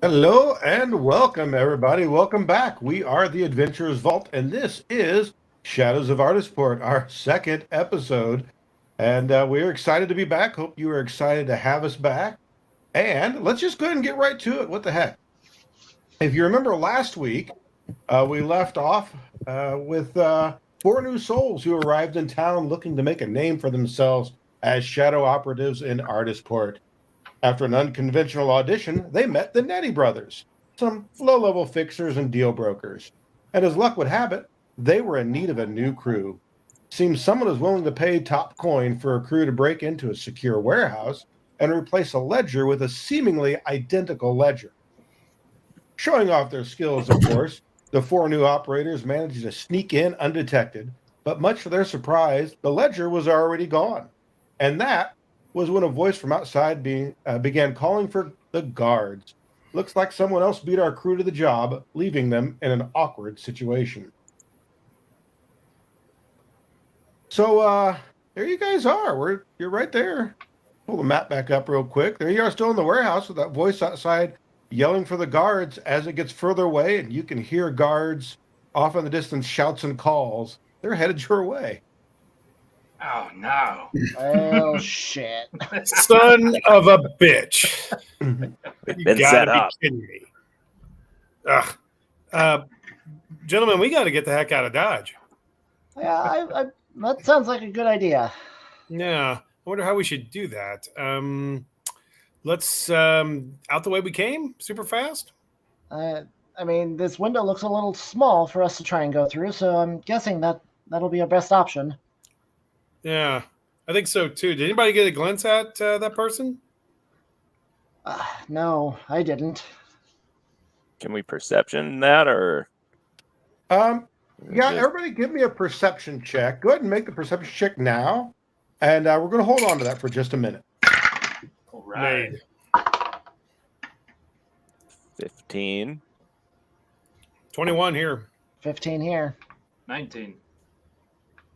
Hello and welcome, everybody. Welcome back. We are the Adventurers Vault, and this is Shadows of Ardisport, our second episode. And we're excited to be back. Hope you are excited to have us back. And let's just go ahead and get right to it. What the heck? If you remember last week, we left off with four new souls who arrived in town looking to make a name for themselves as shadow operatives in Ardisport. After an unconventional audition, they met the Nettie brothers, some low-level fixers and deal brokers. And as luck would have it, they were in need of a new crew. Seems someone is willing to pay top coin for a crew to break into a secure warehouse and replace a ledger with a seemingly identical ledger. Showing off their skills, of course, the four new operators managed to sneak in undetected, but much to their surprise, the ledger was already gone. And that was when a voice from outside began calling for the guards. Looks like someone else beat our crew to the job, leaving them in an awkward situation. So there you guys are. You're right there. Pull the map back up real quick. There you are, still in the warehouse with that voice outside yelling for the guards. As it gets further away, and you can hear guards off in the distance shouts and calls. They're headed your way. Oh no! Oh shit! Son of a bitch! You Been set gotta be up. kidding me! Ugh. Gentlemen, we got to get the heck out of Dodge. Yeah, that sounds like a good idea. Yeah, I wonder how we should do that. Let's out the way we came, super fast. I mean, this window looks a little small for us to try and go through, so I'm guessing that'll be our best option. Yeah, I think so too. Did anybody get a glance at that person? No, I didn't. Can we perception that or? Yeah, just- everybody give me a perception check. Go ahead and make the perception check now. And we're going to hold on to that for just a minute. All right. Made. 15. 21 here. 15 here. 19.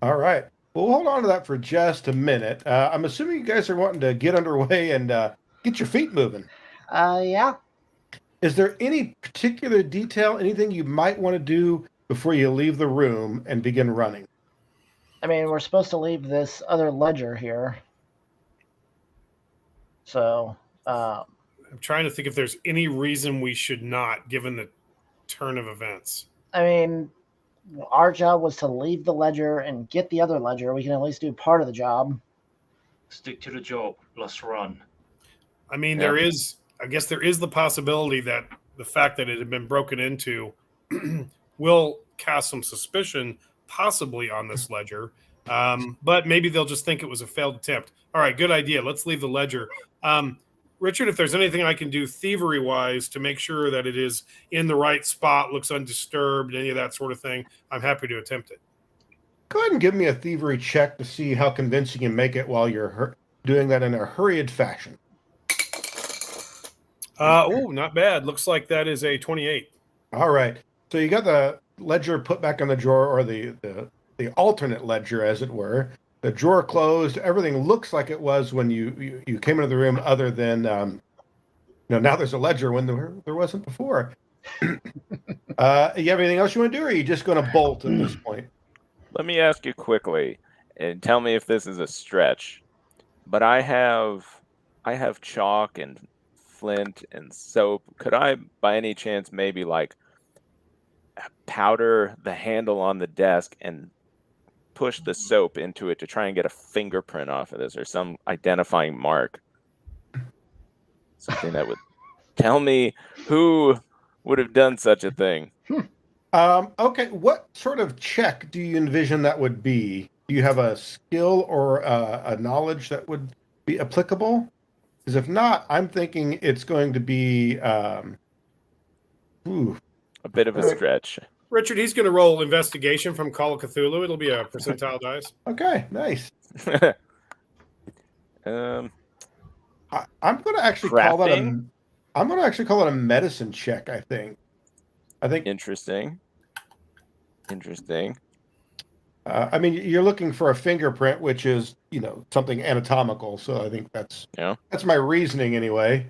All right. We'll hold on to that for just a minute. I'm assuming you guys are wanting to get underway and get your feet moving. Yeah. Is there any particular detail, anything you might want to do before you leave the room and begin running? I mean, we're supposed to leave this other ledger here. So, I'm trying to think if there's any reason we should not, given the turn of events. I mean, our job was to leave the ledger and get the other ledger. We can at least do part of the job. Stick to the job. Let's run. I mean, Yeah. I guess there is the possibility that the fact that it had been broken into will cast some suspicion possibly on this ledger. But maybe they'll just think it was a failed attempt. All right, good idea. Let's leave the ledger. Richard, if there's anything I can do thievery-wise to make sure that it is in the right spot, looks undisturbed, any of that sort of thing, I'm happy to attempt it. Go ahead and give me a thievery check to see how convincing you make it while you're doing that in a hurried fashion. Not bad. Looks like that is a 28. All right. So you got the ledger put back in the drawer, or the alternate ledger, as it were. The drawer closed. Everything looks like it was when you came into the room, other than now there's a ledger when there wasn't before. You have anything else you want to do, or are you just going to bolt at this point? Let me ask you quickly, and tell me if this is a stretch. But I have chalk and flint and soap. Could I, by any chance, maybe like powder the handle on the desk and push the soap into it to try and get a fingerprint off of this or some identifying mark? Something that would tell me who would have done such a thing. Okay, what sort of check do you envision that would be? Do you have a skill or a knowledge that would be applicable? Because if not, I'm thinking it's going to be A bit of a stretch. Richard, he's going to roll investigation from Call of Cthulhu. It'll be a percentile dice. Okay, nice. um, I'm going to actually Crafting? call it a medicine check. I think. Interesting. I mean, you're looking for a fingerprint, which is something anatomical. So I think that's my reasoning anyway.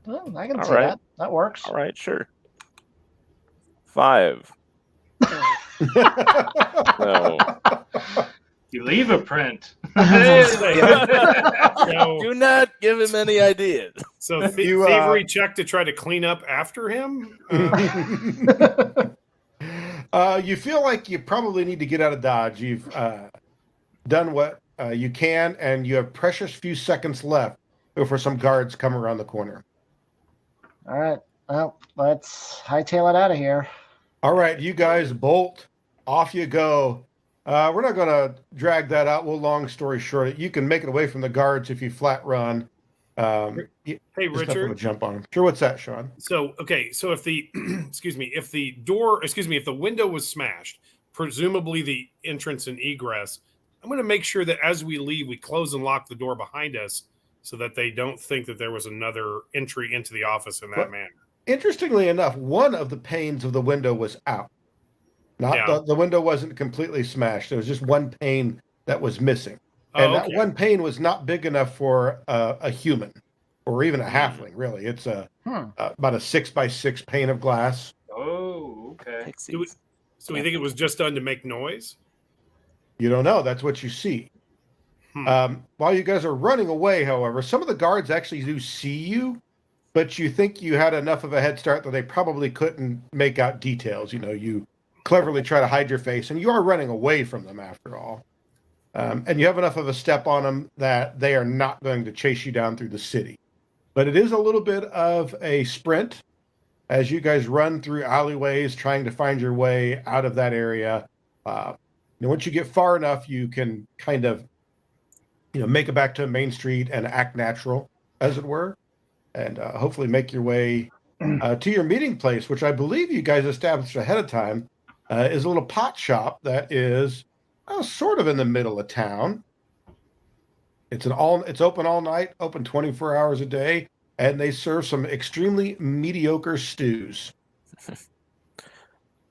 Well, I can All see right. that. That works. All right, sure. 5. So You leave a print. So, do not give him any ideas. so You, thievery check to try to clean up after him. You feel like you probably need to get out of Dodge. You've done what you can, and you have precious few seconds left before some guards come around the corner. All right. Well, let's hightail it out of here. All right, you guys bolt. Off you go. We're not going to drag that out. Well, long story short, you can make it away from the guards if you flat run. Hey, Just enough of a Richard. jump on them. Sure, what's that, Sean? So if the if the window was smashed, presumably the entrance and egress, I'm going to make sure that as we leave, we close and lock the door behind us so that they don't think that there was another entry into the office in that What? manner. Interestingly enough, one of the panes of the window was out. Not the window wasn't completely smashed. There was just one pane that was missing. And that one pane was not big enough for a human or even a halfling, really. It's about a 6x6 pane of glass. Oh, okay. So we think it was just done to make noise? You don't know. That's what you see. While you guys are running away, however, some of the guards actually do see you, but you think you had enough of a head start that they probably couldn't make out details. You know, you cleverly try to hide your face, and you are running away from them after all. And you have enough of a step on them that they are not going to chase you down through the city. But it is a little bit of a sprint as you guys run through alleyways trying to find your way out of that area. Once you get far enough, you can kind of, make it back to Main Street and act natural, as it were, and hopefully make your way to your meeting place, which I believe you guys established ahead of time, is a little pot shop that is sort of in the middle of town. It's open all night, open 24 hours a day, and they serve some extremely mediocre stews.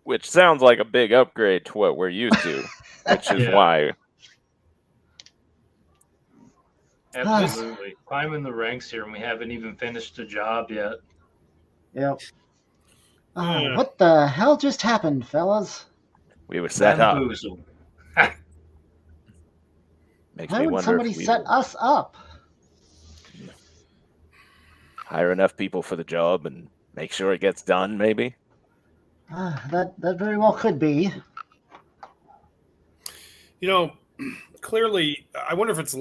Which sounds like a big upgrade to what we're used to, which is why. Absolutely. Climbing the ranks here, and we haven't even finished the job yet. Yep. What the hell just happened, fellas? We were set up. Bamboozle. Makes Why me would wonder somebody if we set us up? hire enough people for the job and make sure it gets done, maybe. That very well could be. Clearly, I wonder if it's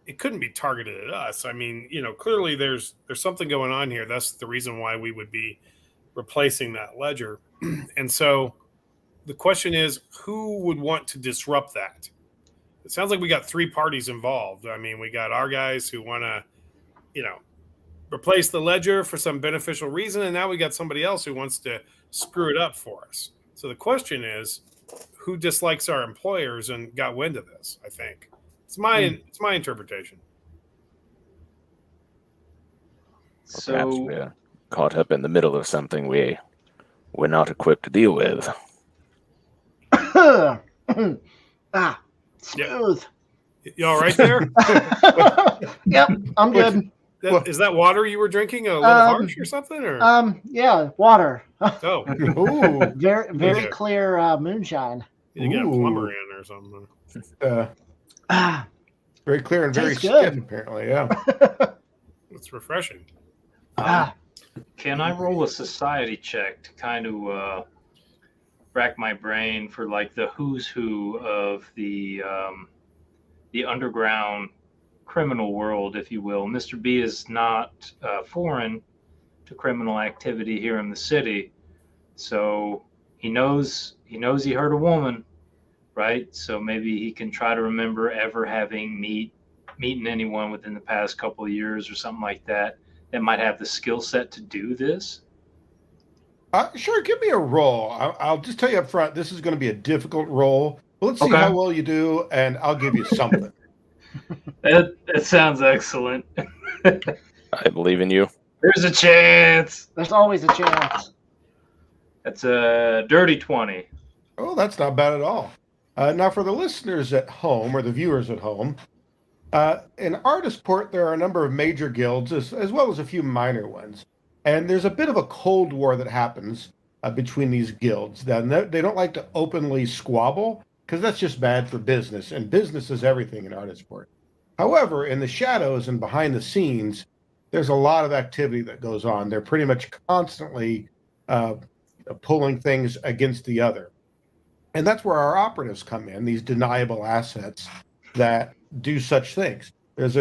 it couldn't be targeted at us. I mean, clearly there's something going on here. That's the reason why we would be replacing that ledger. And so the question is, who would want to disrupt that? It sounds like we got 3 parties involved. I mean, we got our guys who want to, replace the ledger for some beneficial reason, and now we got somebody else who wants to screw it up for us. So the question is, who dislikes our employers and got wind of this? I think it's my interpretation. Or perhaps we're caught up in the middle of something we're not equipped to deal with. Smooth. You all right there? Yep, I'm good. Is that water you were drinking a little harsh or something? Or yeah, water. oh, Ooh. very clear moonshine. you get a plumber in or something. Very clear and very Tastes good. skin, apparently. Yeah. It's refreshing. Can I roll a society check to kind of rack my brain for like the who's who of the underground criminal world, if you will? Mr. B is not foreign to criminal activity here in the city, so he knows he hurt a woman, right? So maybe he can try to remember ever having meeting anyone within the past couple of years or something like that might have the skill set to do this. Sure, give me a roll. I'll just tell you up front, this is going to be a difficult roll. But let's see how well you do, and I'll give you something. That sounds excellent. I believe in you. There's a chance. There's always a chance. That's a dirty 20. Oh, that's not bad at all. Now, for the listeners at home or the viewers at home, In Ardisport, there are a number of major guilds as well as a few minor ones. And there's a bit of a cold war that happens between these guilds. They don't like to openly squabble because that's just bad for business. And business is everything in Ardisport. However, in the shadows and behind the scenes, there's a lot of activity that goes on. They're pretty much constantly pulling things against the other. And that's where our operatives come in, these deniable assets that do such things. There's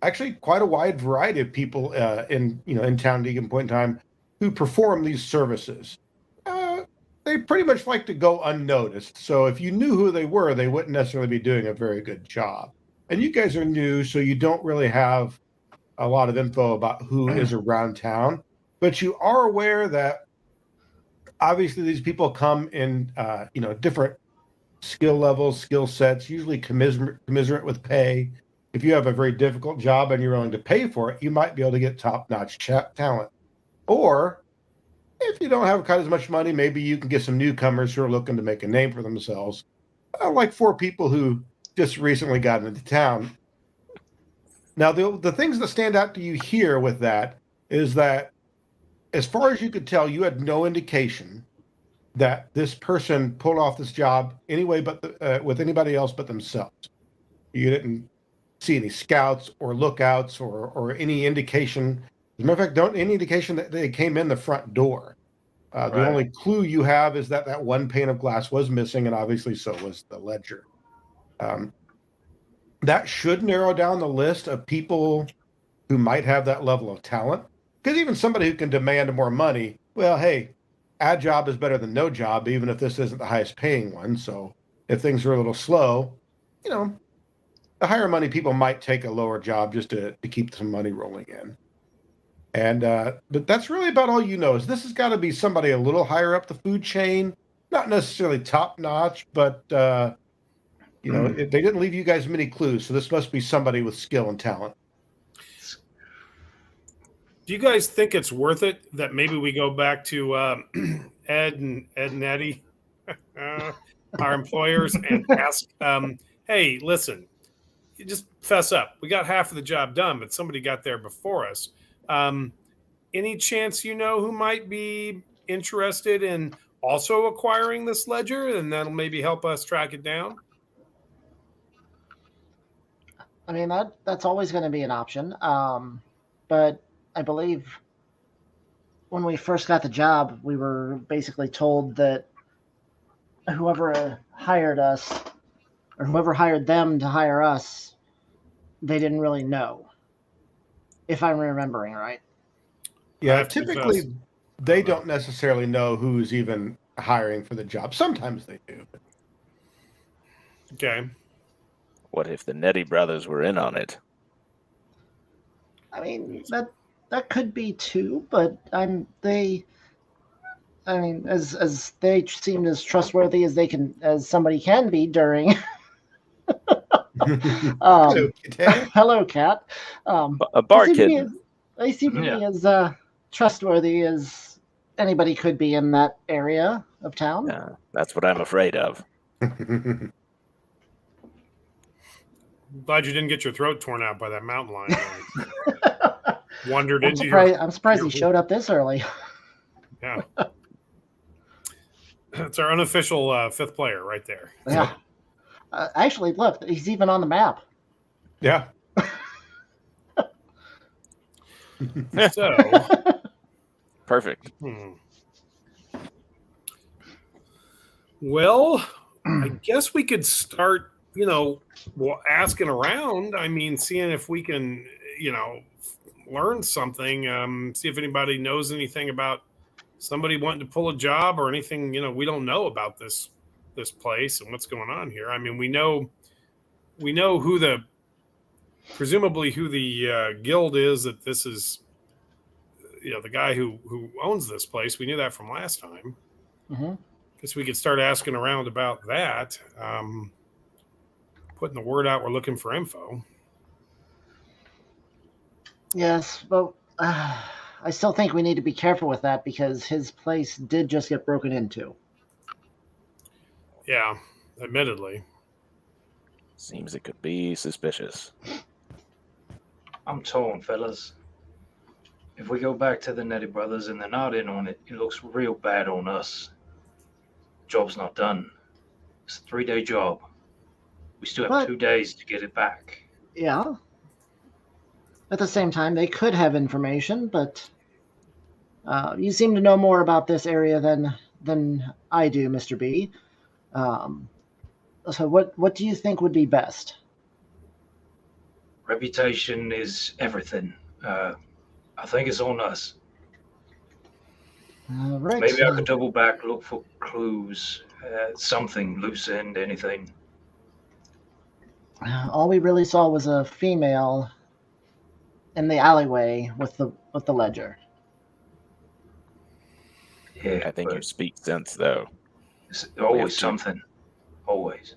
actually quite a wide variety of people in town at a given point in time who perform these services. They pretty much like to go unnoticed. So if you knew who they were, they wouldn't necessarily be doing a very good job. And you guys are new, so you don't really have a lot of info about who is around town. But you are aware that obviously these people come in different skill levels, skill sets, usually commiserate with pay. If you have a very difficult job and you're willing to pay for it, you might be able to get top-notch talent. Or if you don't have quite as much money, maybe you can get some newcomers who are looking to make a name for themselves, like 4 people who just recently got into town. Now, the things that stand out to you here with that is that, as far as you could tell, you had no indication that this person pulled off this job anyway, but with anybody else but themselves. You didn't see any scouts or lookouts or any indication. As a matter of fact, any indication that they came in the front door. The only clue you have is that one pane of glass was missing, and obviously so was the ledger. That should narrow down the list of people who might have that level of talent. Because even somebody who can demand more money, well, hey, a job is better than no job, even if this isn't the highest paying one. So if things are a little slow, the higher money people might take a lower job just to keep some money rolling in. And but that's really about all you know. Is this has got to be somebody a little higher up the food chain, not necessarily top notch, but they didn't leave you guys many clues. So this must be somebody with skill and talent. Do you guys think it's worth it that maybe we go back to Ed and Eddie, our employers, and ask, hey, listen, you just fess up. We got half of the job done, but somebody got there before us. Any chance who might be interested in also acquiring this ledger, and that'll maybe help us track it down? I mean, that's always going to be an option. But I believe when we first got the job, we were basically told that whoever hired us or whoever hired them to hire us, they didn't really know, if I'm remembering right. Yeah, typically they don't necessarily know who's even hiring for the job. Sometimes they do. Okay. What if the Nettie brothers were in on it? I mean, that could be too, but as they seem as trustworthy as somebody can be during. Hello, Cat. A bar kid. They seem to be as trustworthy as anybody could be in that area of town. Yeah, that's what I'm afraid of. Glad you didn't get your throat torn out by that mountain lion. I'm surprised he showed up this early. Yeah. It's our unofficial 5th player right there. Yeah. Actually, look, he's even on the map. Yeah. So. Perfect. Well, I guess we could start, asking around. I mean, seeing if we can, learn something. See if anybody knows anything about somebody wanting to pull a job or anything, we don't know about this place and what's going on here. I mean, we know presumably who the guild is that this is, the guy who owns this place. We knew that from last time. Mm-hmm. Guess we could start asking around about that. Putting the word out, we're looking for info. Yes, but I still think we need to be careful with that because his place did just get broken into. Yeah, admittedly. Seems it could be suspicious. I'm torn, fellas. If we go back to the Nettie brothers and they're not in on it, it looks real bad on us. Job's not done. It's a 3-day job. We still have But- 2 days to get it back. Yeah. At the same time, they could have information, but you seem to know more about this area than I do, Mr. B. So what do you think would be best? Reputation is everything. I think it's on us. Right. Maybe I could double back, look for clues, something, loose end, anything. All we really saw was a female in the alleyway with the ledger. Yeah, I think you but speak sense, though. it's We have always to- something. Always.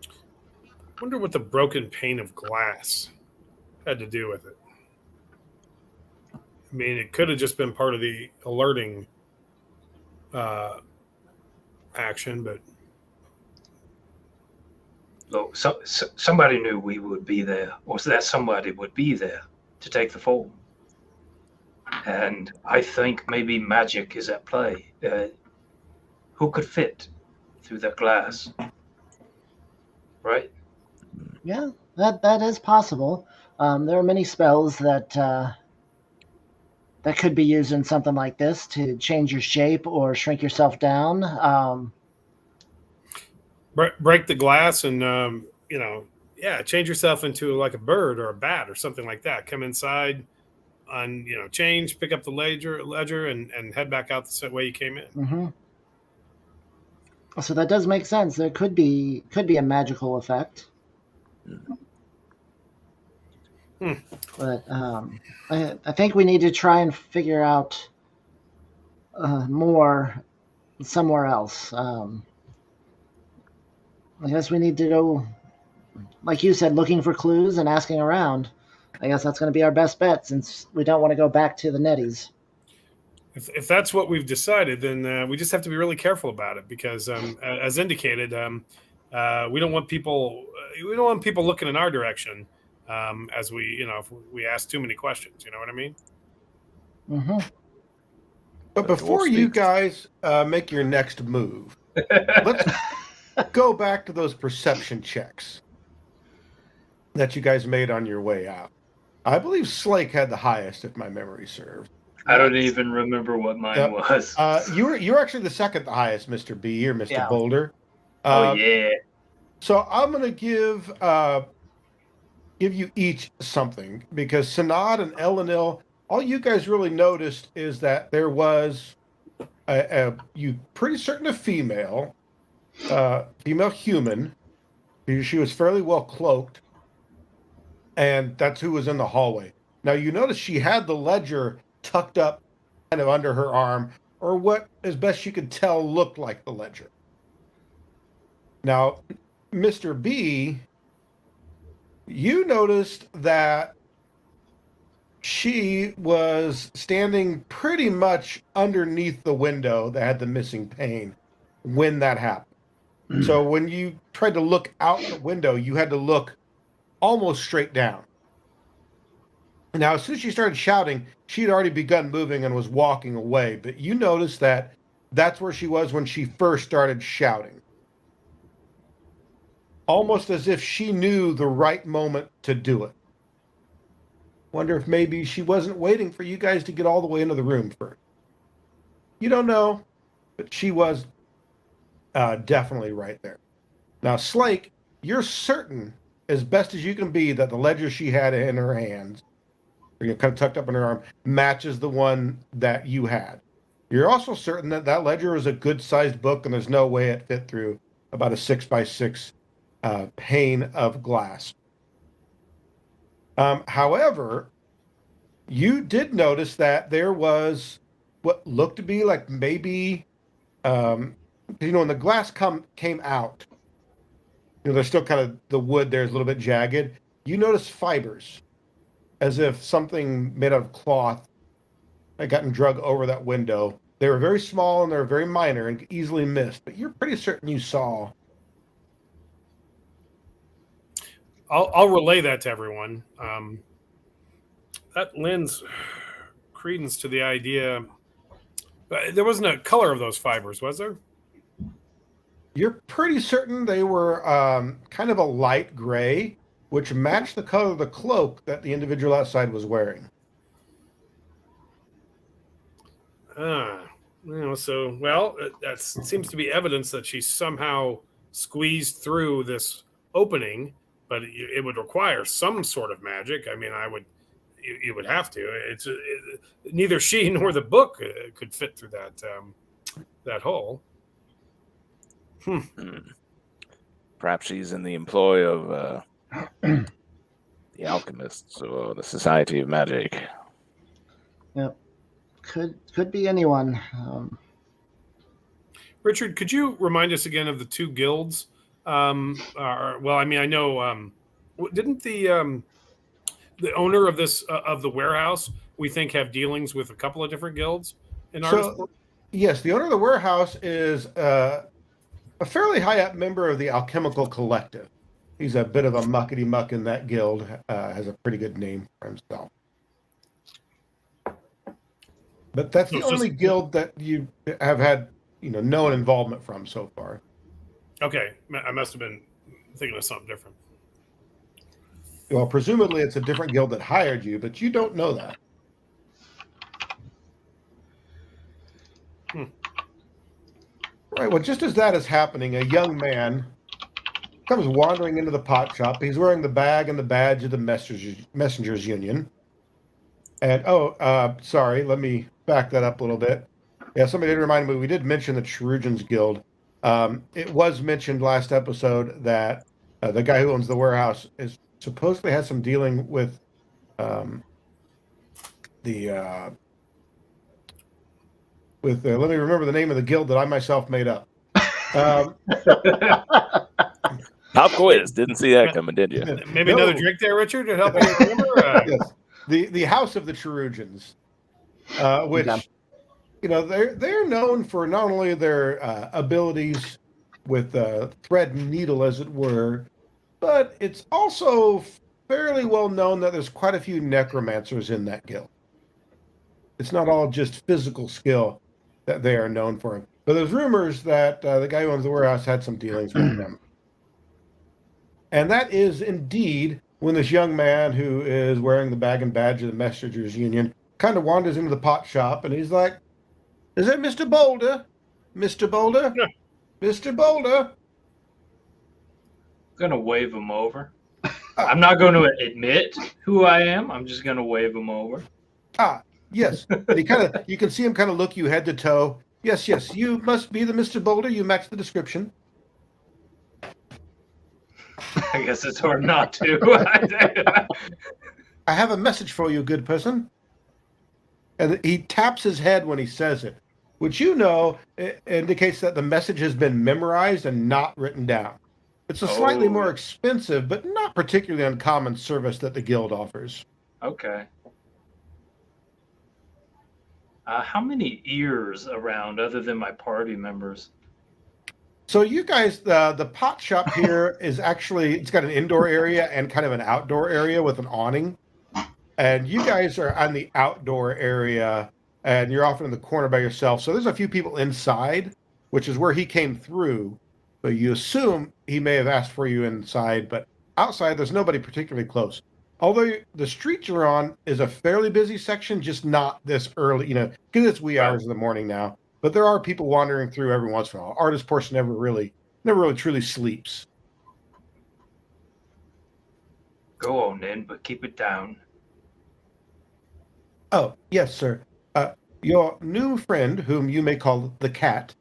I wonder what the broken pane of glass had to do with it. I mean, it could have just been part of the alerting action, but Look, somebody knew we would be there, or that somebody would be there to take the fall. And I think maybe magic is at play. Who could fit through that glass? Right? Yeah, that is possible. There are many spells that could be used in something like this to change your shape or shrink yourself down. break the glass and change yourself into like a bird or a bat or something like that. Come inside on change, pick up the ledger and head back out the way you came in. Mm-hmm. So that does make sense. There could be a magical effect. But I think we need to try and figure out more somewhere else. I guess we need to go, like you said, looking for clues and asking around. I guess that's going to be our best bet since we don't want to go back to the Netties. If that's what we've decided, then we just have to be really careful about it because, as indicated, we don't want people looking in our direction as we if we ask too many questions. You know what I mean? Mm-hmm. But before you guys make your next move, let's go back to those perception checks that you guys made on your way out. I believe Slake had the highest, if my memory serves. I don't even remember what mine was. You were actually the second the highest, Mr. B or Mr. Boulder. Oh yeah. So I'm going to give you each something because Sanad and Elenil, all you guys really noticed is that there was you pretty certain a female human. She was fairly well cloaked, and that's who was in the hallway. Now you notice she had the ledger tucked up kind of under her arm, or what, as best you could tell, looked like the ledger. Now, Mr. B, you noticed that she was standing pretty much underneath the window that had the missing pane when that happened. So when you tried to look out the window, you had to look almost straight down. Now, as soon as she started shouting, she had already begun moving and was walking away. But you noticed that that's where she was when she first started shouting. Almost as if she knew the right moment to do it. Wonder if maybe she wasn't waiting for you guys to get all the way into the room first. You don't know, but she was definitely right there. Now, Slake, you're certain, as best as you can be, that the ledger she had in her hands, or kind of tucked up in her arm, matches the one that you had. You're also certain that that ledger is a good-sized book, and there's no way it fit through about a 6x6 pane of glass. However, you did notice that there was what looked to be like maybe, when the glass came out, there's still kind of the wood there is a little bit jagged. You notice fibers, as if something made out of cloth had gotten drug over that window. They were very small and they were very minor and easily missed, but you're pretty certain you saw I'll relay that to everyone. That lends credence to the idea. But there wasn't a color of those fibers, was there? You're pretty certain they were kind of a light gray, which matched the color of the cloak that the individual outside was wearing. That seems to be evidence that she somehow squeezed through this opening, but it would require some sort of magic. I mean, you would have to. Neither she nor the book could fit through that hole. Perhaps she's in the employ of the alchemists or the Society of Magic. Yep. Could be anyone. Richard, could you remind us again of the two guilds? I know. Didn't the owner of this of the warehouse, we think, have dealings with a couple of different guilds in Ardisport? Yes, the owner of the warehouse is a fairly high up member of the alchemical collective. He's a bit of a muckety muck in that guild. Has a pretty good name for himself. But that's the only guild that you have had, no involvement from so far. Okay, I must have been thinking of something different. Well, presumably it's a different guild that hired you, but you don't know that. Right. Well, just as that is happening, a young man comes wandering into the pot shop. He's wearing the bag and the badge of the Messengers Union. And sorry, let me back that up a little bit. Yeah, somebody did remind me, we did mention the Cherugians Guild. It was mentioned last episode that the guy who owns the warehouse is supposedly has some dealing with let me remember the name of the guild that I myself made up. Pop quiz. Didn't see that coming, did you? Maybe another drink there, Richard, to help you remember? Yes. The House of the Cherugians, which, they're known for not only their abilities with thread and needle, as it were, but it's also fairly well known that there's quite a few necromancers in that guild. It's not all just physical skill that they are known for. But there's rumors that the guy who owns the warehouse had some dealings with them. And that is indeed when this young man who is wearing the bag and badge of the Messengers Union kind of wanders into the pot shop, and he's like, "Is that Mr. Boulder? Mr. Boulder? Yeah. Mr. Boulder?" I'm going to wave him over. I'm not going to admit who I am. I'm just going to wave him over. Yes. And you can see him kind of look you head to toe. Yes, you must be the Mr. Boulder. You match the description. I guess it's hard not to. I have a message for you, good person. And he taps his head when he says it, which it indicates that the message has been memorized and not written down. It's a slightly more expensive, but not particularly uncommon service that the guild offers. Okay. How many ears around other than my party members? So you guys, the pot shop here is actually, it's got an indoor area and kind of an outdoor area with an awning. And you guys are on the outdoor area and you're often in the corner by yourself. So there's a few people inside, which is where he came through. But you assume he may have asked for you inside, but outside there's nobody particularly close. Although the street you're on is a fairly busy section, just not this early, because it's wee hours of the morning now. But there are people wandering through every once in a while. Ardisport never really truly sleeps. Go on then, but keep it down. Oh, yes, sir. Your new friend, whom you may call the cat,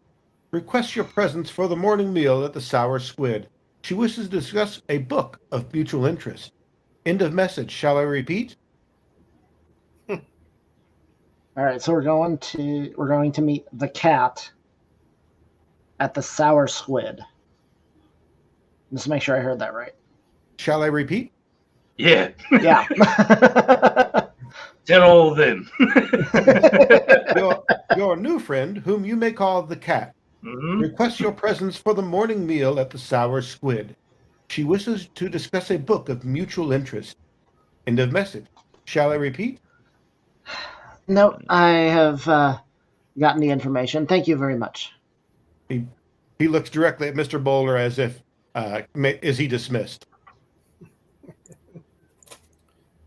requests your presence for the morning meal at the Sour Squid. She wishes to discuss a book of mutual interest. End of message. Shall I repeat? All right, so we're going to meet the cat at the Sour Squid. Just make sure I heard that right. Shall I repeat? Yeah. Yeah. Tell all of them. Your new friend, whom you may call the cat, requests your presence for the morning meal at the Sour Squid. She wishes to discuss a book of mutual interest. End of message. Shall I repeat? No, I have gotten the information. Thank you very much. He looks directly at Mr. Boulder as if, is he dismissed?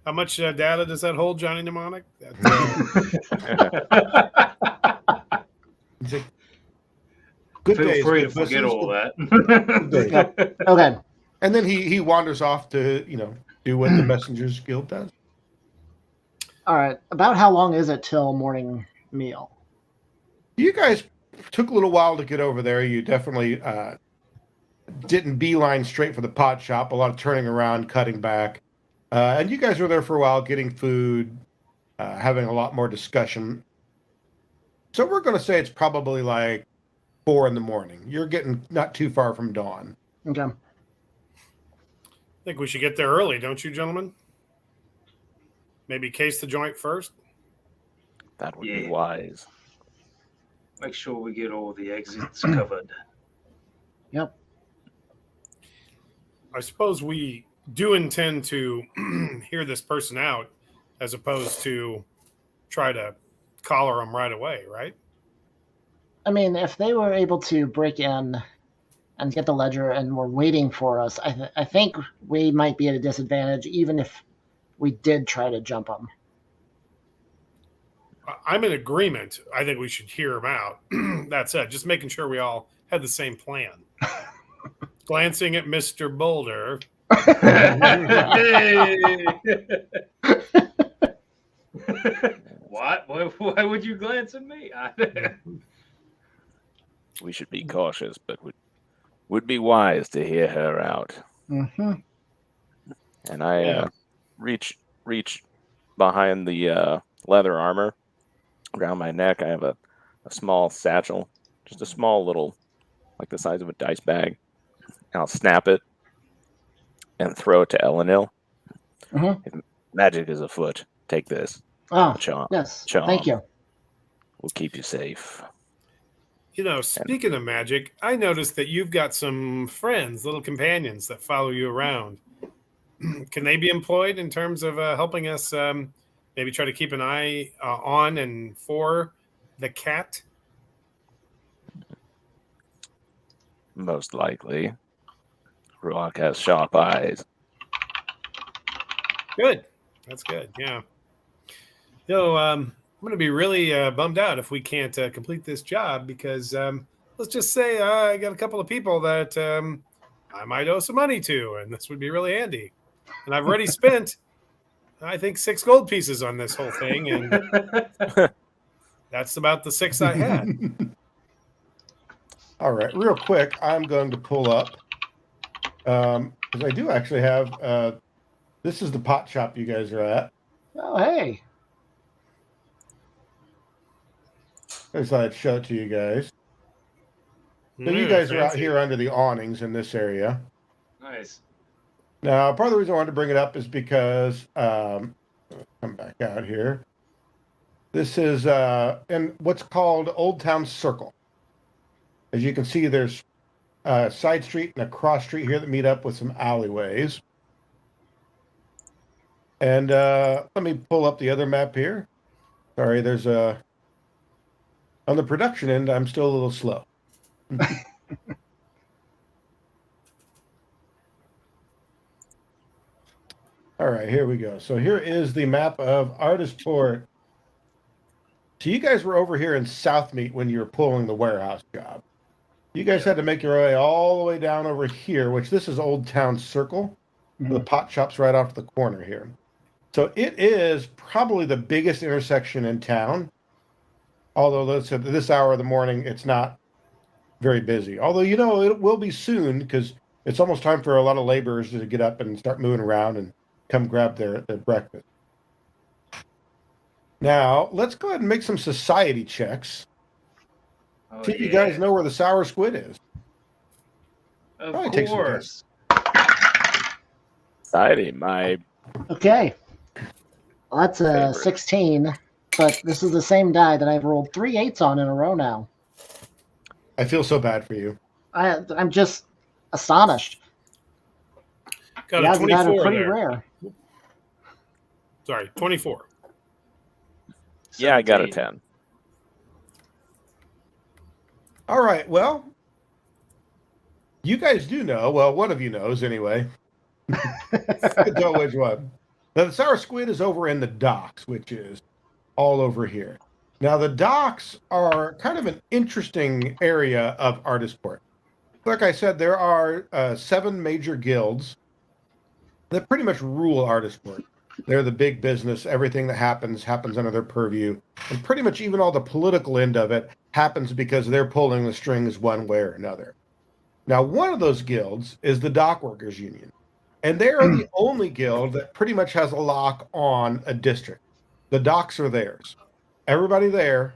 How much data does that hold, Johnny Mnemonic? He's like, good Feel days, free to good forget pussies, all good that. days. Okay. And then he wanders off to, do what the Messengers Guild does. All right. About how long is it till morning meal? You guys took a little while to get over there. You definitely didn't beeline straight for the pot shop. A lot of turning around, cutting back. And you guys were there for a while getting food, having a lot more discussion. So we're going to say it's probably like 4 a.m. You're getting not too far from dawn. Okay. I think we should get there early, don't you, gentlemen? Maybe case the joint first? That would be Yeah. wise. Make sure we get all the exits covered. Yep. I suppose we do intend to hear this person out as opposed to try to collar them right away, right? I mean, if they were able to break in and get the ledger and were waiting for us, I think we might be at a disadvantage even if we did try to jump them. I'm in agreement. I think we should hear him out. That said, just making sure we all had the same plan. Glancing at Mr. Boulder. Hey! What? Why would you glance at me? We should be cautious, but would be wise to hear her out. Mm-hmm. And I Yeah. reach behind the leather armor around my neck. I have a small satchel, just a small little, like the size of a dice bag. And I'll snap it and throw it to Elenil. Mm-hmm. Magic is afoot. Take this. Oh, Charm. yes. Charm. Thank you. We'll keep you safe. You know, speaking of magic, I noticed that you've got some friends, little companions that follow you around. Can they be employed in terms of helping us maybe try to keep an eye on and for the cat? Most likely. Rock has sharp eyes. Good. That's good. Yeah. So I'm going to be really bummed out if we can't complete this job because let's just say I got a couple of people that I might owe some money to, and this would be really handy. And I've already spent, I think, 6 gold pieces on this whole thing, and that's about the 6 I had. All right, real quick, I'm going to pull up because I do actually have. This is the pot shop you guys are at. Oh, hey. I just thought I'd show it to you guys. So you guys are out here under the awnings in this area. Nice. Now, part of the reason I wanted to bring it up is because come back out here. This is in what's called Old Town Circle. As you can see, there's a side street and a cross street here that meet up with some alleyways. And let me pull up the other map here. Sorry, there's a... On the production end, I'm still a little slow. All right, here we go. So here is the map of Ardisport. So you guys were over here in Southmeat when you were pulling the warehouse job. You guys had to make your way all the way down over here, which this is Old Town Circle. Mm-hmm. The pot shop's right off the corner here. So it is probably the biggest intersection in town. Although let's at this hour of the morning, it's not very busy. Although, it will be soon because it's almost time for a lot of laborers to get up and start moving around and come grab their breakfast. Now, let's go ahead and make some society checks. Oh, See if you guys know where the sour squid is. Of Probably take some course. Society, my Okay. Well, that's a Favorite. 16, but this is the same die that I've rolled 3 8s on in a row now. I feel so bad for you. I'm just astonished. Got Yeah, a that are 24 pretty there. rare. Sorry, 24. Yeah, I got a 17. 10. All right. Well, you guys do know. Well, one of you knows anyway. I don't know which one. Now, the sour squid is over in the docks, which is all over here. Now, the docks are kind of an interesting area of Ardisport. Like I said, there are 7 major guilds that pretty much rule Ardisport. They're the big business. Everything that happens under their purview. And pretty much even all the political end of it happens because they're pulling the strings one way or another. Now, one of those guilds is the Dockworkers Union. And they are the only guild that pretty much has a lock on a district. The docks are theirs. Everybody there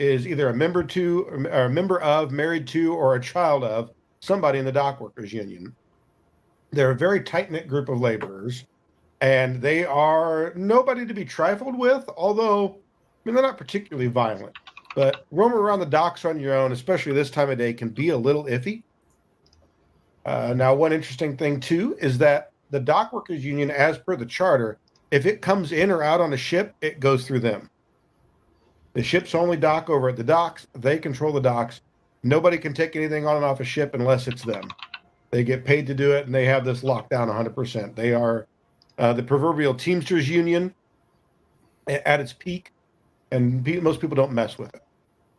is either a member to, or a member of, married to, or a child of somebody in the Dockworkers Union. They're a very tight-knit group of laborers, and they are nobody to be trifled with, although, I mean, they're not particularly violent. But roaming around the docks on your own, especially this time of day, can be a little iffy. Now, one interesting thing, too, is that the Dockworkers Union, as per the charter, if it comes in or out on a ship, it goes through them. The ships only dock over at the docks. They control the docks. Nobody can take anything on and off a ship unless it's them. They get paid to do it, and they have this locked down 100%. They are the proverbial Teamsters Union at its peak, and most people don't mess with it.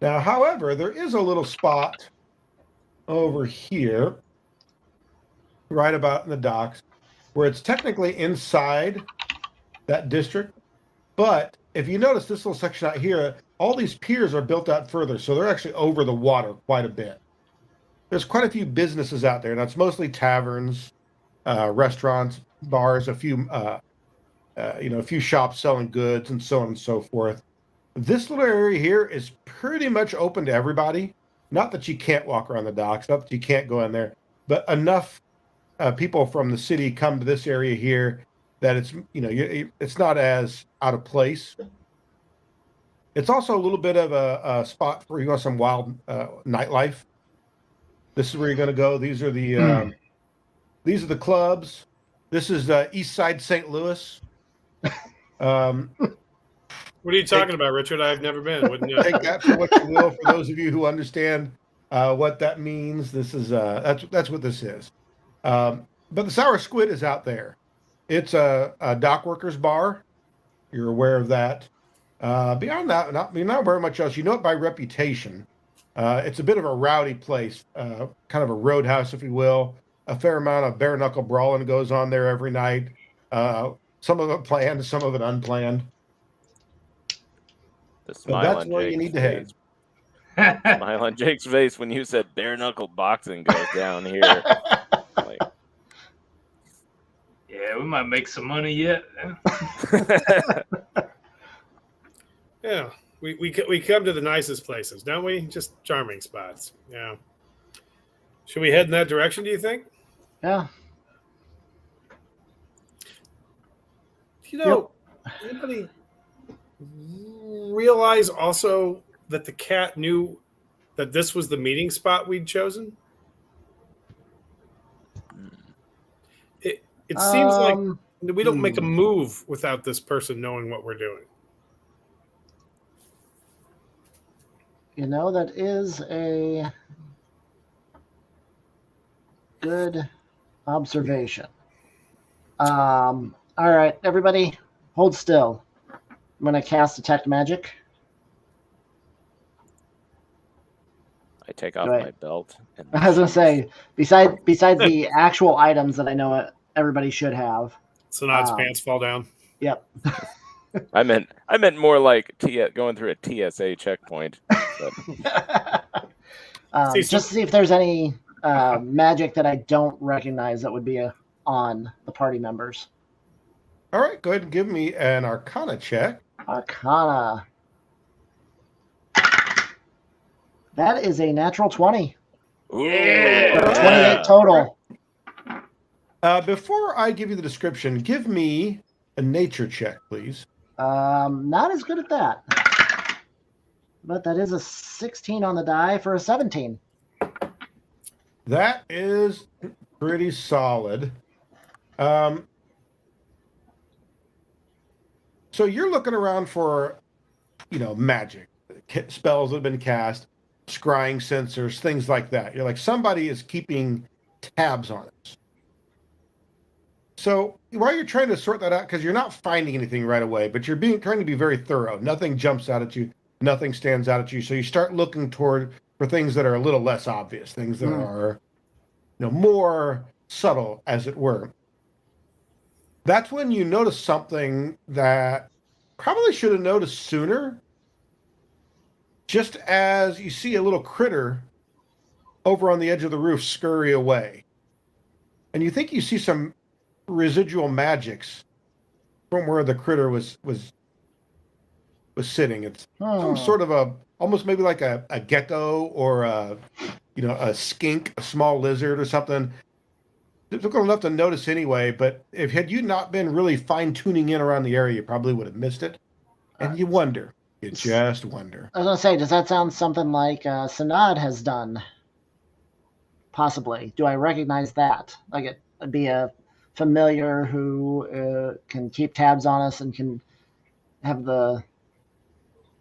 Now, however, there is a little spot over here, right about in the docks, where it's technically inside that district. But if you notice this little section out here, all these piers are built out further, so they're actually over the water quite a bit. There's quite a few businesses out there. That's mostly taverns, restaurants, bars, a few shops selling goods and so on and so forth. This little area here is pretty much open to everybody. Not that you can't walk around the docks, not that you can't go in there, but enough people from the city come to this area here that it's not as out of place. It's also a little bit of a spot where you want some wild nightlife. This is where you're going to go. These are the clubs. This is East Side St. Louis. What are you talking about, Richard? I've never been. Wouldn't you? Take that for what you will. For those of you who understand what that means, this is that's what this is. But the sour squid is out there. It's a dockworkers bar. You're aware of that. Beyond that, not very much else. You know it by reputation. It's a bit of a rowdy place, kind of a roadhouse, if you will. A fair amount of bare knuckle brawling goes on there every night. Some of it planned, some of it unplanned. The So smile that's on where you Jake's need to head. face. Smile on Jake's face when you said bare knuckle boxing goes down here. Like, Yeah, we might make some money yet. Yeah, we come to the nicest places, don't we? Just charming spots. Yeah. Should we head in that direction, do you think? Yeah. You know, anybody realize also that the cat knew that this was the meeting spot we'd chosen? It seems like we don't make a move without this person knowing what we're doing. You know, that is a good observation. All right, everybody, hold still. I'm going to cast Detect Magic. I take off Right. my belt. And I was going to say, besides the actual items that I know everybody should have. So now its pants fall down. Yep. I meant more like going through a TSA checkpoint. Just to see if there's any magic that I don't recognize that would be on the party members. All right, go ahead and give me an Arcana check. Arcana. That is a natural 20. Yeah. 28 total. Before I give you the description, give me a nature check, please. Not as good at that. But that is a 16 on the die for a 17. That is pretty solid. So you're looking around for, magic spells that have been cast, scrying sensors, things like that. You're like, somebody is keeping tabs on us. So while you're trying to sort that out, because you're not finding anything right away, but you're trying to be very thorough. Nothing jumps out at you. Nothing stands out at you. So you start looking for things that are a little less obvious, things that are, more subtle, as it were. That's when you notice something that probably should have noticed sooner. Just as you see a little critter over on the edge of the roof scurry away. And you think you see some residual magics from where the critter was sitting. It's some sort of almost maybe like a gecko or a skink, a small lizard or something. It's difficult enough to notice anyway, but had you not been really fine-tuning in around the area, you probably would have missed it. And you wonder. You just wonder. I was going to say, does that sound something like Sanad has done? Possibly. Do I recognize that? Like it'd be a familiar who can keep tabs on us and can have the...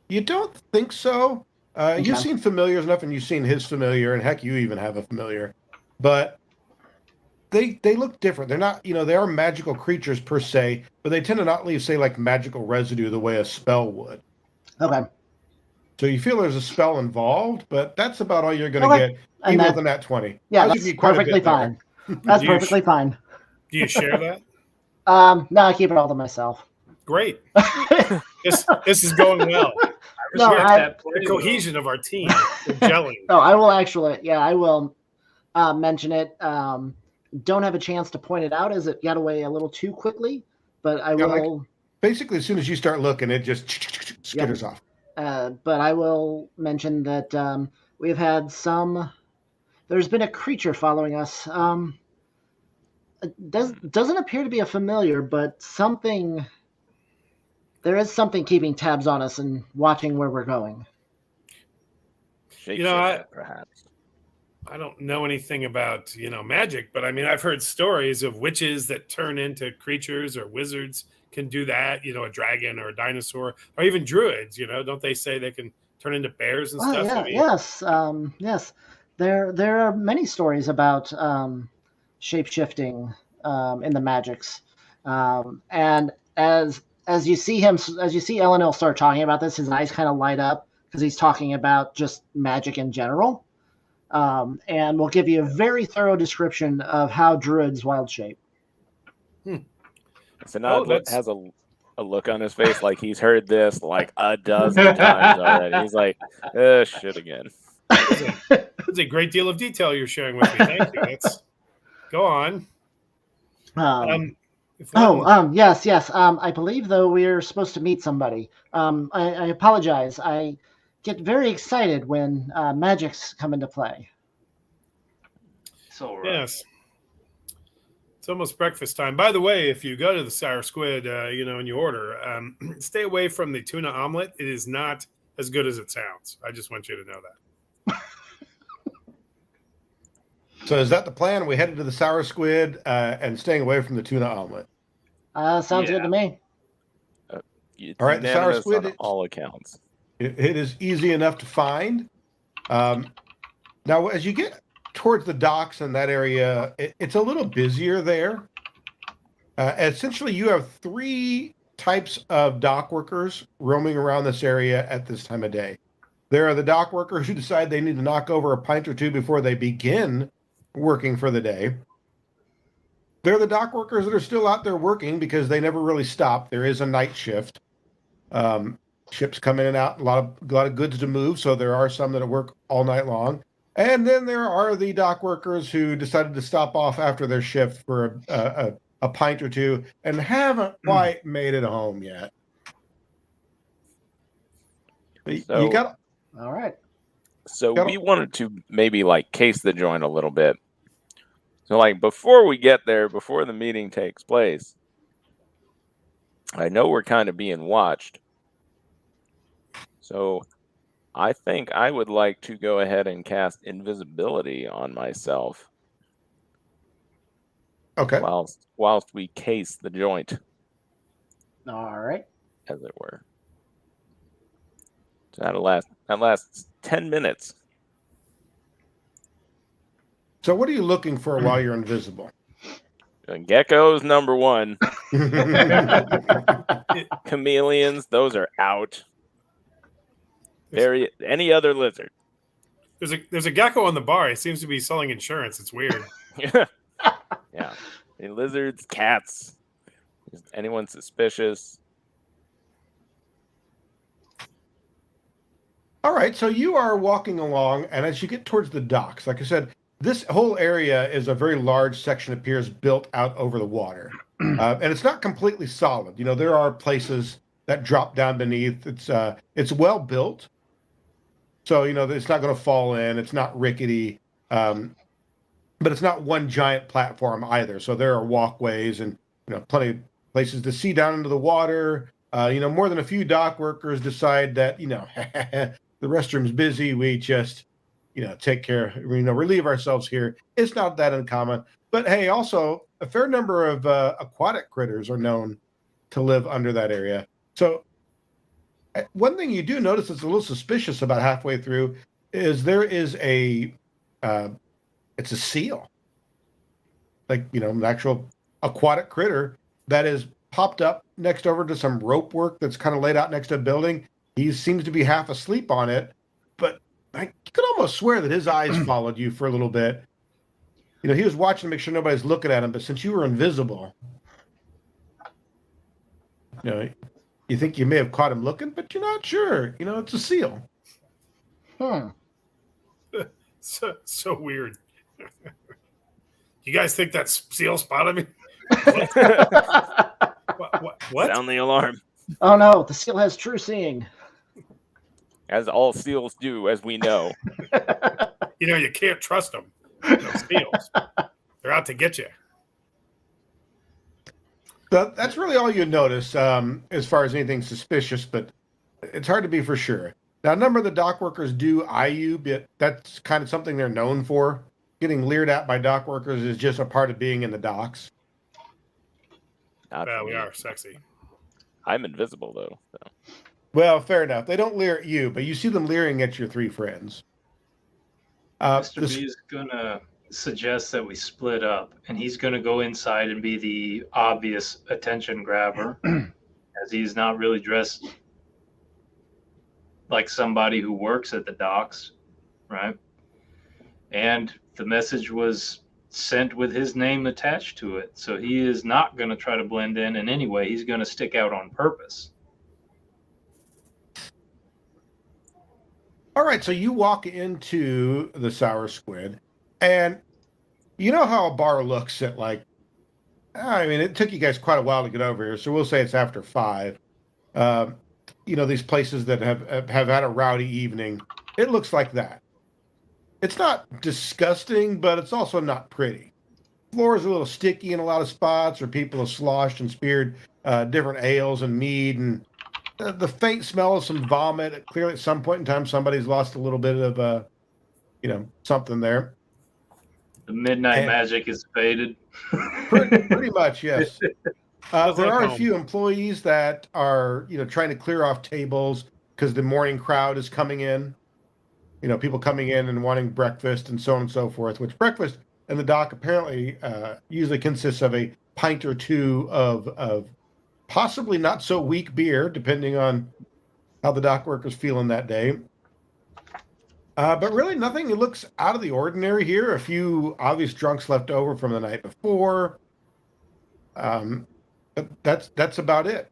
You don't think so? Okay. You've seen familiars enough, and you've seen his familiar, and heck, you even have a familiar. But they look different. They're not, they are magical creatures per se, but they tend to not leave, say, like magical residue the way a spell would. Okay. So you feel there's a spell involved, but that's about all you're going to get, and even with an at 20. Yeah, that's perfectly fine. That's perfectly fine. Do you share that? No, I keep it all to myself. Great. This is going well. The cohesion of our team. We're gelling. No, I will actually. Yeah, I will mention it. Don't have a chance to point it out as it got away a little too quickly, but I will. Like, basically, as soon as you start looking, it just skitters off. But I will mention that we've had there's been a creature following us. It doesn't appear to be a familiar, but there is something keeping tabs on us and watching where we're going. Perhaps. I don't know anything about, magic, but I mean, I've heard stories of witches that turn into creatures, or wizards can do that, a dragon or a dinosaur, or even druids, don't they say they can turn into bears and stuff? Yeah, I mean, yes. There are many stories about shape-shifting in the magics. And as you see Elenil start talking about this, his eyes kind of light up because he's talking about just magic in general. And we'll give you a very thorough description of how druids wild shape. Sanad has a look on his face like he's heard this like a dozen times already. He's like, shit again. That's a great deal of detail you're sharing with me. Thank you. Go on. Yes. I believe, though, we're supposed to meet somebody. I apologize. I get very excited when magics come into play. So yes. It's almost breakfast time. By the way, if you go to the Sour Squid, and you order, stay away from the tuna omelet. It is not as good as it sounds. I just want you to know that. So is that the plan? We headed to the Sour Squid and staying away from the tuna omelet. Sounds good to me. All right, the Sour Squid, on all accounts. It is easy enough to find. Now, as you get towards the docks in that area, it's a little busier there. Essentially, you have 3 types of dock workers roaming around this area at this time of day. There are the dock workers who decide they need to knock over a pint or 2 before they begin working for the day. There are the dock workers that are still out there working because they never really stop. There is a night shift. Ships come in and out, a lot of goods to move, so there are some that work all night long. And then there are the dock workers who decided to stop off after their shift for a pint or 2 and haven't quite made it home yet. So, you got all right. So we wanted to maybe case the joint a little bit. So before we get there, before the meeting takes place, I know we're kind of being watched. So I think I would like to go ahead and cast invisibility on myself. Okay. whilst we case the joint, All right. as it were. So that lasts 10 minutes. So what are you looking for while you're invisible? And geckos, number one. Chameleons, those are out. Any other lizard. There's a gecko on the bar. He seems to be selling insurance. It's weird. Yeah. Lizards, cats. Is anyone suspicious? All right, so you are walking along, and as you get towards the docks, like I said, this whole area is a very large section of piers built out over the water. And it's not completely solid. You know, there are places that drop down beneath. It's well built. So, you know, it's not going to fall in. It's not rickety. But it's not one giant platform either. So there are walkways and, you know, plenty of places to see down into the water. You know, more than a few dock workers decide that, you know, the restroom's busy. We just, you know, take care, you know, relieve ourselves here. It's not that uncommon. But hey, also a fair number of aquatic critters are known to live under that area. So one thing you do notice that's a little suspicious about halfway through is there is it's a seal, like, you know, an actual aquatic critter that is popped up next over to some rope work that's kind of laid out next to a building. He seems to be half asleep on it, but you could almost swear that his eyes followed you for a little bit. You know, he was watching to make sure nobody's looking at him, but since you were invisible, you know, you think you may have caught him looking, but you're not sure. You know, it's a seal. So weird. You guys think that seal spotted me? What? Sound the alarm. Oh no, the seal has true seeing. As all seals do, as we know. You know, you can't trust them. Those seals. They're out to get you. That's really all you notice as far as anything suspicious, but it's hard to be for sure. Now, a number of the dock workers do eye you, but that's kind of something they're known for. Getting leered at by dock workers is just a part of being in the docks. Well, we are sexy. I'm invisible, though. So. Well, fair enough. They don't leer at you, but you see them leering at your three friends. Mr. B is going to suggest that we split up, and he's going to go inside and be the obvious attention grabber, as he's not really dressed like somebody who works at the docks, right? And the message was sent with his name attached to it, so he is not going to try to blend in any way. He's going to stick out on purpose. All right, so you walk into the Sour Squid, and you know how a bar looks at, like, I mean, it took you guys quite a while to get over here, so we'll say it's after 5. You know, these places that have had a rowdy evening, it looks like that. It's not disgusting, but it's also not pretty. The floor is a little sticky in a lot of spots, or people have sloshed and speared different ales and mead, and the faint smell of some vomit. Clearly, at some point in time, somebody's lost a little bit of, you know, something there. The midnight magic is faded. Pretty much, yes. There are a home. few employees that are, you know, trying to clear off tables because the morning crowd is coming in. You know, people coming in and wanting breakfast and so on and so forth, which breakfast in the dock apparently usually consists of a pint or two of possibly not so weak beer, depending on how the dock worker's feeling that day. But really nothing looks out of the ordinary here. A few obvious drunks left over from the night before. But that's about it.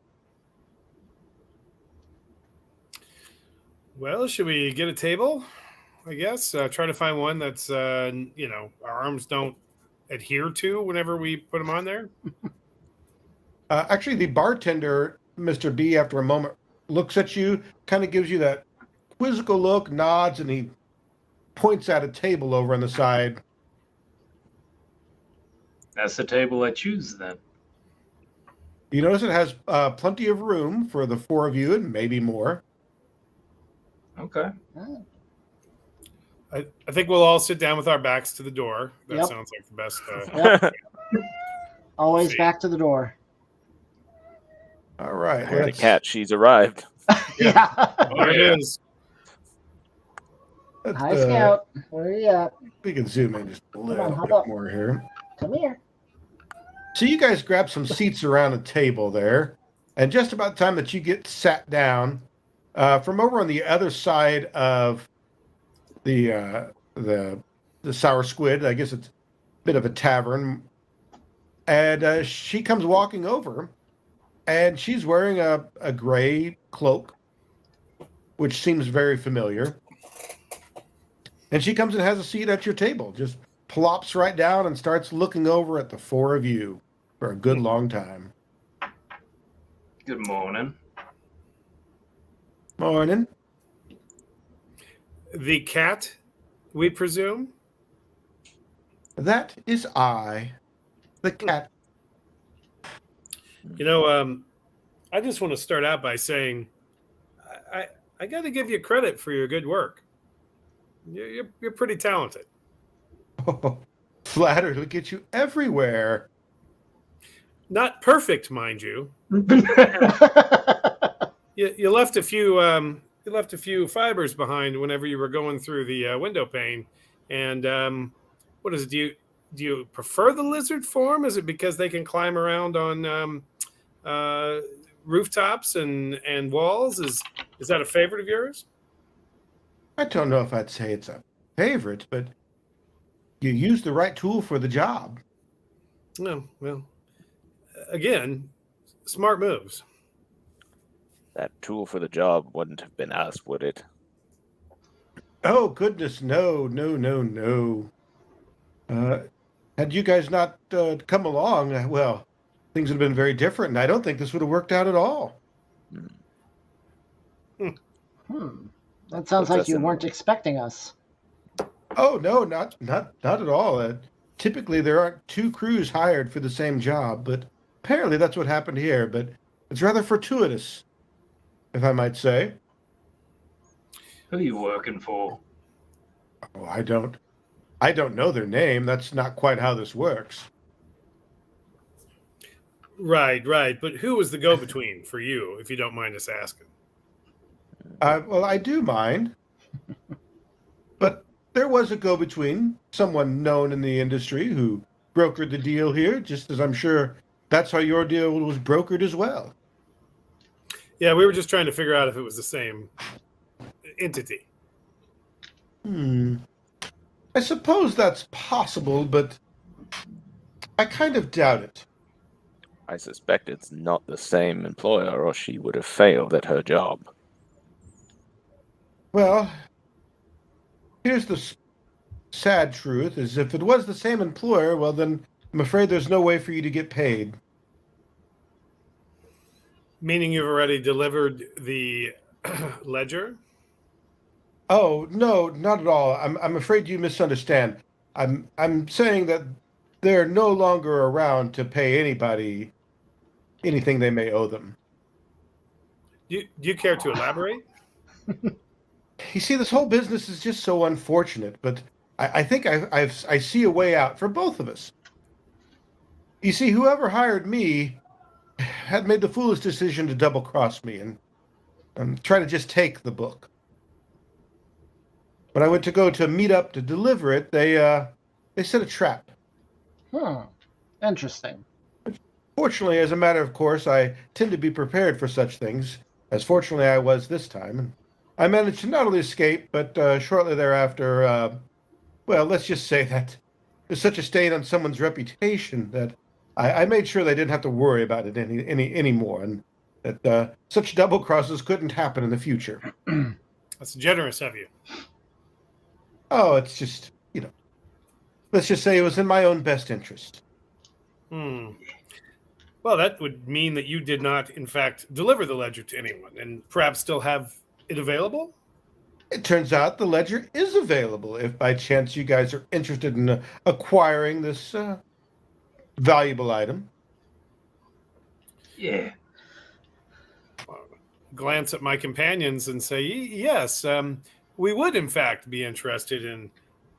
Well, should we get a table? I guess try to find one that's you know, our arms don't adhere to whenever we put them on there. Actually, the bartender, Mr. B, after a moment, looks at you, kind of gives you that quizzical look, nods, and he points at a table over on the side. That's the table I choose, then. You notice it has plenty of room for the 4 of you and maybe more. Okay. I think we'll all sit down with our backs to the door. That Yep. sounds like the best. Yep. Always See. back to the door. All right. Hey, the let's- cat, she's arrived. Yeah. There yeah. it is. let's, Hi, Scout. Where are you at? we can zoom in just a little hop bit up. more here. Come here. So you guys grab some seats around a table there, and just about the time that you get sat down, from over on the other side of the sour squid, I guess it's a bit of a tavern, and she comes walking over, and she's wearing a gray cloak, which seems very familiar. And she comes and has a seat at your table, just plops right down and starts looking over at the four of you for a good long time. Good morning. Morning. The cat, we presume? That is I, the cat. You know, I just want to start out by saying I got to give you credit for your good work. You're pretty talented. Oh, flattered will get you everywhere. Not perfect, mind you. You left a few fibers behind whenever you were going through the window pane. And what is it? Do you prefer the lizard form? Is it because they can climb around on rooftops and walls? Is that a favorite of yours? I don't know if I'd say it's a favorite, but you use the right tool for the job. No, well, again, smart moves. That tool for the job wouldn't have been us, would it? Oh, goodness, no, no, no, no. Had you guys not come along, well, things would have been very different, and I don't think this would have worked out at all. That sounds Puts like us you in- weren't expecting us. Oh, no, not at all. Typically, there aren't two crews hired for the same job, but apparently that's what happened here. But it's rather fortuitous, if I might say. Who are you working for? Oh, I don't know their name. That's not quite how this works. Right. But who was the go-between for you, if you don't mind us asking? Well, I do mind, but there was a go-between, someone known in the industry who brokered the deal here, just as I'm sure that's how your deal was brokered as well. Yeah, we were just trying to figure out if it was the same entity. I suppose that's possible, but I kind of doubt it. I suspect it's not the same employer, or she would have failed at her job. Well, here's the sad truth, is if it was the same employer, well, then I'm afraid there's no way for you to get paid. Meaning you've already delivered the ledger? Oh, no, not at all. I'm afraid you misunderstand. I'm saying that they're no longer around to pay anybody anything they may owe them. Do you care to elaborate? You see, this whole business is just so unfortunate, but I think I see a way out for both of us. You see, whoever hired me had made the foolish decision to double-cross me and try to just take the book. When I went to go to meet up to deliver it, they set a trap. Interesting. Fortunately, as a matter of course, I tend to be prepared for such things, as fortunately I was this time. And I managed to not only escape, but shortly thereafter, well, let's just say that there's such a stain on someone's reputation that I made sure they didn't have to worry about it anymore, and that such double crosses couldn't happen in the future. That's generous of you. Oh, it's just, let's just say it was in my own best interest. Well, that would mean that you did not, in fact, deliver the ledger to anyone and perhaps still have it available? It turns out the ledger is available if by chance you guys are interested in acquiring this valuable item. Yeah. Glance at my companions and say, yes, we would, in fact, be interested in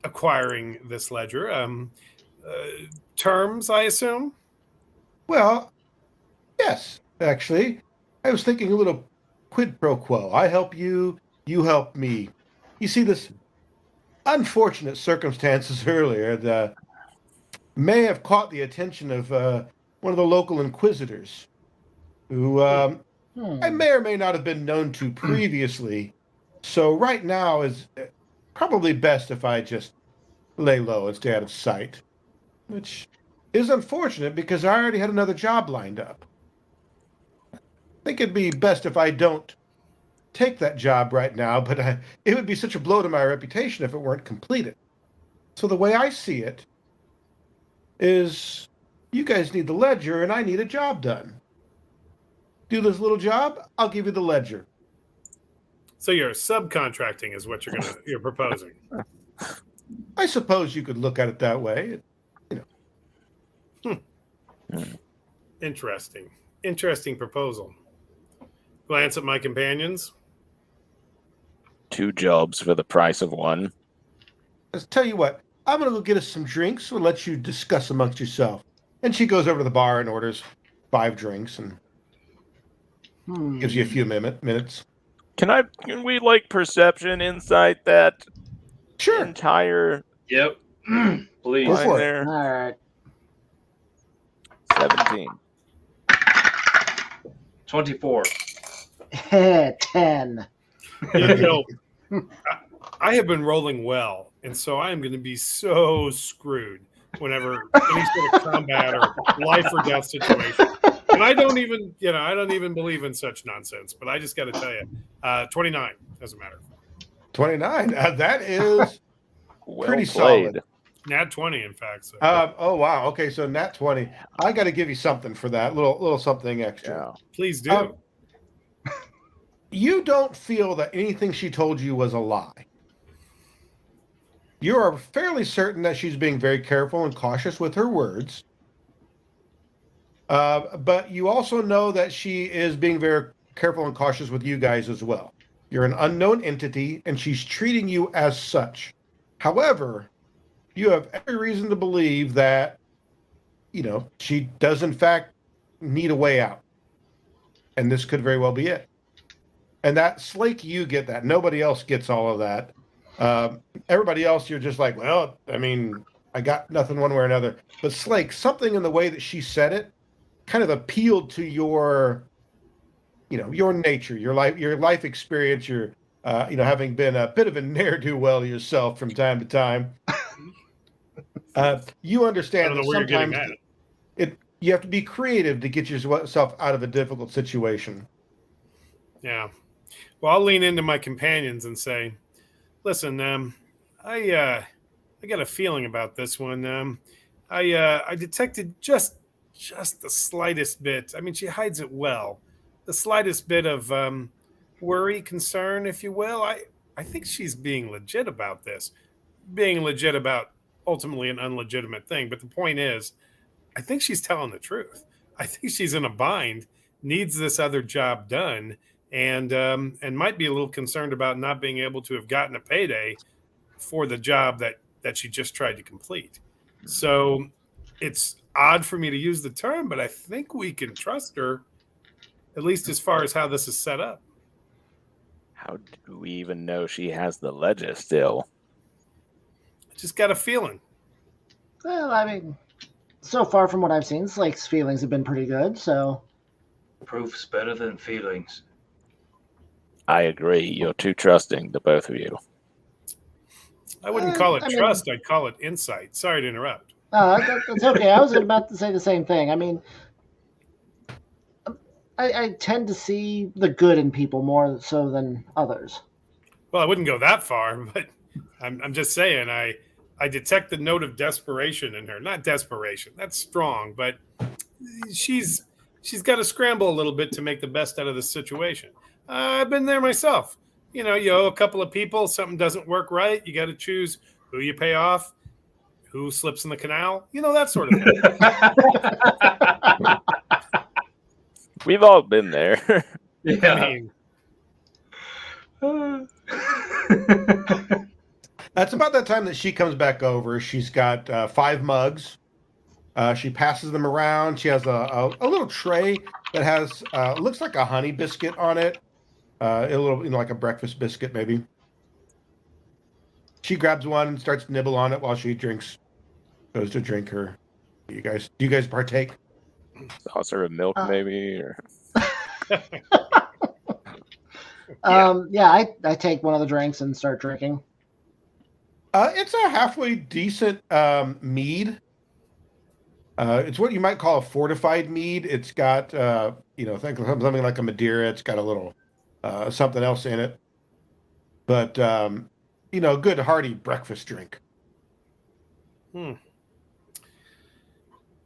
acquiring this ledger. Terms, I assume? Well, yes, actually. I was thinking a little quid pro quo. I help you, you help me. You see, this unfortunate circumstances earlier that may have caught the attention of one of the local inquisitors, who I Hmm. may or may not have been known to previously. So right now is probably best if I just lay low and stay out of sight, which is unfortunate because I already had another job lined up. I think it'd be best if I don't take that job right now, but it would be such a blow to my reputation if it weren't completed. So the way I see it is you guys need the ledger and I need a job done. Do this little job, I'll give you the ledger. So you're subcontracting is what you're proposing. I suppose you could look at it that way. Interesting proposal. Glance at my companions. 2 jobs for the price of 1. Let's tell you what, I'm going to go get us some drinks. We'll let you discuss amongst yourself. And she goes over to the bar and orders 5 drinks and gives you a few minutes. Can we like perception insight that Sure. entire Yep. Please. Go for line it. there? All right. 17. 24. 10. You know, I have been rolling well, and so I am going to be so screwed whenever any sort of combat or life or death situation. And I don't even believe in such nonsense. But I just got to tell you, 29 doesn't matter. 29. That is Well pretty played. solid. Nat 20, in fact. So. Oh wow. Okay, so nat 20. I got to give you something for that. Little something extra. Yeah. Please do. You don't feel that anything she told you was a lie. You are fairly certain that she's being very careful and cautious with her words. But you also know that she is being very careful and cautious with you guys as well. You're an unknown entity, and she's treating you as such. However, you have every reason to believe that, she does in fact need a way out. And this could very well be it. And that, Slake, you get that. Nobody else gets all of that. Everybody else, you're just like, well, I mean, I got nothing one way or another. But Slake, something in the way that she said it kind of appealed to your nature, your life experience, your having been a bit of a ne'er-do-well yourself from time to time. You I understand don't know that where you're getting sometimes at. you have to be creative to get yourself out of a difficult situation. Yeah. Well, I'll lean into my companions and say, listen, I got a feeling about this one. I detected just the slightest bit. I mean, she hides it well. The slightest bit of worry, concern, if you will. I think she's being legit about this. Being legit about ultimately an unlegitimate thing. But the point is, I think she's telling the truth. I think she's in a bind, needs this other job done, and might be a little concerned about not being able to have gotten a payday for the job that she just tried to complete. So it's odd for me to use the term, but I think we can trust her, at least as far as how this is set up. How do we even know she has the ledger still? I just got a feeling. Well, I mean, so far from what I've seen, Slake's feelings have been pretty good, so. Proof's better than feelings. I agree. You're too trusting, the both of you. I wouldn't call it I mean- trust. I'd call it insight. Sorry to interrupt. That's okay. I was about to say the same thing. I mean, I tend to see the good in people more so than others. Well, I wouldn't go that far, but I'm just saying I detect the note of desperation in her. Not desperation. That's strong, but she's got to scramble a little bit to make the best out of the situation. I've been there myself. You owe a couple of people, something doesn't work right. You got to choose who you pay off, who slips in the canal, that sort of thing. We've all been there. I mean, That's about that time that she comes back over. She's got 5 mugs She passes them around. She has a little tray that has looks like a honey biscuit on it. A little, like a breakfast biscuit, maybe. She grabs one and starts to nibble on it while she goes to drink her. Do you guys partake? Saucer of milk, maybe? Or... Yeah, I take one of the drinks and start drinking. It's a halfway decent mead. It's what you might call a fortified mead. It's got, think of something like a Madeira. It's got a little something else in it. But, good hearty breakfast drink.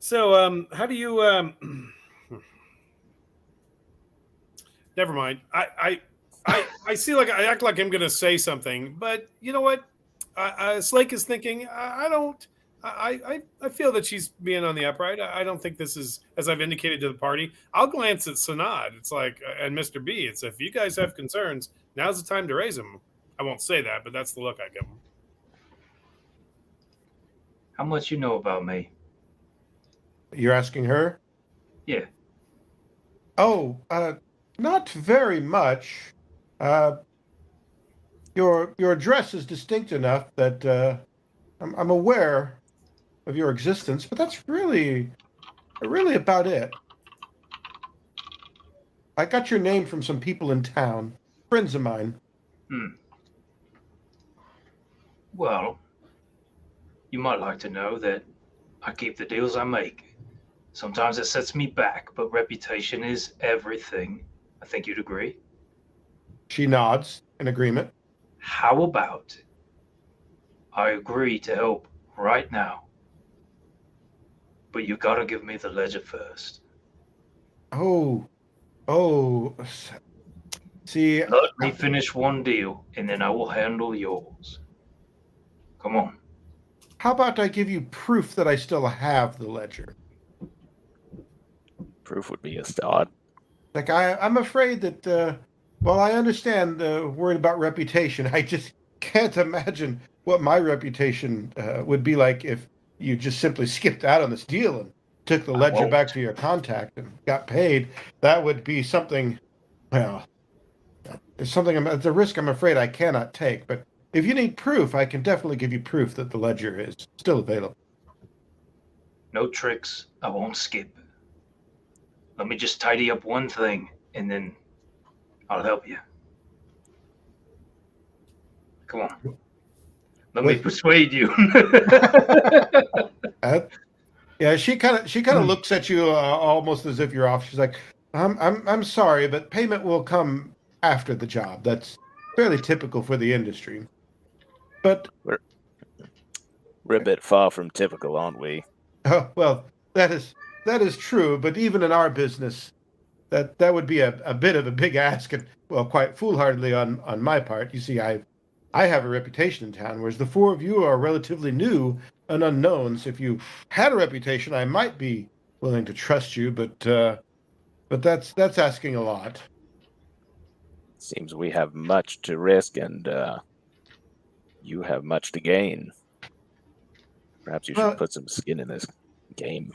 So, how do you... Never mind. I see like I act like I'm going to say something, but you know what? Slake is thinking, I feel that she's being on the upright. I don't think this is, as I've indicated to the party. I'll glance at Sanad. It's like, and Mr. B. It's if you guys have concerns, now's the time to raise them. I won't say that, but that's the look I give them. How much you know about me? You're asking her? Yeah. Oh, not very much. Your address is distinct enough that I'm aware of your existence, but that's really about it. I got your name from some people in town, friends of mine. Well, you might like to know that I keep the deals I make. Sometimes it sets me back, but reputation is everything. I think you'd agree. She nods in agreement. How about I agree to help right now, but you gotta give me the ledger first. Oh, see. Let me finish one deal, and then I will handle yours. Come on. How about I give you proof that I still have the ledger? Proof would be a start. Like, I'm afraid that, while I understand the worried about reputation, I just can't imagine what my reputation would be like if you just simply skipped out on this deal and took the ledger back to your contact and got paid. That would be something, well, it's a risk I'm afraid I cannot take. But if you need proof, I can definitely give you proof that the ledger is still available. No tricks. I won't skip. Let me just tidy up one thing, and then I'll help you. Come on. Let me persuade you. Yeah, she kind of looks at you almost as if you're off. She's like, I'm sorry, but payment will come after the job. That's fairly typical for the industry. But we're a bit far from typical, aren't we? Oh, well, that is true. But even in our business, that would be a bit of a big ask, and well, quite foolhardily on my part. You see, I have a reputation in town, whereas the four of you are relatively new and unknown. So if you had a reputation, I might be willing to trust you, but that's asking a lot. Seems we have much to risk, and you have much to gain. Perhaps you should put some skin in this game.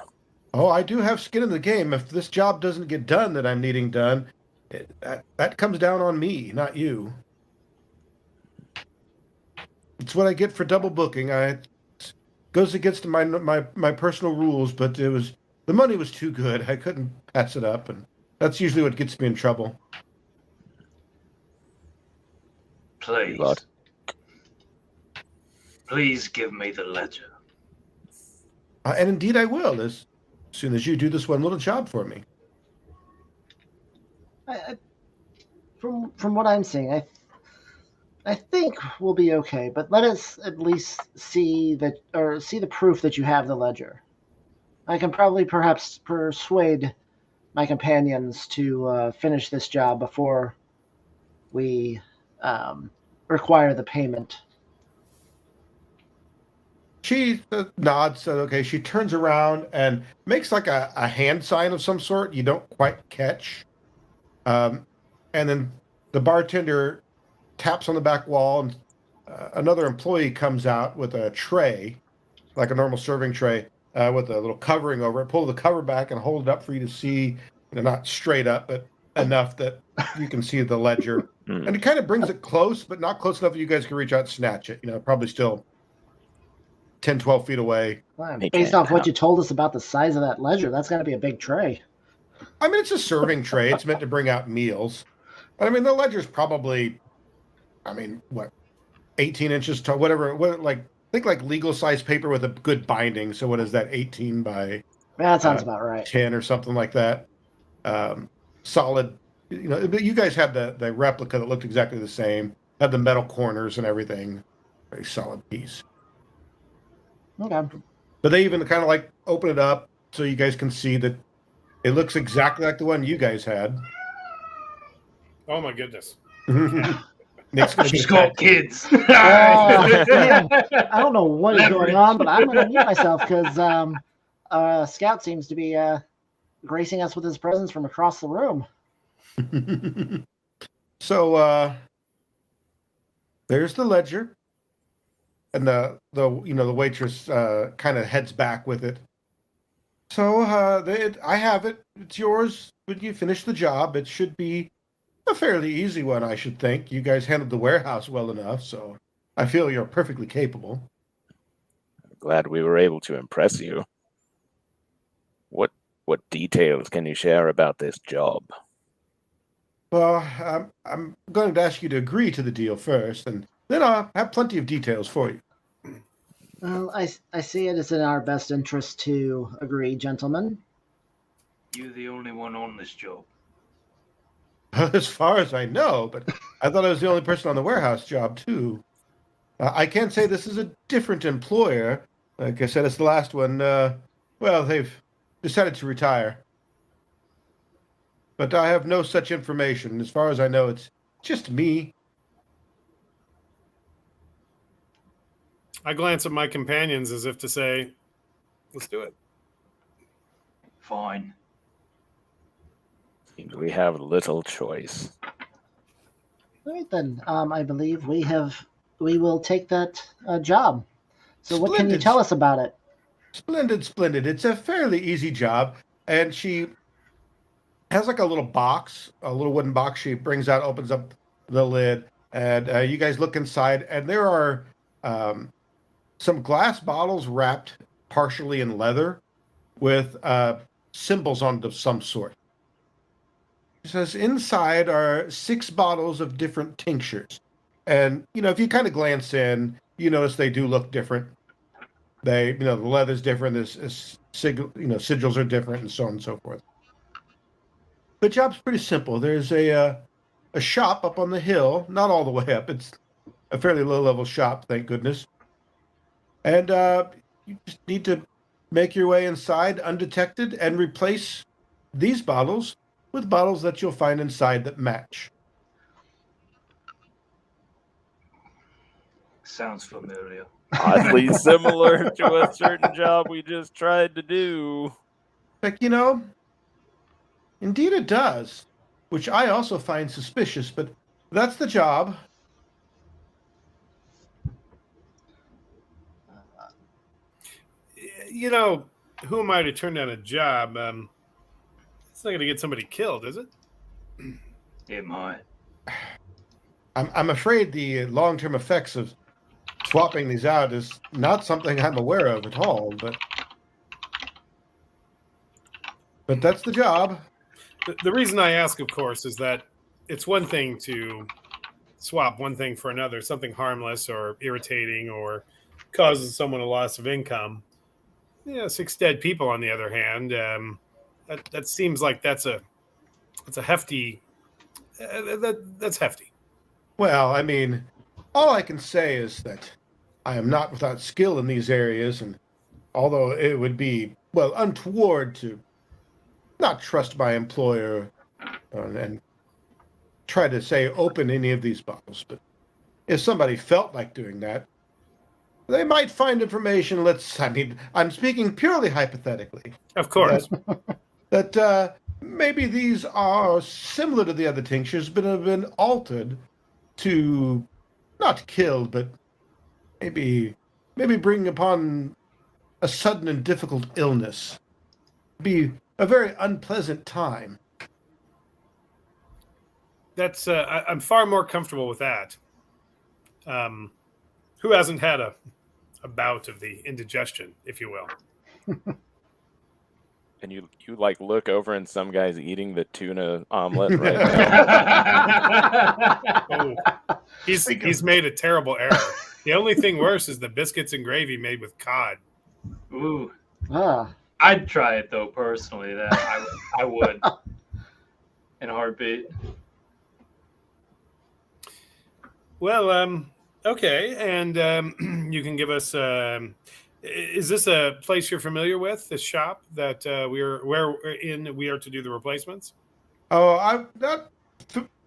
Oh, I do have skin in the game. If this job doesn't get done that I'm needing done, that comes down on me, not you. It's what I get for double booking. It goes against my personal rules, but the money was too good. I couldn't pass it up, and that's usually what gets me in trouble. Please give me the ledger. And indeed I will, as soon as you do this one little job for me. From what I'm seeing, I think we'll be okay. But let us at least see the proof that you have the ledger. I can perhaps persuade my companions to finish this job before we require the payment. She nods, said, okay. She turns around and makes like a hand sign of some sort you don't quite catch. And then the bartender taps on the back wall, and another employee comes out with a tray, like a normal serving tray, with a little covering over it. Pull the cover back and hold it up for you to see, not straight up, but enough that you can see the ledger. And it kind of brings it close, but not close enough that you guys can reach out and snatch it. Probably still 10, 12 feet away. Well, based off what you told us about the size of that ledger, that's got to be a big tray. I mean, it's a serving tray. It's meant to bring out meals. But I mean, the ledger's probably, what, 18 inches tall, whatever. Think like legal size paper with a good binding. So what is that, 18 by That sounds about right. 10 or something like that. Solid. You guys had the replica that looked exactly the same. Had the metal corners and everything. Very solid piece. Okay. But they even kind of like open it up so you guys can see that it looks exactly like the one you guys had. Oh my goodness. Nick's gonna She's get got that. kids. Oh, man. I don't know what is going on, but I'm going to mute myself because Scout seems to be gracing us with his presence from across the room. So there's the ledger, and the waitress kind of heads back with it. So I have it. It's yours when you finish the job. It should be a fairly easy one, I should think. You guys handled the warehouse well enough, so I feel you're perfectly capable. Glad we were able to impress you. What details can you share about this job? Well, I'm going to ask you to agree to the deal first, and then I'll have plenty of details for you. Well, I see it is in our best interest to agree, gentlemen. You're the only one on this job. As far as I know, but I thought I was the only person on the warehouse job, too. I can't say this is a different employer. Like I said, it's the last one. They've decided to retire. But I have no such information. As far as I know, it's just me. I glance at my companions as if to say, let's do it. Fine. We have little choice. All right, then. I believe we will take that job. So what can you tell us about it? Splendid. It's a fairly easy job. And she has like a little box, a little wooden box she brings out, opens up the lid. And you guys look inside, and there are some glass bottles wrapped partially in leather with symbols on it of some sort. It says inside are 6 bottles of different tinctures. And, if you kind of glance in, you notice they do look different. The leather's different, sigils are different, and so on and so forth. The job's pretty simple. There's a shop up on the hill, not all the way up. It's a fairly low-level shop, thank goodness. And you just need to make your way inside undetected and replace these bottles with bottles that you'll find inside that match. Sounds familiar. Oddly similar to a certain job we just tried to do. Like, indeed it does, which I also find suspicious, but that's the job. Who am I to turn down a job? It's not going to get somebody killed, is it? It might. I'm afraid the long-term effects of swapping these out is not something I'm aware of at all, but that's the job. The reason I ask, of course, is that it's one thing to swap one thing for another, something harmless or irritating or causes someone a loss of income. 6 dead people, on the other hand, that seems like that's a hefty. That's hefty. Well, all I can say is that I am not without skill in these areas, and although it would be, untoward to not trust my employer and try to say open any of these bottles, but if somebody felt like doing that, they might find information. I'm speaking purely hypothetically. Of course. That maybe these are similar to the other tinctures, but have been altered to not killed, but maybe bring upon a sudden and difficult illness. It'd be a very unpleasant time. That's I'm far more comfortable with that. Who hasn't had a bout of the indigestion, if you will? And you like look over and some guy's eating the tuna omelet right now. Oh, he's made a terrible error. The only thing worse is the biscuits and gravy made with cod. Ooh, Ah, I'd try it though personally. That I would in a heartbeat. Well, okay, and you can give us. Is this a place you're familiar with? This shop that we are to do the replacements? Oh, I'm not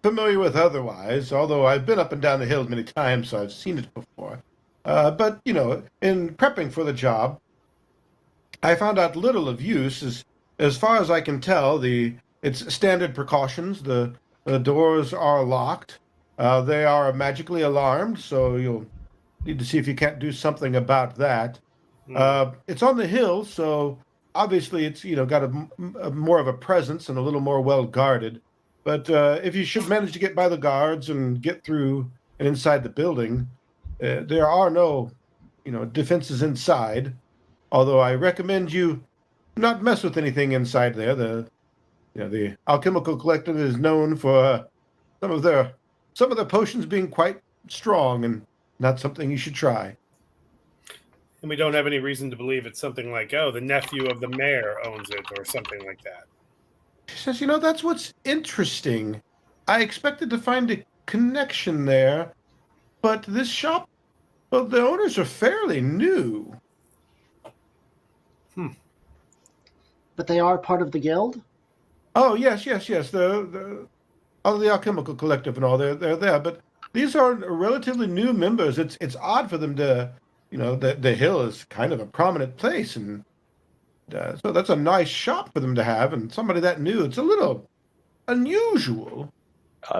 familiar with otherwise, although I've been up and down the hill many times, so I've seen it before. But, you know, in prepping for the job, I found out little of use. As far as I can tell, it's standard precautions. The doors are locked. They are magically alarmed, so you'll need to see if you can't do something about that. It's on the hill, so obviously it's got a more of a presence and a little more well guarded. But if you should manage to get by the guards and get through and inside the building, there are no defenses inside. Although I recommend you not mess with anything inside there. The Alchemical Collective is known for some of their potions being quite strong and not something you should try. And we don't have any reason to believe it's something like, oh, the nephew of the mayor owns it or something like that. She says, that's what's interesting. I expected to find a connection there, but this shop, well, the owners are fairly new. but they are part of the guild? Oh, yes. The Alchemical Collective and all, they're there, but these are relatively new members. It's odd for them to, the hill is kind of a prominent place, and so that's a nice shop for them to have, and somebody that new. It's a little unusual,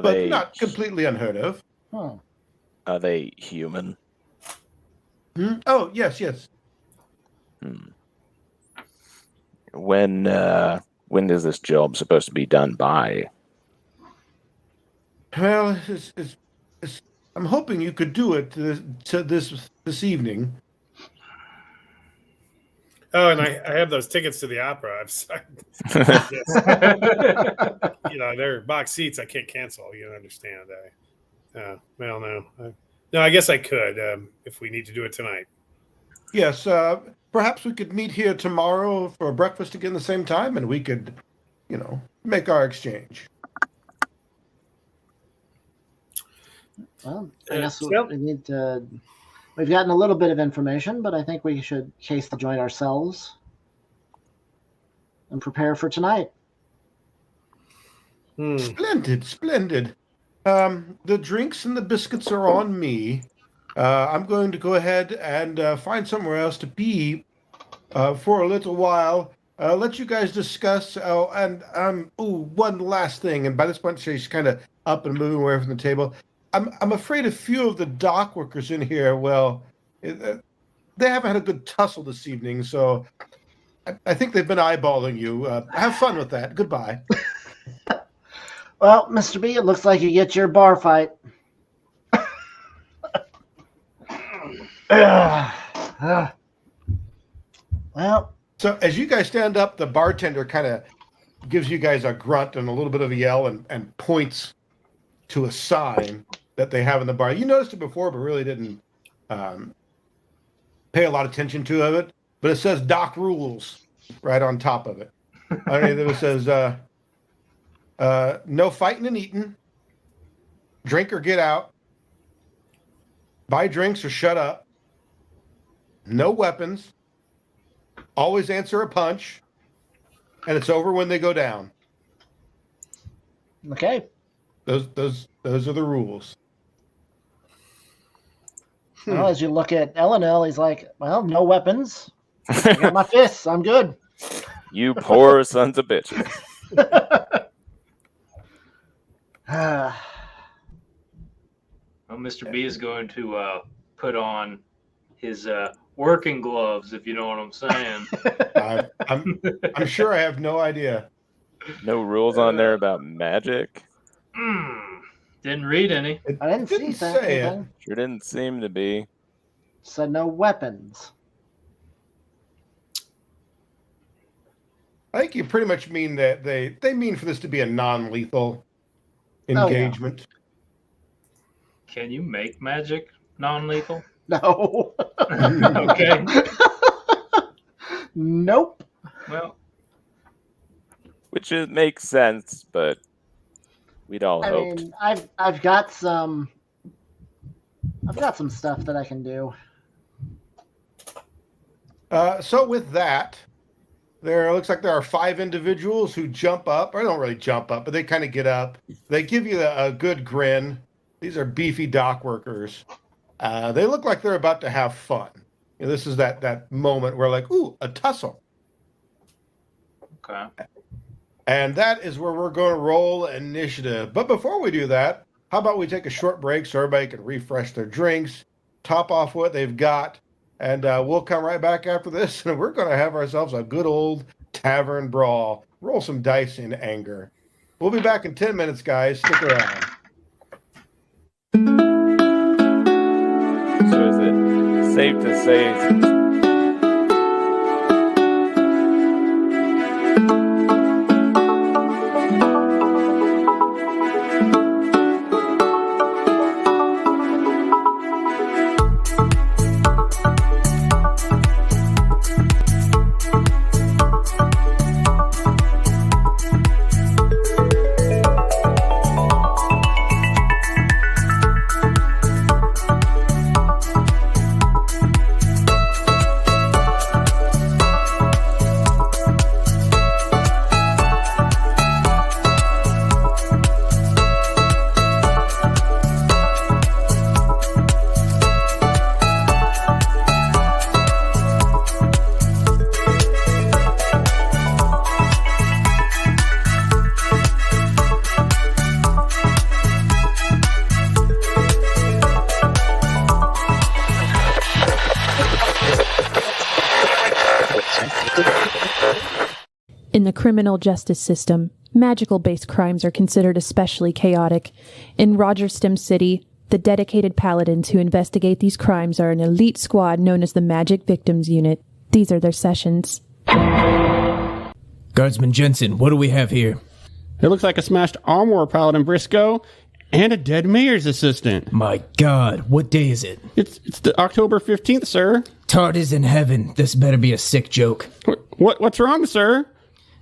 but not completely unheard of. Hmm. Are they human? Oh, yes. When is this job supposed to be done by? Well, I'm hoping you could do it this evening. Oh, and I have those tickets to the opera. I've signed. They're box seats. I can't cancel. You understand? No, I guess I could if we need to do it tonight. Yes, perhaps we could meet here tomorrow for breakfast again the same time, and we could, make our exchange. Well, I guess we need to. We've gotten a little bit of information, but I think we should case the joint ourselves and prepare for tonight. Splendid. The drinks and the biscuits are on me. I'm going to go ahead and find somewhere else to be for a little while. Let you guys discuss. One last thing. And by this point, she's kind of up and moving away from the table. I'm afraid a few of the dock workers in here, well, they haven't had a good tussle this evening, so I think they've been eyeballing you. Have fun with that. Goodbye. Well, Mr. B, it looks like you get your bar fight. Well, so as you guys stand up, the bartender kind of gives you guys a grunt and a little bit of a yell and points to a sign that they have in the bar. You noticed it before, but really didn't pay a lot of attention to it. But it says Dock Rules right on top of it. It says no fighting and eating, drink or get out, buy drinks or shut up, no weapons, always answer a punch, and it's over when they go down. okay. Those are the rules. Well, as you look at Elenel, he's like, well, no weapons. I got my fists. I'm good. You poor sons of bitches. Well, Mr. B is going to put on his working gloves, if you know what I'm saying. I'm sure I have no idea. No rules on there about magic? Didn't read any. I didn't see say it. anything. Sure didn't seem to be. Said no weapons. I think you pretty much mean that they mean for this to be a non-lethal engagement. Can you make magic non-lethal? No. Okay. Nope. Well, Which makes sense, but we'd all I hoped. mean, I've got some stuff that I can do. So with that, there looks like there are 5 individuals who jump up, or don't really jump up, but they kind of get up. They give you a good grin. These are beefy dock workers. They look like they're about to have fun. You know, this is that moment where like, ooh, a tussle. okay. And that is where we're going to roll initiative. But before we do that, how about we take a short break so everybody can refresh their drinks, top off what they've got, and we'll come right back after this, and we're going to have ourselves a good old tavern brawl. Roll some dice in anger. We'll be back in 10 minutes, guys. Stick around. So is it safe to say In the criminal justice system, magical-based crimes are considered especially chaotic. In Rogerstem City, the dedicated paladins who investigate these crimes are an elite squad known as the Magic Victims Unit. These are their sessions. Guardsman Jensen, what do we have here? It looks like a smashed armor paladin Briscoe and a dead mayor's assistant. My God, what day is it? It's the October 15th, sir. Tart is in heaven. This better be a sick joke. What's wrong, sir?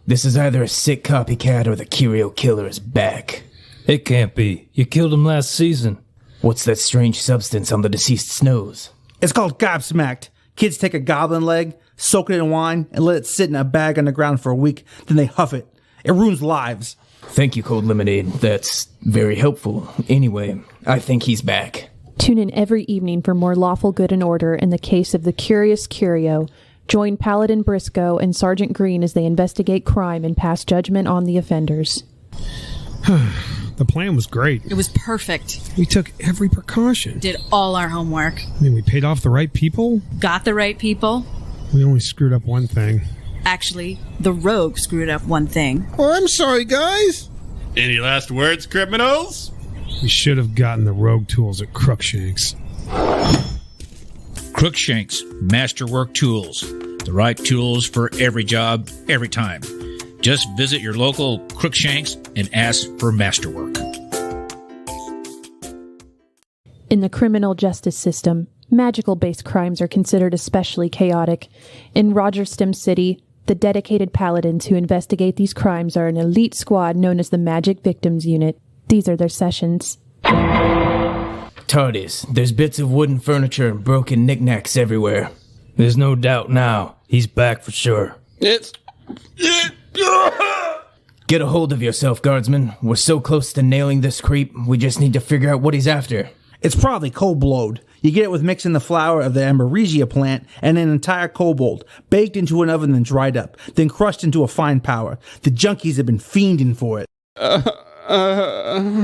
This is either a sick copycat or the curio killer is back. It can't be. You killed him last season. What's that strange substance on the deceased's nose? It's called gobsmacked. Kids take a goblin leg, soak it in wine, and let it sit in a bag on the ground for a week. Then they huff it. It ruins lives. Thank you, Cold Lemonade. That's very helpful. Anyway, I think he's back. Tune in every evening for more lawful good and order in the case of the Curious Curio. Join Paladin Briscoe and Sergeant Green as they investigate crime and pass judgment on the offenders. The plan was great. It was perfect. We took every precaution. Did all our homework. I mean, we paid off the right people. Got the right people. We only screwed up one thing. Actually, the rogue screwed up one thing. Oh, I'm sorry, guys. Any last words, criminals? We should have gotten the rogue tools at Crookshanks. Crookshanks, masterwork tools. The right tools for every job, every time. Just visit your local Crookshanks and ask for masterwork. In the criminal justice system, magical-based crimes are considered especially chaotic. In Rogerstem City, the dedicated paladins who investigate these crimes are an elite squad known as the Magic Victims Unit. These are their sessions. TARDIS, there's bits of wooden furniture and broken knickknacks everywhere. There's no doubt now. He's back for sure. Get a hold of yourself, guardsman. We're so close to nailing this creep, we just need to figure out what he's after. It's probably kobold. You get it with mixing the flower of the Amberisia plant and an entire kobold, baked into an oven and dried up, then crushed into a fine powder. The junkies have been fiending for it.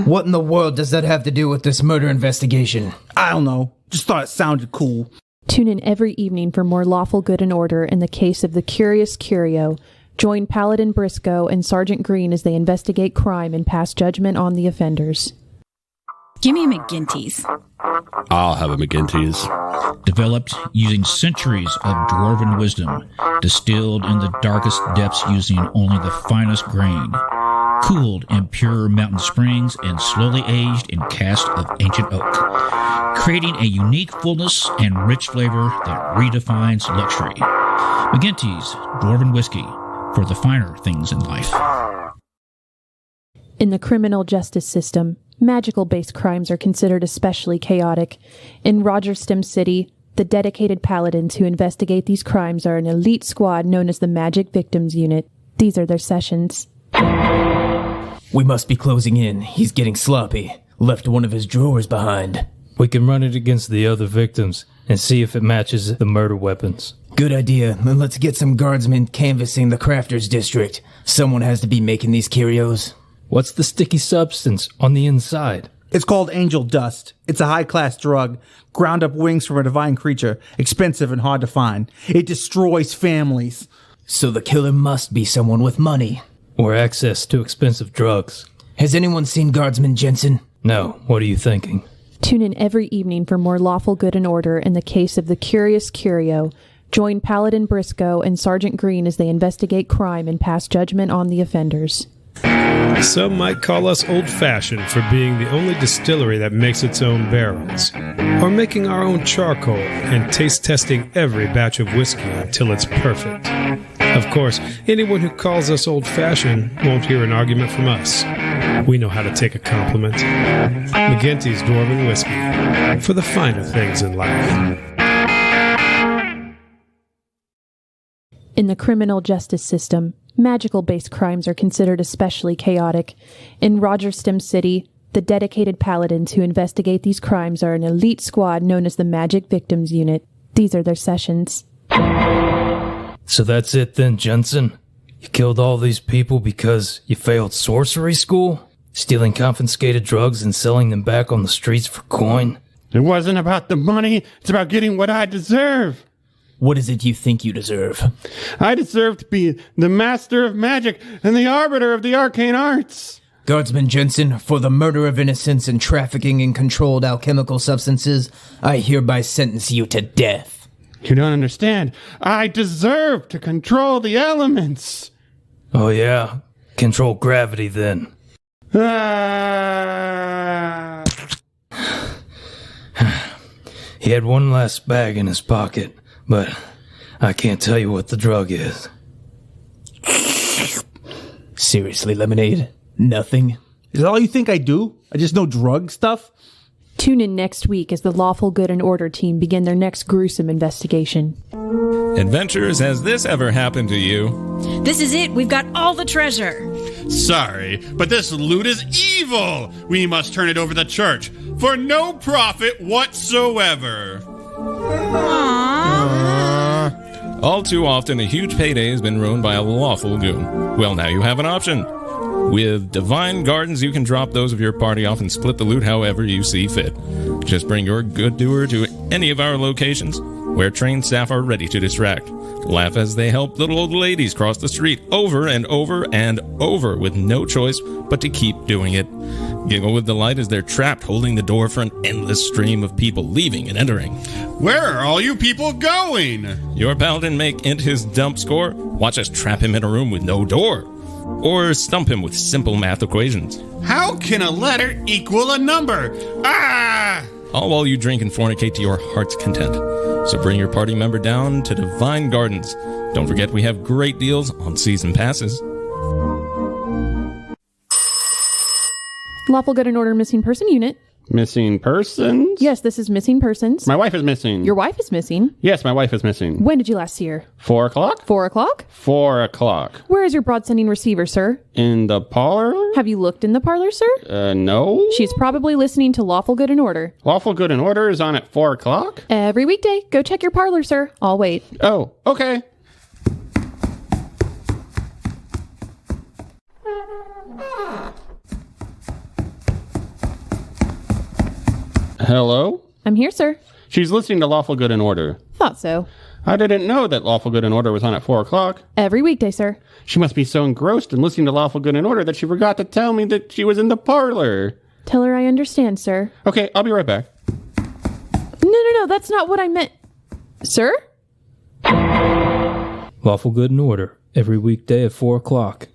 What in the world does that have to do with this murder investigation? I don't know. Just thought it sounded cool. Tune in every evening for more lawful good and order in the case of the Curious Curio. Join Paladin Briscoe and Sergeant Green as they investigate crime and pass judgment on the offenders. Give me a McGinty's. I'll have a McGinty's. Developed using centuries of dwarven wisdom, distilled in the darkest depths using only the finest grain. Cooled in pure mountain springs and slowly aged in casks of ancient oak, creating a unique fullness and rich flavor that redefines luxury. McGinty's Dwarven Whiskey, for the finer things in life. In the criminal justice system, magical-based crimes are considered especially chaotic. In Rogerstem City, the dedicated paladins who investigate these crimes are an elite squad known as the Magic Victims Unit. These are their sessions. We must be closing in. He's getting sloppy. Left one of his drawers behind. We can run it against the other victims and see if it matches the murder weapons. Good idea. Then let's get some guardsmen canvassing the crafters district. Someone has to be making these curios. What's the sticky substance on the inside? It's called angel dust. It's a high-class drug. Ground up wings from a divine creature. Expensive and hard to find. It destroys families. So the killer must be someone with money. Or access to expensive drugs. Has anyone seen Guardsman Jensen? No. What are you thinking? Tune in every evening for more lawful good and order in the case of the Curious Curio. Join Paladin Briscoe and Sergeant Green as they investigate crime and pass judgment on the offenders. Some might call us old-fashioned for being the only distillery that makes its own barrels, or making our own charcoal and taste testing every batch of whiskey until it's perfect. Of course, anyone who calls us old-fashioned won't hear an argument from us. We know how to take a compliment. McGinty's Dwarven Whiskey, for the finer things in life. In the criminal justice system, magical-based crimes are considered especially chaotic. In Rogerstem City, the dedicated paladins who investigate these crimes are an elite squad known as the Magic Victims Unit. These are their sessions. So that's it then, Jensen? You killed all these people because you failed sorcery school? Stealing confiscated drugs and selling them back on the streets for coin? It wasn't about the money. It's about getting what I deserve. What is it you think you deserve? I deserve to be the master of magic and the arbiter of the arcane arts. Guardsman Jensen, for the murder of innocents and trafficking in controlled alchemical substances, I hereby sentence you to death. You don't understand. I deserve to control the elements. Oh yeah? Control gravity then. Ah! He had one last bag in his pocket, but I can't tell you what the drug is. Seriously, Lemonade? Nothing? Is that all you think I do? I just know drug stuff? Tune in next week as the Lawful Good and Order team begin their next gruesome investigation. Adventurers, has this ever happened to you? This is it. We've got all the treasure. Sorry, but this loot is evil. We must turn it over to the church for no profit whatsoever. All too often, a huge payday has been ruined by a lawful goon. Well, now you have an option. With Divine Gardens, you can drop those of your party off and split the loot however you see fit. Just bring your good doer to any of our locations, where trained staff are ready to distract. Laugh as they help little old ladies cross the street over and over and over with no choice but to keep doing it. Giggle with delight as they're trapped holding the door for an endless stream of people leaving and entering. Where are all you people going? Your paladin may int his dump score, watch us trap him in a room with no door, or stump him with simple math equations. How can a letter equal a number? Ah! All while you drink and fornicate to your heart's content. So bring your party member down to Divine Gardens. Don't forget we have great deals on season passes. Lawful Good and Order Missing Person Unit. Missing persons? Yes, this is Missing Persons. My wife is missing. Your wife is missing? Yes, my wife is missing. When did you last see her? 4 o'clock? 4 o'clock? 4 o'clock. Where is your broad sending receiver, sir? In the parlor? Have you looked in the parlor, sir? No. She's probably listening to Lawful Good and Order. Lawful Good and Order is on at 4 o'clock? Every weekday. Go check your parlor, sir. I'll wait. Oh, okay. Hello? I'm here, sir. She's listening to Lawful Good and Order. Thought so. I didn't know that Lawful Good and Order was on at 4 o'clock. Every weekday, sir. She must be so engrossed in listening to Lawful Good and Order that she forgot to tell me that she was in the parlor. Tell her I understand, sir. Okay, I'll be right back. No, that's not what I meant. Sir? Lawful Good and Order, every weekday at 4 o'clock.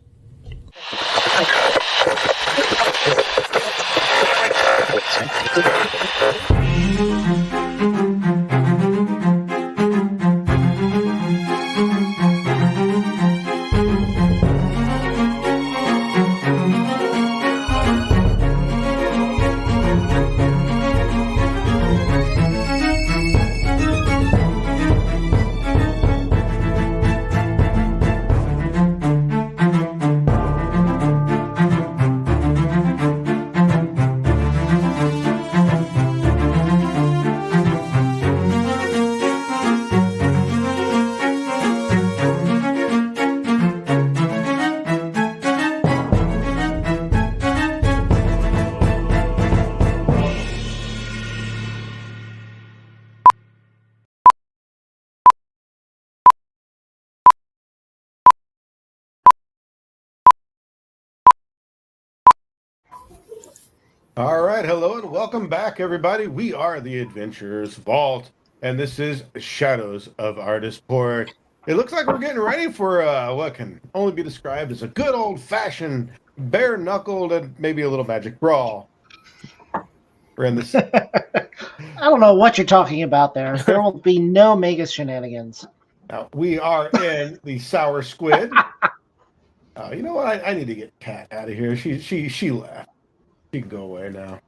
All right, hello and welcome back, everybody. We are the Adventurers Vault, and this is Shadows of Ardisport. It looks like we're getting ready for what can only be described as a good old-fashioned, bare-knuckled, and maybe a little magic brawl. We're in this. I don't know what you're talking about there. There will be no Magus shenanigans. Now, we are in the Sour Squid. You know what? I need to get Kat out of here. She left. She can go away now.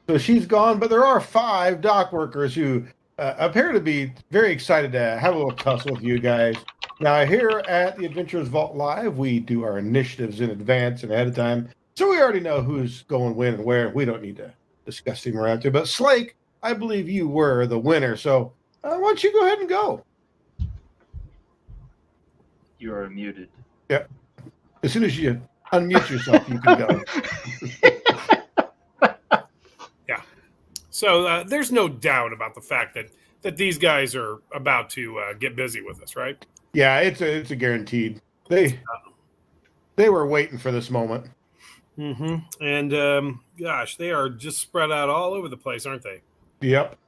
So she's gone, but there are 5 dock workers who appear to be very excited to have a little tussle with you guys. Now, here at the Adventurers Vault Live, we do our initiatives in advance and ahead of time, so we already know who's going when and where. We don't need to discuss him around to. But Slake, I believe you were the winner, so why don't you go ahead and go? You are muted. Yep. As soon as you unmute yourself, you can go. Yeah. So there's no doubt about the fact that these guys are about to get busy with us, right? Yeah, it's a guaranteed. They were waiting for this moment. Mm-hmm. And gosh, they are just spread out all over the place, aren't they? Yep.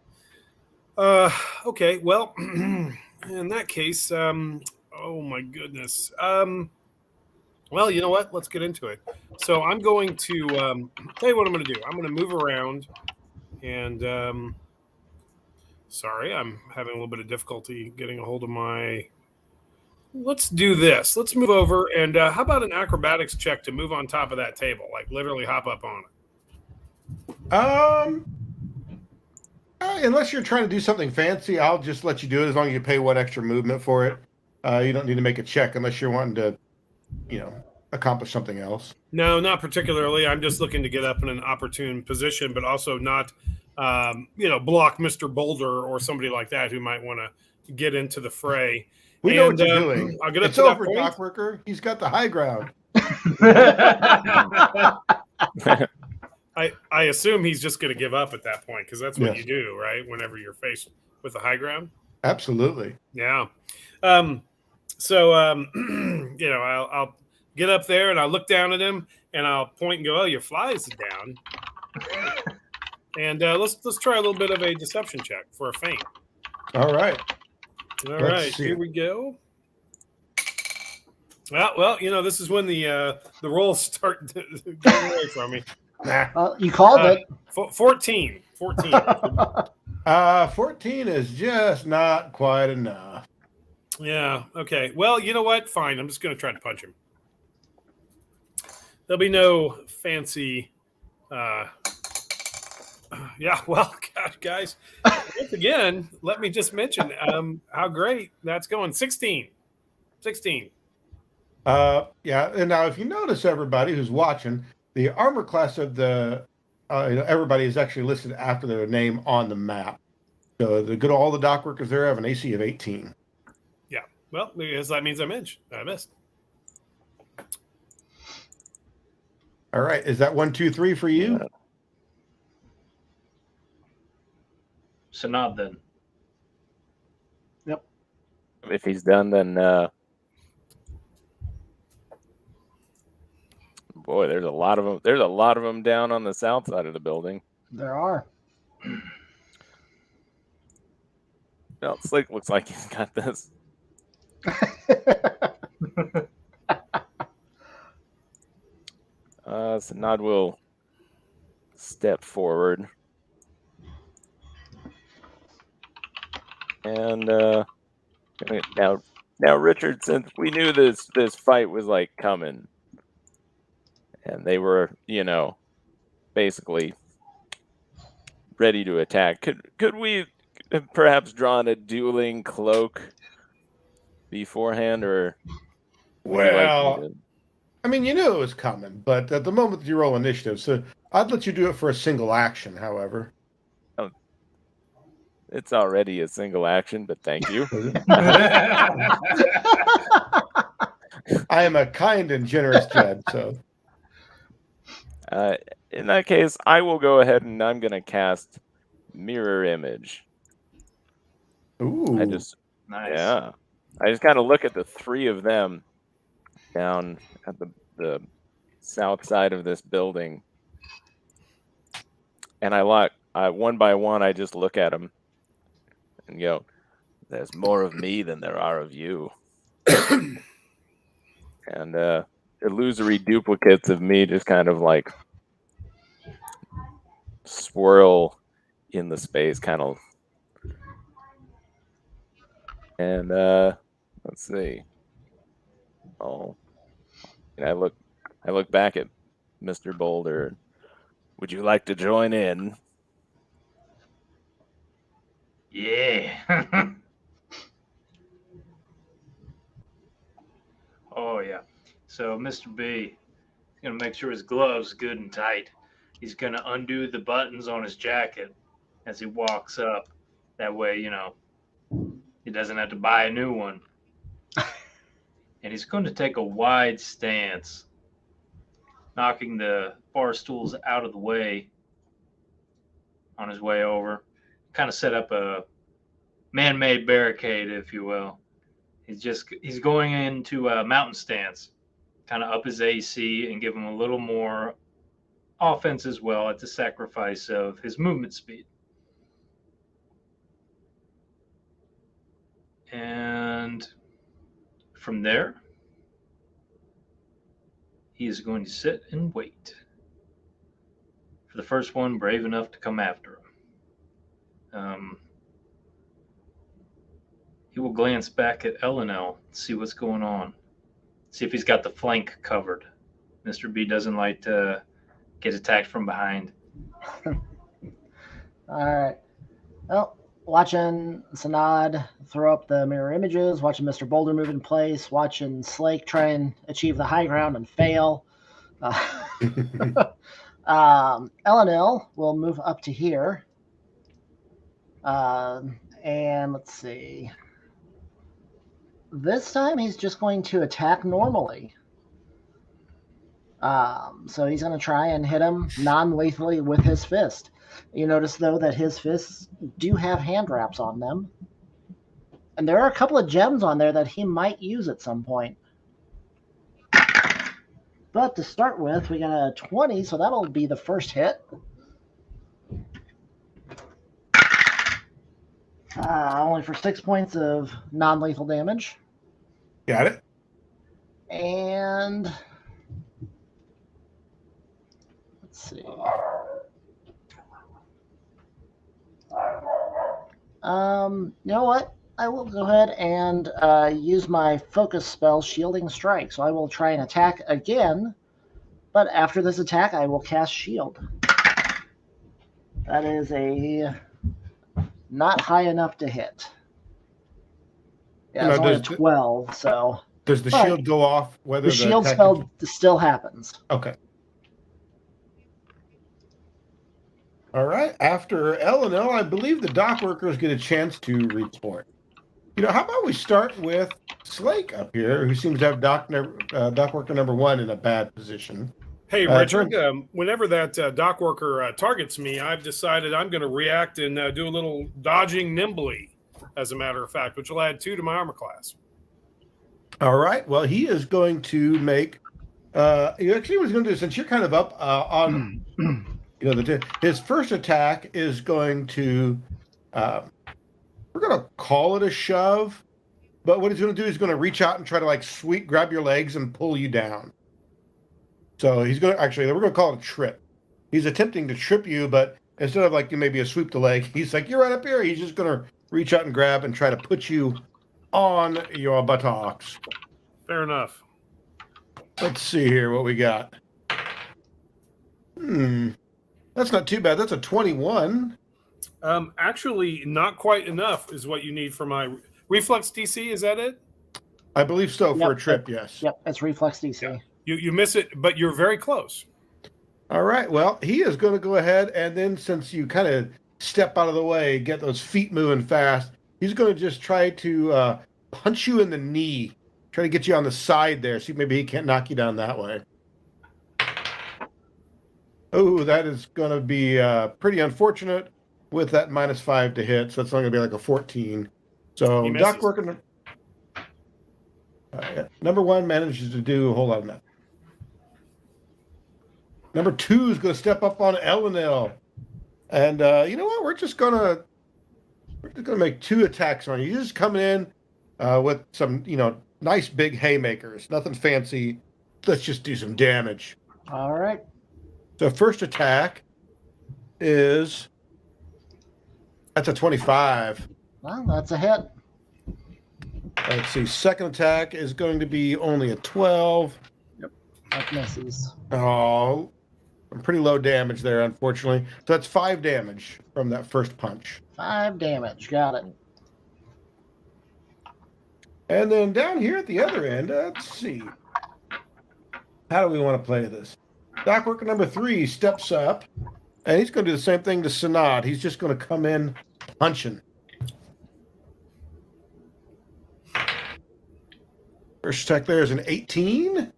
Okay. Well, in that case, oh my goodness. Well, you know what? Let's get into it. So I'm going to tell you what I'm going to do. I'm going to move around, and sorry, I'm having a little bit of difficulty getting a hold of my. Let's do this. Let's move over, and how about an acrobatics check to move on top of that table, like literally hop up on it? Unless you're trying to do something fancy, I'll just let you do it as long as you pay 1 extra movement for it. You don't need to make a check unless you're wanting to, accomplish something else. No, not particularly. I'm just looking to get up in an opportune position, but also not, block Mr. Boulder or somebody like that who might want to get into the fray. We know what you're doing. I'll get up it's to over, that point. dock worker. He's got the high ground. I assume he's just going to give up at that point because that's what Yes. you do, right? Whenever you're faced with the high ground. Absolutely. Yeah. I'll get up there and I'll look down at him and I'll point and go, "Oh, your fly is down." And let's try a little bit of a deception check for a feint. All right. All Let's right, see. here we go. Well, this is when the rolls start going away from me. Well, you called it. 14. 14 is just not quite enough. Yeah. Okay. Well, you know what? Fine. I'm just going to try to punch him. There'll be no fancy. Yeah. Well, gosh, guys. Once again, let me just mention how great that's going. 16. Yeah. And now, if you notice, everybody who's watching, the armor class of the everybody is actually listed after their name on the map. So all the dock workers there have an AC of 18. Yeah. Well, because that means I missed. All right. Is that 1, 2, 3 for you? Sanad then. Yep. If he's done, then boy, there's a lot of them. There's a lot of them down on the south side of the building. There are. Well, Slick looks like he's got this. So Nod will step forward. And now Richard, since we knew this fight was like coming, and they were, basically ready to attack, could we have perhaps drawn a dueling cloak beforehand, or well, I mean, you knew it was coming, but at the moment you roll initiative, so I'd let you do it for a single action, however. Oh, it's already a single action, but thank you. I am a kind and generous Jed, so. In that case, I will go ahead and I'm going to cast Mirror Image. Ooh. Nice. Yeah. I just kind of look at the three of them down at the south side of this building. And one by one, I just look at them and go, there's more of me than there are of you. And illusory duplicates of me just kind of like swirl in the space, kind of. And let's see. Oh, and I look back at Mr. Boulder. Would you like to join in? Yeah. Oh, yeah. So Mr. B is going to make sure his gloves good and tight. He's going to undo the buttons on his jacket as he walks up. That way, he doesn't have to buy a new one. And he's going to take a wide stance, knocking the bar stools out of the way on his way over. Kind of set up a man-made barricade, if you will. He's going into a mountain stance, kind of up his AC and give him a little more offense as well at the sacrifice of his movement speed. And from there, he is going to sit and wait for the first one brave enough to come after him. He will glance back at Elenel, see what's going on, see if he's got the flank covered. Mr. B doesn't like to get attacked from behind. All right. Well, watching Sanad throw up the mirror images, watching Mr. Boulder move in place, watching Slake try and achieve the high ground and fail. Elenil will move up to here. And let's see. This time he's just going to attack normally. So he's going to try and hit him non-lethally with his fist. You notice, though, that his fists do have hand wraps on them. And there are a couple of gems on there that he might use at some point. But to start with, we got a 20, so that'll be the first hit. Only for 6 points of non-lethal damage. Got it. And let's see. You know what? I will go ahead and use my focus spell, Shielding Strike. So I will try and attack again. But after this attack, I will cast Shield. That is a not high enough to hit. Yeah, it's only a 12, so... Does the shield go off? Whether the shield spell still happens. Okay. All right. After Elenel, I believe the dock workers get a chance to report. How about we start with Slake up here, who seems to have dock worker number 1 in a bad position. Hey, Richard, whenever that dock worker targets me, I've decided I'm going to react and do a little dodging nimbly, as a matter of fact, which will add 2 to my armor class. All right. Well, he is going to make. He actually was going to do, since you're kind of up on, his first attack is going to. We're going to call it a shove, but what he's going to do is going to reach out and try to like grab your legs and pull you down. So he's going to we're going to call it a trip. He's attempting to trip you, but instead of like maybe a sweep the leg, he's like, you're right up here. He's just going to reach out and grab and try to put you on your buttocks. Fair enough. Let's see here what we got. That's not too bad. That's a 21. Actually, not quite enough is what you need for my reflex DC. Is that it? I believe so for a trip, yes. Yep, it's reflex DC. Yeah. You miss it, but you're very close. All right. Well, he is going to go ahead, and then since you kind of step out of the way, get those feet moving fast, he's going to just try to punch you in the knee, try to get you on the side there. See, maybe he can't knock you down that way. Oh, that is going to be pretty unfortunate with that -5 to hit. So it's only going to be like a 14. So Doc working. Number 1 manages to do a whole lot of that. Number 2 is going to step up on Elenil. And you know what? We're just going to make 2 attacks on you. You're just coming in with some, nice big haymakers. Nothing fancy. Let's just do some damage. All right. So first attack is... That's a 25. Well, that's a hit. Let's see. Second attack is going to be only a 12. Yep. That misses. Oh, pretty low damage there, unfortunately. So that's 5 damage from that first punch. 5 damage. Got it. And then down here at the other end, let's see. How do we want to play this? Dock worker number 3 steps up, and he's going to do the same thing to Sanad. He's just going to come in punching. First attack there is an 18.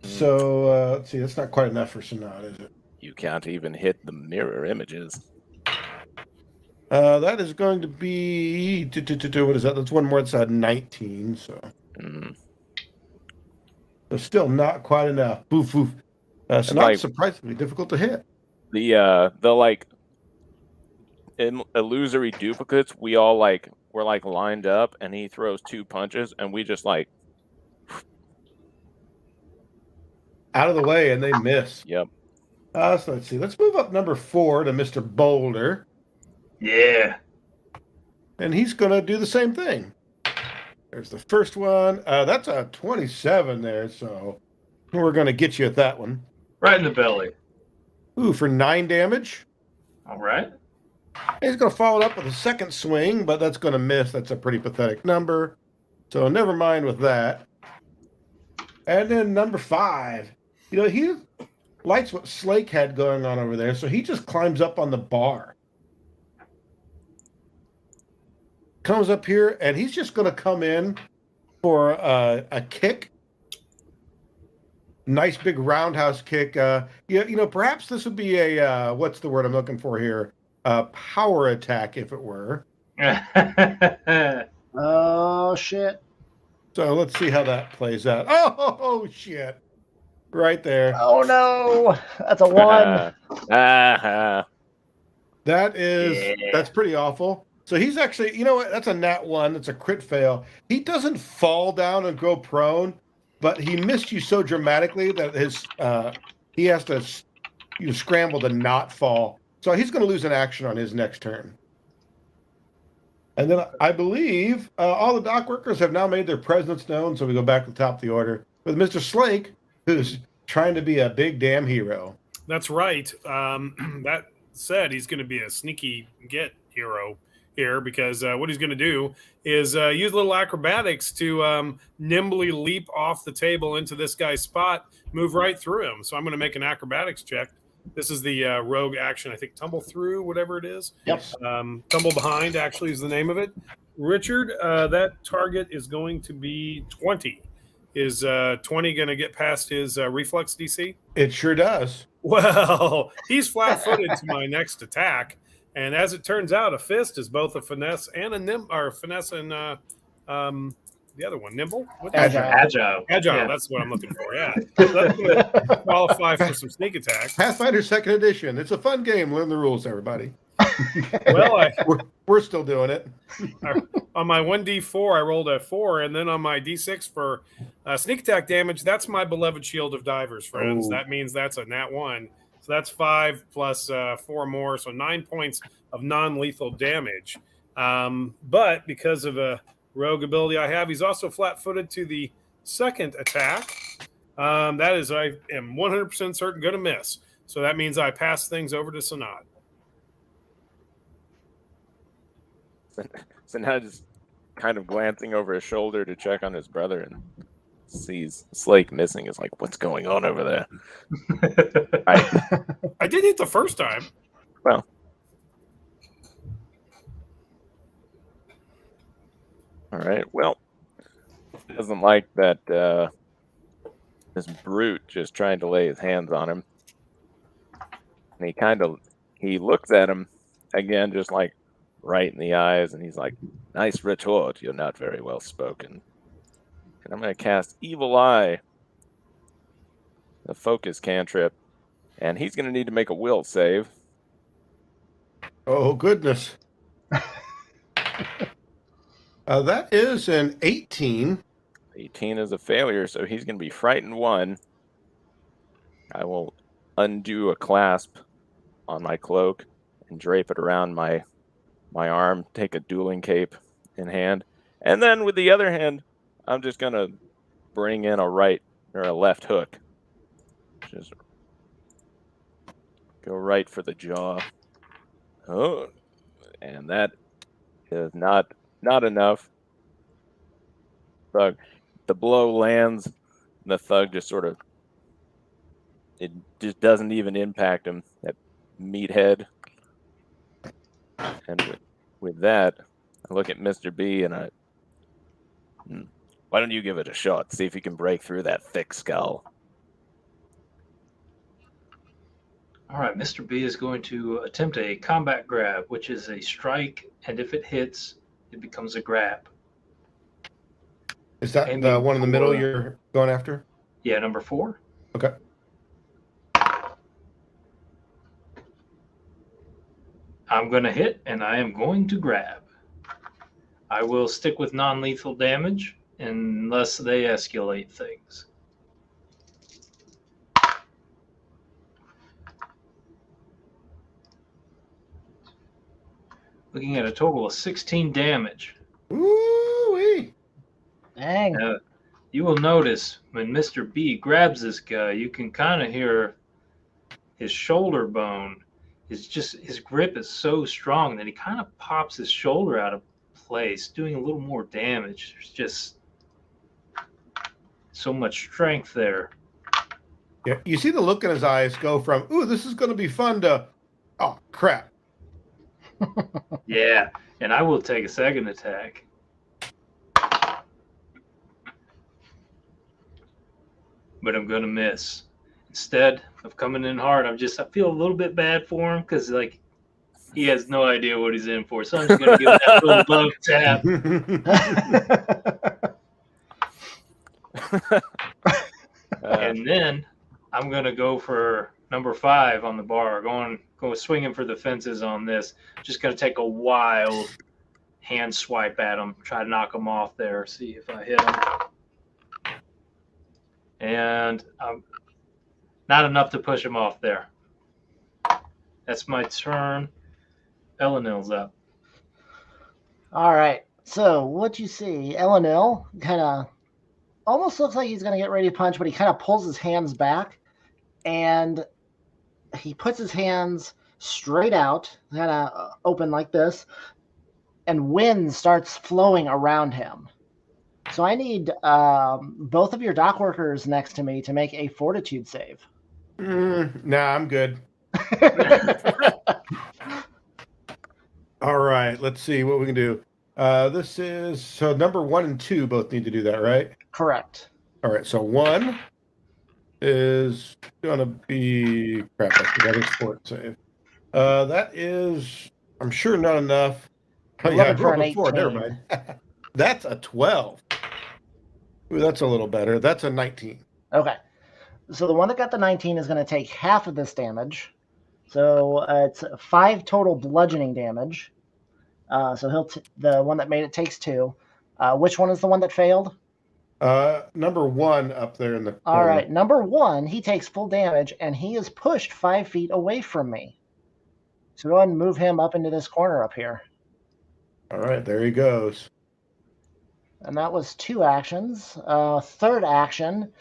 So, let's see. That's not quite enough for Sanad, is it? You can't even hit the mirror images. That is going to be... What is that? That's one more inside 19, so... So still not quite enough. Boof, boof. It's not surprisingly difficult to hit. The illusory duplicates, we're lined up, and he throws 2 punches, and we just like out of the way, and they miss. Yep. So let's see. Let's move up number 4 to Mr. Boulder. Yeah. And he's going to do the same thing. There's the first one. That's a 27 there, so we're going to get you at that one. Right in the belly. Ooh, for 9 damage. All right. He's going to follow it up with a second swing, but that's going to miss. That's a pretty pathetic number. So never mind with that. And then number 5. He likes what Slake had going on over there, so he just climbs up on the bar. Comes up here, and he's just going to come in for a kick. Nice big roundhouse kick. Perhaps this would be a, what's the word I'm looking for here? A power attack, if it were. Oh, shit. So let's see how that plays out. Oh, shit. Right there. Oh, no. That's a 1. That's pretty awful. So he's actually, that's a nat 1. That's a crit fail. He doesn't fall down and go prone, but he missed you so dramatically that he has to scramble to not fall. So he's going to lose an action on his next turn. And then I believe all the dock workers have now made their presence known, so we go back to the top of the order with Mr. Slake, who's trying to be a big damn hero. That's right. That said, he's going to be a sneaky hero here because what he's going to do is use little acrobatics to nimbly leap off the table into this guy's spot, move right through him. So I'm going to make an acrobatics check. This is the rogue action, I think, tumble through, whatever it is. Yep. Tumble behind, actually, is the name of it. Richard, that target is going to be 20. Is 20 going to get past his reflex DC? It sure does. Well, he's flat-footed to my next attack, and as it turns out, a fist is both a finesse and a finesse and the other one, nimble. Agile. Yeah. That's what I'm looking for. Yeah, so that's going to qualify for some sneak attack. Pathfinder Second Edition. It's a fun game. Learn the rules, everybody. Well, we're still doing it. On my 1d4, I rolled a 4, and then on my d6 for sneak attack damage, that's my beloved Shield of Divers, friends. Oh. That means that's a nat 1. So that's 5 plus 4 more, so 9 points of non-lethal damage. But because of a rogue ability I have, he's also flat-footed to the second attack. That is, I am 100% certain going to miss. So that means I pass things over to Sanad. So now just kind of glancing over his shoulder to check on his brother and sees Slake missing. Is like, what's going on over there? I did hit the first time. Well. All right. Well, doesn't like that this brute just trying to lay his hands on him. And he looks at him again, just like right in the eyes, and he's like, nice retort, you're not very well spoken. And I'm going to cast Evil Eye, the focus cantrip, and he's going to need to make a will save. Oh, goodness. That is an 18. 18 is a failure, so he's going to be frightened 1. I will undo a clasp on my cloak and drape it around my arm, take a dueling cape in hand, and then with the other hand, I'm just going to bring in a right or a left hook. Just go right for the jaw. Oh, and that is not enough. Thug. The blow lands, the thug just sort of, it just doesn't even impact him. That meathead. And with that, I look at Mr. B and why don't you give it a shot? See if you can break through that thick skull. All right, Mr. B is going to attempt a combat grab, which is a strike, and if it hits, it becomes a grab. Is that the one in the middle you're going after? Yeah, number 4. Okay. I'm going to hit, and I am going to grab. I will stick with non-lethal damage unless they escalate things. Looking at a total of 16 damage. Woo-wee. Dang. You will notice when Mr. B grabs this guy, you can kind of hear his shoulder bone. His grip is so strong that he kind of pops his shoulder out of place, doing a little more damage. There's just so much strength there. Yeah, you see the look in his eyes go from, ooh, this is going to be fun, to, oh, crap. Yeah, and I will take a second attack. But I'm going to miss. Instead of coming in hard, I feel a little bit bad for him because, like, he has no idea what he's in for. So I'm just going to give that little love tap. And then I'm going to go for number 5 on the bar, go swinging for the fences on this. Just going to take a wild hand swipe at him, try to knock him off there, see if I hit him. And not enough to push him off there. That's my turn. Elenil's up. All right. So what you see, Elenil kind of almost looks like he's going to get ready to punch, but he kind of pulls his hands back, and he puts his hands straight out, kind of open like this, and wind starts flowing around him. So I need both of your dock workers next to me to make a fortitude save. Nah, I'm good. All right, let's see what we can do. This is, so number 1 and 2 both need to do that, right? Correct. All right, so 1 is going to be crap. That's another sport save. That is, I'm sure, not enough. Oh, yeah, I looking for rolled an a 4. Never 18. mind. That's a 12. Ooh, that's a little better. That's a 19. Okay. So the one that got the 19 is going to take half of this damage. So it's 5 total bludgeoning damage. So the one that made it takes 2. Which one is the one that failed? Number 1 up there in the corner. All right, number 1, he takes full damage, and he is pushed 5 feet away from me. So go ahead and move him up into this corner up here. All right, there he goes. And that was 2 actions. Third action,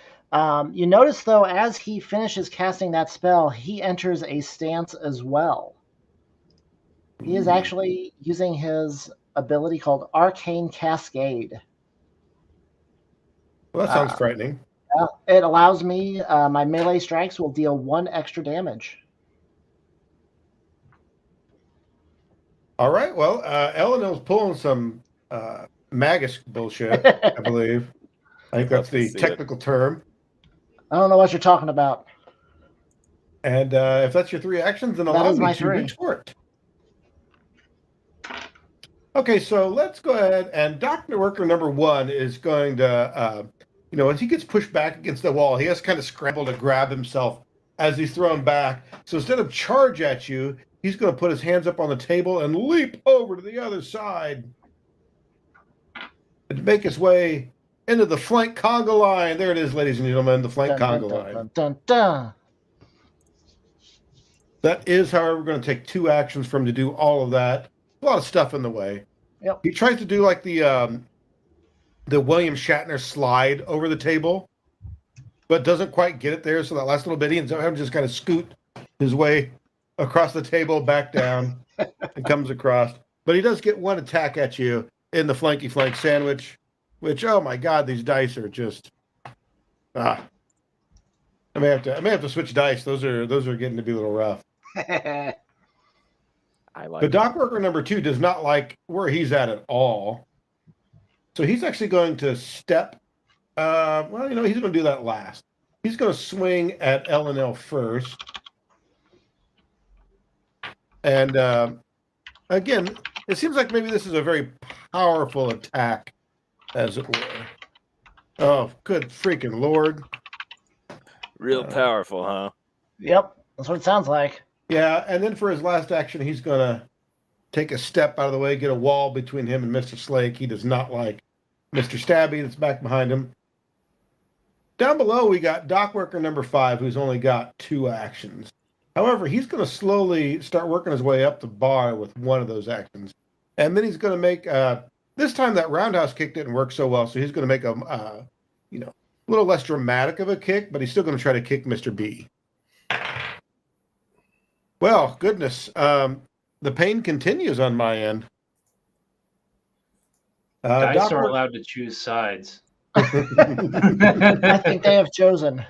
you notice, though, as he finishes casting that spell, he enters a stance as well. He is actually using his ability called Arcane Cascade. Well, that sounds frightening. It allows me, my melee strikes will deal 1 extra damage. All right, well, Eleanor's pulling some magus bullshit, I believe. I think that's the technical term. I don't know what you're talking about. And if that's your 3 actions, then allow me to retort. Okay, so let's go ahead, and Doctor Worker number 1 is going to, as he gets pushed back against the wall, he has to kind of scramble to grab himself as he's thrown back. So instead of charge at you, he's going to put his hands up on the table and leap over to the other side and make his way into the flank conga line. There it is, ladies and gentlemen, the flank conga line. Dun, dun. That is, however, going to take 2 actions for him to do all of that. A lot of stuff in the way. Yep. He tries to do like the William Shatner slide over the table, but doesn't quite get it there. So that last little bit, he ends up having to just kind of scoot his way across the table, back down, and comes across. But he does get 1 attack at you in the flanky flank sandwich, which, oh my God, these dice are just I may have to switch dice. Those are getting to be a little rough. I like the dock worker number 2 does not like where he's at all. So he's actually going to step. He's going to do that last. He's going to swing at L&L first. And again, it seems like maybe this is a very powerful attack, as it were. Oh, good freaking Lord. Real powerful, huh? Yep, that's what it sounds like. Yeah, and then for his last action, he's going to take a step out of the way, get a wall between him and Mr. Slake. He does not like Mr. Stabby that's back behind him. Down below, we got dock worker number 5, who's only got 2 actions. However, he's going to slowly start working his way up the bar with 1 of those actions. And then he's going to make, this time that roundhouse kick didn't work so well, so he's going to make a little less dramatic of a kick, but he's still going to try to kick Mr. B. Well, goodness, the pain continues on my end. Dice are allowed to choose sides. I think they have chosen.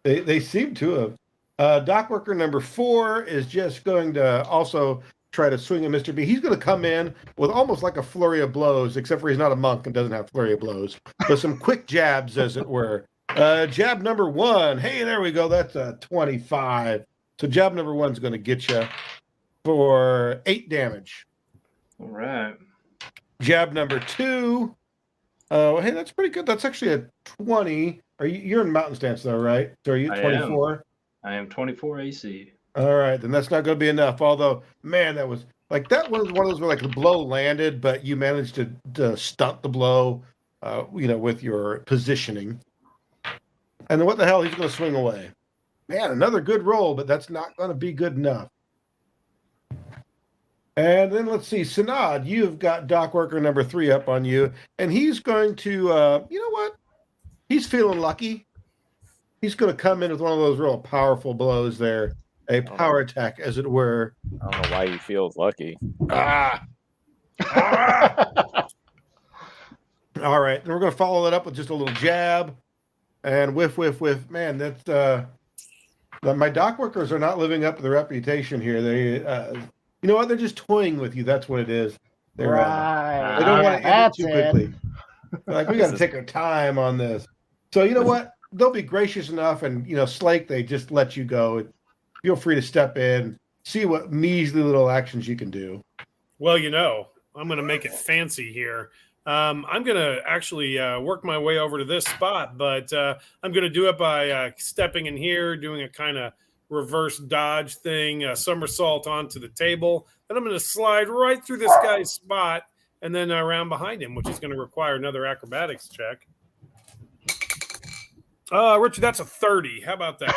They seem to have. Dock worker number 4 is just going to also try to swing at Mr. B. He's going to come in with almost like a flurry of blows, except for he's not a monk and doesn't have flurry of blows, but some quick jabs, as it were. Jab number 1. Hey, there we go. That's a 25. So jab number 1 is going to get you for 8 damage. All right. Jab number 2. Hey, that's pretty good. That's actually a 20. You're in mountain stance though, right? So are you 24? I am 24 AC. All right, then that's not going to be enough. Although, man, that was one of those where like the blow landed, but you managed to stunt the blow, with your positioning. And then what the hell? He's going to swing away. Man, another good roll, but that's not going to be good enough. And then let's see, Sanad, you've got dock worker number 3 up on you, and he's going to, you know what? He's feeling lucky. He's going to come in with one of those real powerful blows there, a power attack, as it were. I don't know why he feels lucky. All right, and we're going to follow that up with just a little jab, and whiff. Man, that's my dock workers are not living up to their reputation here. They, you know what? They're just toying with you. That's what it is. They're, right. They don't want to end it too That's quickly. Like, we got to take our time on this. So you know what? They'll be gracious enough, and Slake, they just let you go. Feel free to step in, see what measly little actions you can do. Well, I'm going to make it fancy here. I'm going to actually work my way over to this spot, but I'm going to do it by stepping in here, doing a kind of reverse dodge thing, a somersault onto the table. Then I'm going to slide right through this guy's spot and then around behind him, which is going to require another acrobatics check. Richard, that's a 30. How about that?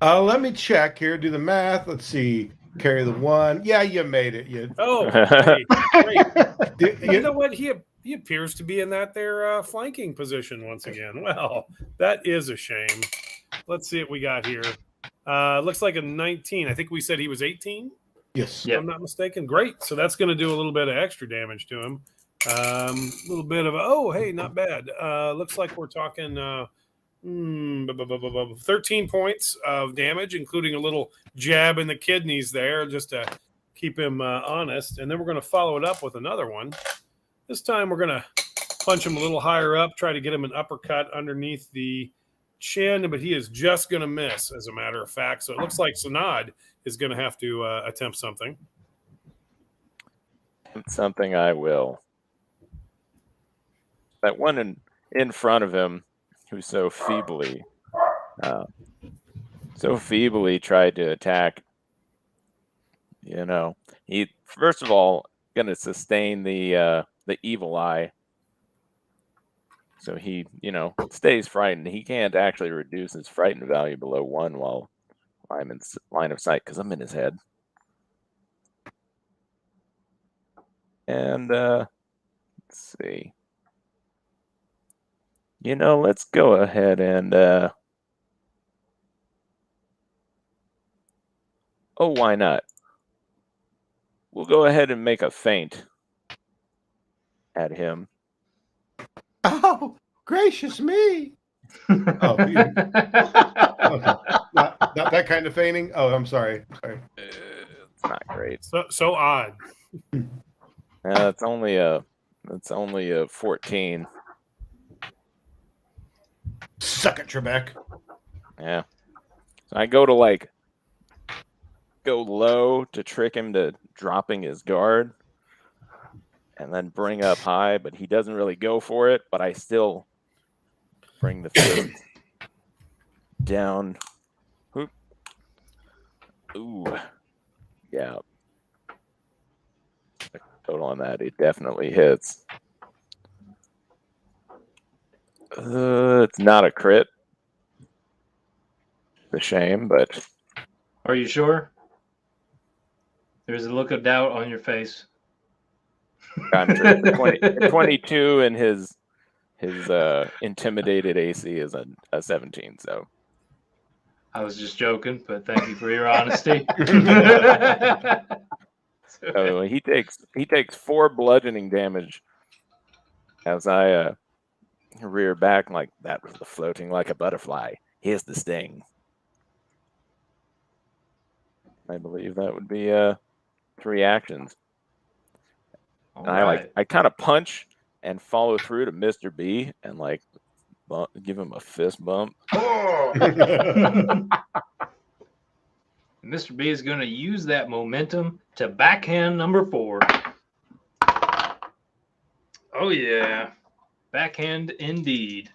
Let me check here, do the math. Let's see. Carry the 1. Yeah, you made it. Great. You know what? He appears to be in that there flanking position once again. Well, that is a shame. Let's see what we got here. Looks like a 19. I think we said he was 18. Yes. If I'm not mistaken. Great. So that's going to do a little bit of extra damage to him. A little bit of, not bad. Looks like we're talking 13 points of damage, including a little jab in the kidneys there just to keep him honest. And then we're going to follow it up with another one. This time we're going to punch him a little higher up, try to get him an uppercut underneath the chin, but he is just going to miss, as a matter of fact. So it looks like Sanad is going to have to attempt something. Something I will. That one in front of him, who so feebly tried to attack. He first of all going to sustain the evil eye. So he, stays frightened. He can't actually reduce his frightened value below 1 while I'm in line of sight because I'm in his head. And let's see. Let's go ahead and why not? We'll go ahead and make a feint at him. Oh, gracious me. Okay. Not that kind of feigning? Oh, I'm sorry. It's not great. So odd. It's only a 14. Suck it, Trebek. Yeah. So I go low to trick him to dropping his guard and then bring up high, but he doesn't really go for it, but I still bring the fist down. Whoop. Ooh. Yeah. The total on that, it definitely hits. It's not a crit. It's a shame, but... Are you sure? There's a look of doubt on your face. I'm sure 22 and his intimidated AC is a 17, so... I was just joking, but thank you for your honesty. So he takes 4 bludgeoning damage as I rear back like that was the floating like a butterfly. Here's the sting. I believe that would be 3 actions. And I kind of punch and follow through to Mr. B and give him a fist bump. Mr. B is going to use that momentum to backhand number 4. Oh, yeah. Backhand indeed.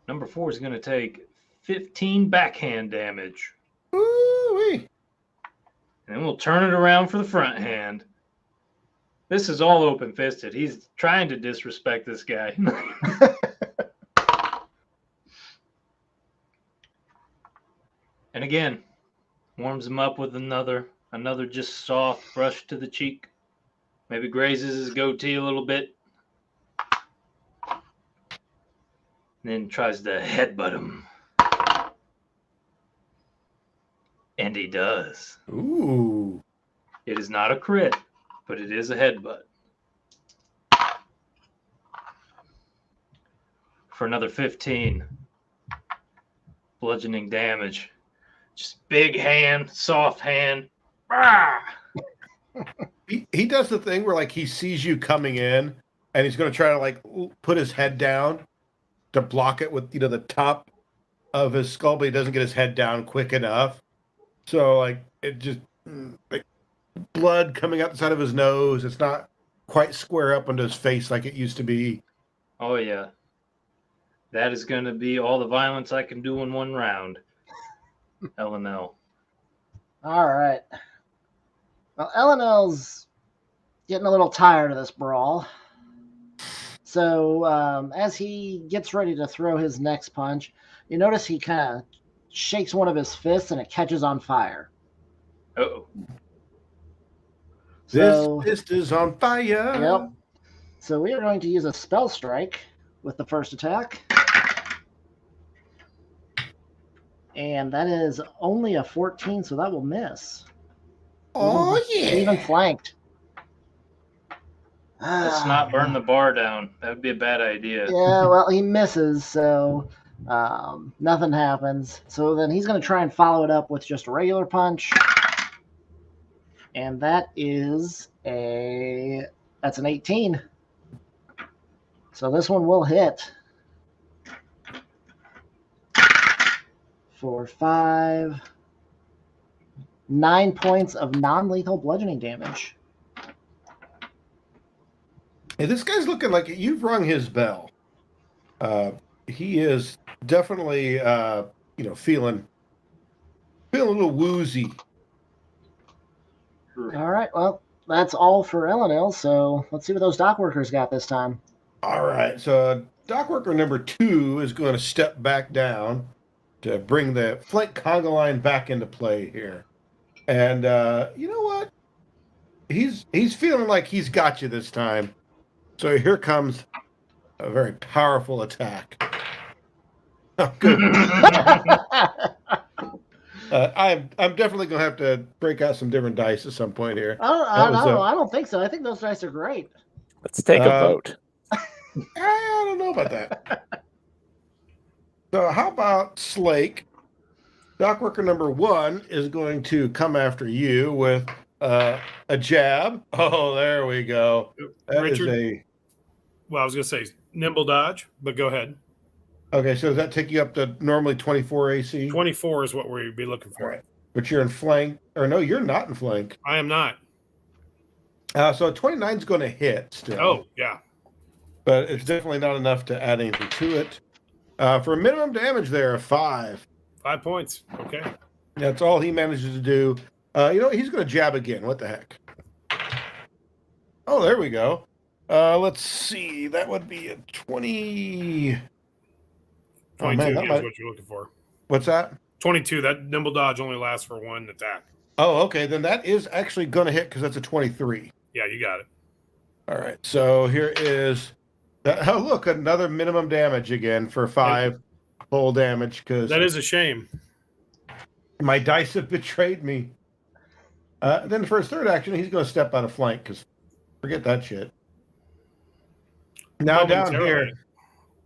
Number 4 is going to take 15 backhand damage. Ooh-wee. And then we'll turn it around for the front hand. This is all open-fisted. He's trying to disrespect this guy. And again, warms him up with another just soft brush to the cheek. Maybe grazes his goatee a little bit. And then tries to headbutt him. And he does. Ooh. It is not a crit, but it is a headbutt. For another 15. Bludgeoning damage. Just big hand, soft hand. Ah! He does the thing where he sees you coming in and he's going to try to like put his head down to block it with the top of his skull, but he doesn't get his head down quick enough. So like it just like blood coming out the side of his nose. It's not quite square up onto his face like it used to be. Oh yeah, that is going to be all the violence I can do in one round. LNL. All right. Well, LNL's getting a little tired of this brawl. So as he gets ready to throw his next punch, you notice he kind of shakes one of his fists and it catches on fire. Uh-oh. So, this fist is on fire. Yep. So we are going to use a spell strike with the first attack. And that is only a 14, so that will miss. Oh, yeah. Even flanked. Let's not burn the bar down. That would be a bad idea. Yeah, well, he misses, so nothing happens. So then he's going to try and follow it up with just a regular punch. And that is that's an 18. So this one will hit. For 9 points of non-lethal bludgeoning damage. Hey, this guy's looking like you've rung his bell. He is definitely, feeling a little woozy. All right, well, that's all for Elenil, so let's see what those dock workers got this time. All right, so dock worker number 2 is going to step back down to bring the flank conga line back into play here. And you know what? He's feeling like he's got you this time. So here comes a very powerful attack. Oh, good. I'm definitely going to have to break out some different dice at some point here. I don't think so. I think those dice are great. Let's take a vote. I don't know about that. So how about Slake? Dock worker number 1 is going to come after you with a jab. Oh, there we go. Richard, well, I was going to say nimble dodge, but go ahead. Okay, so does that take you up to normally 24 AC? 24 is what we'd be looking for. Right. But you're in flank. Or no, you're not in flank. I am not. So 29 is going to hit still. Oh, yeah. But it's definitely not enough to add anything to it. For a minimum damage there of 5. 5 points. Okay. That's all he manages to do. He's going to jab again. What the heck? Oh, there we go. Let's see. That would be a 20. 22 is what you're looking for. What's that? 22. That nimble dodge only lasts for 1 attack. Oh, okay. Then that is actually going to hit because that's a 23. Yeah, you got it. All right. So here is... Oh, look, another minimum damage again for 5 full damage. Because that is a shame. My dice have betrayed me. Then for his third action, he's going to step out of flank because forget that shit. Now down here,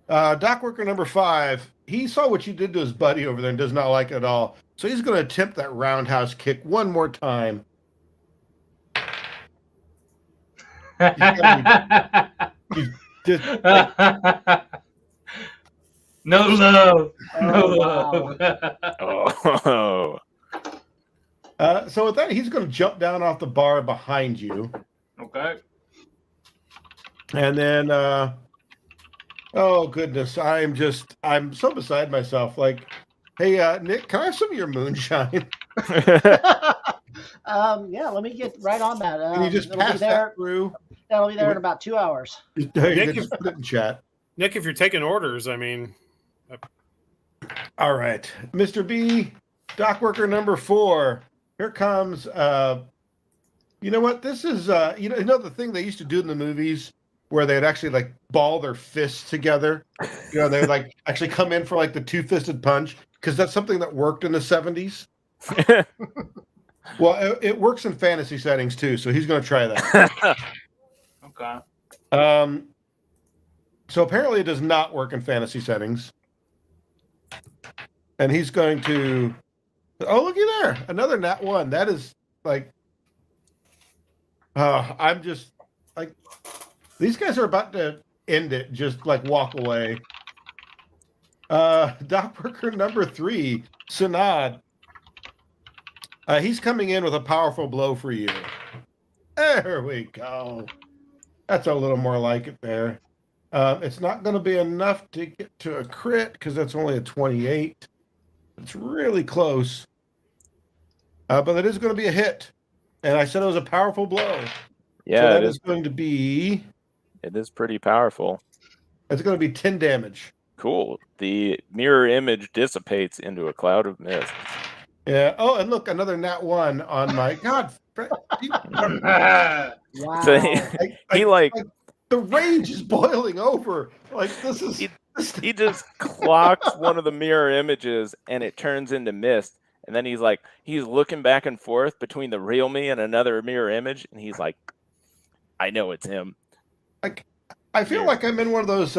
dock worker number 5, he saw what you did to his buddy over there and does not like it at all. So he's going to attempt that roundhouse kick one more time. No love. No love. Oh. So with that, he's going to jump down off the bar behind you. Okay. And then, oh goodness, I'm so beside myself. Like, hey, Nick, can I have some of your moonshine? Yeah, let me get right on that. Can you just pass that through? That'll be there in about 2 hours. Nick, just put it in chat. Nick, if you're taking orders, I mean. All right, Mr. B, dock worker number 4. Here comes. You know what? This is the thing they used to do in the movies where they'd actually like ball their fists together. They would like actually come in for like the 2-fisted punch because that's something that worked in the 70s. Well, it works in fantasy settings too, so he's going to try that. Okay. So apparently it does not work in fantasy settings. And he's going to... Oh, looky there. Another nat 1. That is like... I'm just like... These guys are about to end it, just like walk away. Dock worker number 3, Sanad. He's coming in with a powerful blow for you. There we go. That's a little more like it there. It's not going to be enough to get to a crit because that's only a 28. It's really close. But it is going to be a hit. And I said it was a powerful blow. Yeah, so that is going to be... It is pretty powerful. It's going to be 10 damage. Cool. The mirror image dissipates into a cloud of mist. Yeah. Oh, and look, another nat 1 on my... God. Wow. So he like... The rage is boiling over. Like, this is... He just clocks one of the mirror images, and it turns into mist. And then he's looking back and forth between the real me and another mirror image, and he's like, I know it's him. I feel like I'm in one of those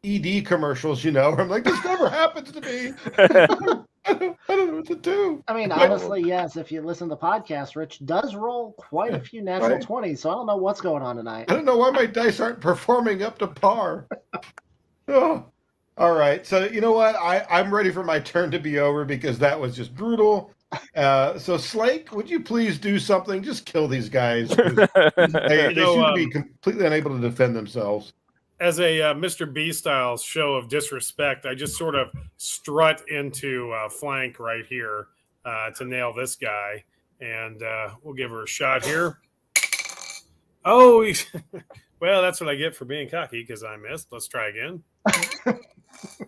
ED commercials, where I'm like, this never happens to me. I don't know what to do. I mean, honestly, yes, if you listen to the podcast, Rich does roll quite a few natural 20s, so I don't know what's going on tonight. I don't know why my dice aren't performing up to par. Oh. All right, so you know what? I'm ready for my turn to be over because that was just brutal. So Slake, would you please do something? Just kill these guys. They seem to be completely unable to defend themselves. As a Mr. B style show of disrespect, I just sort of strut into flank right here to nail this guy, and we'll give her a shot here. Oh, well, that's what I get for being cocky because I missed. Let's try again.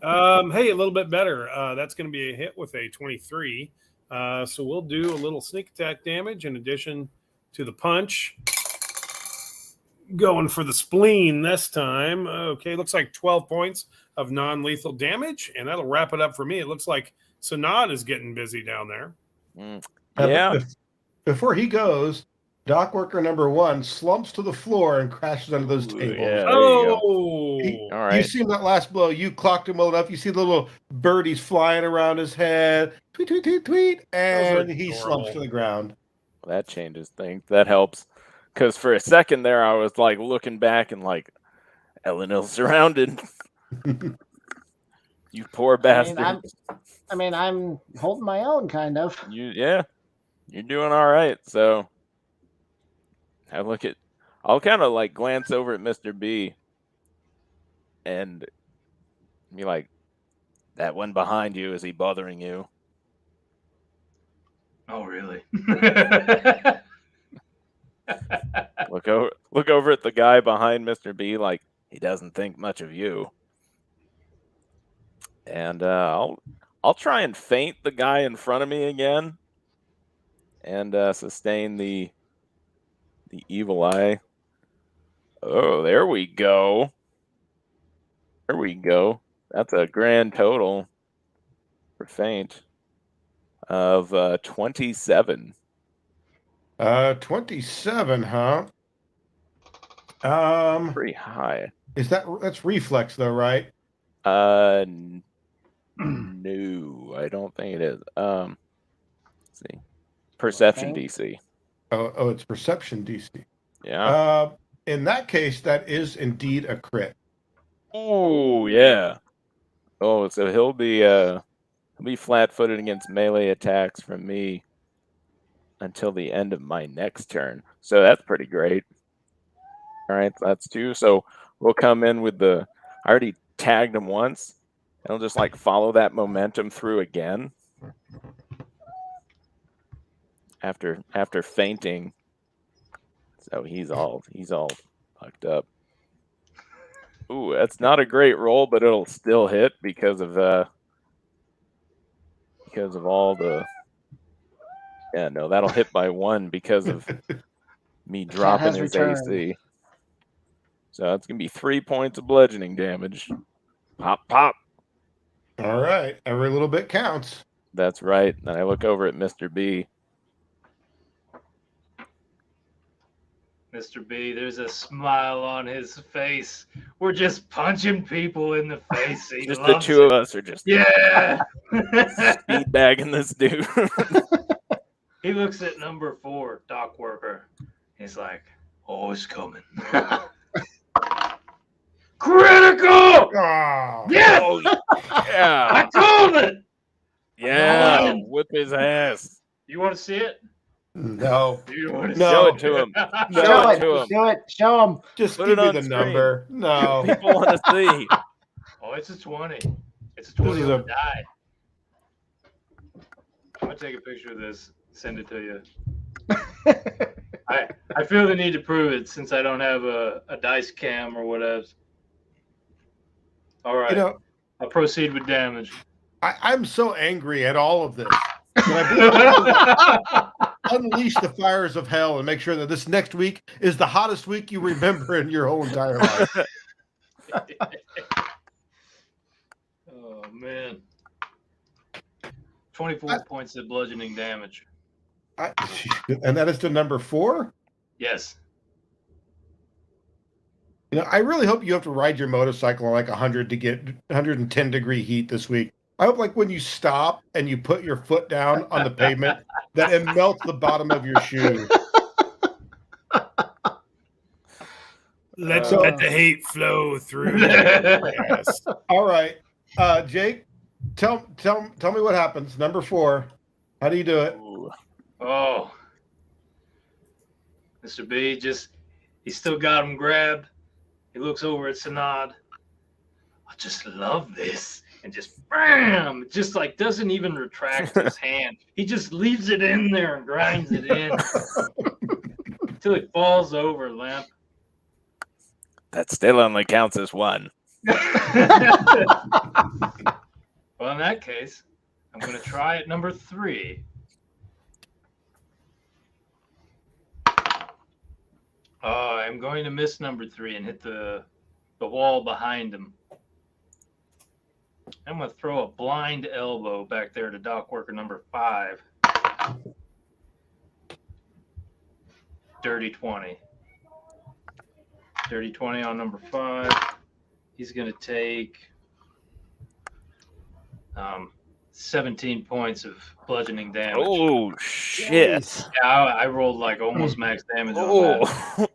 Hey, a little bit better. That's going to be a hit with a 23. So we'll do a little sneak attack damage in addition to the punch. Going for the spleen this time. Okay, looks like 12 points of non-lethal damage, and that'll wrap it up for me. It looks like Sanad is getting busy down there. Yeah. Before he goes, dock worker number 1 slumps to the floor and crashes under those tables. Yeah, all right. You see that last blow. You clocked him well enough. You see the little birdies flying around his head. Tweet, tweet, tweet, tweet. And he slumps to the ground. Well, that changes things. That helps. Because for a second there, I was like looking back and like, Eleanor's surrounded. You poor bastard. I'm holding my own, kind of. You're doing all right. So I'll kind of like glance over at Mr. B and be like, that one behind you, is he bothering you? Oh, really? Look over at the guy behind Mr. B like he doesn't think much of you. And I'll try and feint the guy in front of me again and sustain the evil eye. Oh, there we go. There we go. That's a grand total for feint of 27. 27, huh? Pretty high. That's reflex though, right? No, I don't think it is. Let's see. Perception DC. Oh, it's perception DC. Yeah. In that case, that is indeed a crit. Oh, yeah. Oh, so he'll be flat-footed against melee attacks from me until the end of my next turn. So that's pretty great. All right, that's 2. So we'll come in with I already tagged him once. And I'll just like follow that momentum through again. After fainting. So he's all fucked up. Ooh, that's not a great roll, but it'll still hit because of all the. Yeah, no, that'll hit by 1 because of me dropping his AC. So that's gonna be 3 points of bludgeoning damage. Pop, pop. All right, every little bit counts. That's right. Then I look over at Mr. B. Mr. B, there's a smile on his face. We're just punching people in the face. He Just the loves two it. of us are just speed bagging this dude. He looks at number 4, dock worker. He's like, oh, it's coming. Yes! Oh, yeah. I called it! Yeah. Whip his ass. You want to see it? No. You want to Show see it to him. No. Show Show it it. to him. Do it. Show him. Just Put give it me on the screen. number. No. People want to see. Oh, it's a 20. It's a 20 is on a- the die. I'm going to take a picture of this, send it to you. I feel the need to prove it since I don't have a dice cam or whatever. All right. You know, I'll proceed with damage. I'm so angry at all of this. That I unleash the fires of hell and make sure that this next week is the hottest week you remember in your whole entire life. Oh, man. 24 points of bludgeoning damage. And that is to number 4? Yes. You know, I really hope you have to ride your motorcycle like 100 to get 110 degree heat this week. I hope like when you stop and you put your foot down on the pavement that it melts the bottom of your shoe. Let the hate flow through. Yes. All right. Jake, tell me what happens. Number 4. How do you do it? Oh. Mr. B he still got him grabbed. He looks over at Sanad. I just love this. And just bam! Just like doesn't even retract his hand. He just leaves it in there and grinds it in until it falls over, limp. That still only counts as 1. Well, in that case, I'm going to try at number 3. I'm going to miss number 3 and hit the wall behind him. I'm going to throw a blind elbow back there to dock worker number 5. Dirty 20. Dirty 20 on number 5. He's going to take 17 points of bludgeoning damage. Oh, shit. Yeah, I rolled like almost max damage on that.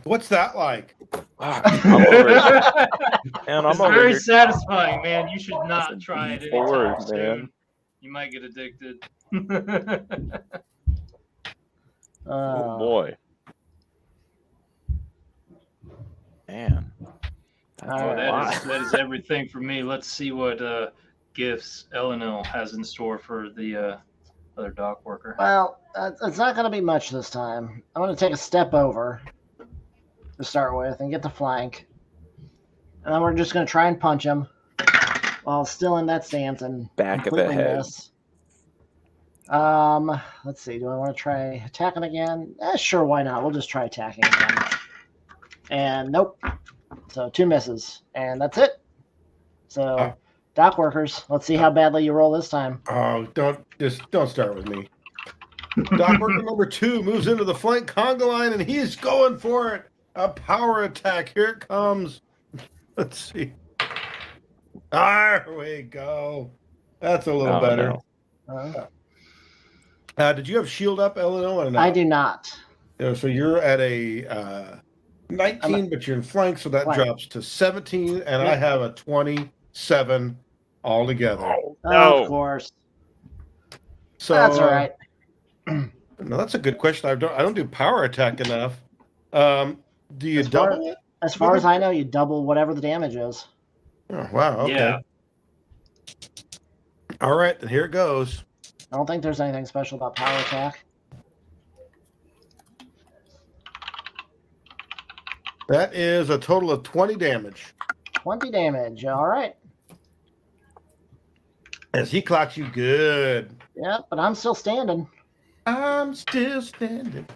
What's that like? I'm over it. Man, It's very satisfying, man. You should not try it anytime soon. Man. You might get addicted. Oh, boy. Man. That is everything for me. Let's see what gifts Elenil has in store for the other dock worker. Well, it's not going to be much this time. I'm going to take a step over to start with and get the flank. And then we're just going to try and punch him while still in that stance and back of the head. Miss. Let's see. Do I want to try attacking again? Sure, why not? We'll just try attacking again. And nope. So 2 misses. And that's it. So dock workers, let's see how badly you roll this time. Oh, don't start with me. Dock worker number 2 moves into the flank conga line and he's going for it. A power attack. Here it comes. Let's see. There we go. That's a little better. No. Did you have shield up, Eleanor? Or not? I do not. So you're at a 19, but you're in flank, so that drops to 17, and I have a 27 altogether. Oh, no. Of course. So that's all right. No, that's a good question. I don't do power attack enough. Do you double it? As far as I know, you double whatever the damage is. Oh, wow. Okay. Yeah. All right, then here it goes. I don't think there's anything special about power attack. That is a total of 20 damage. 20 damage. All right. As he clocks you good. Yeah, but I'm still standing. I'm still standing.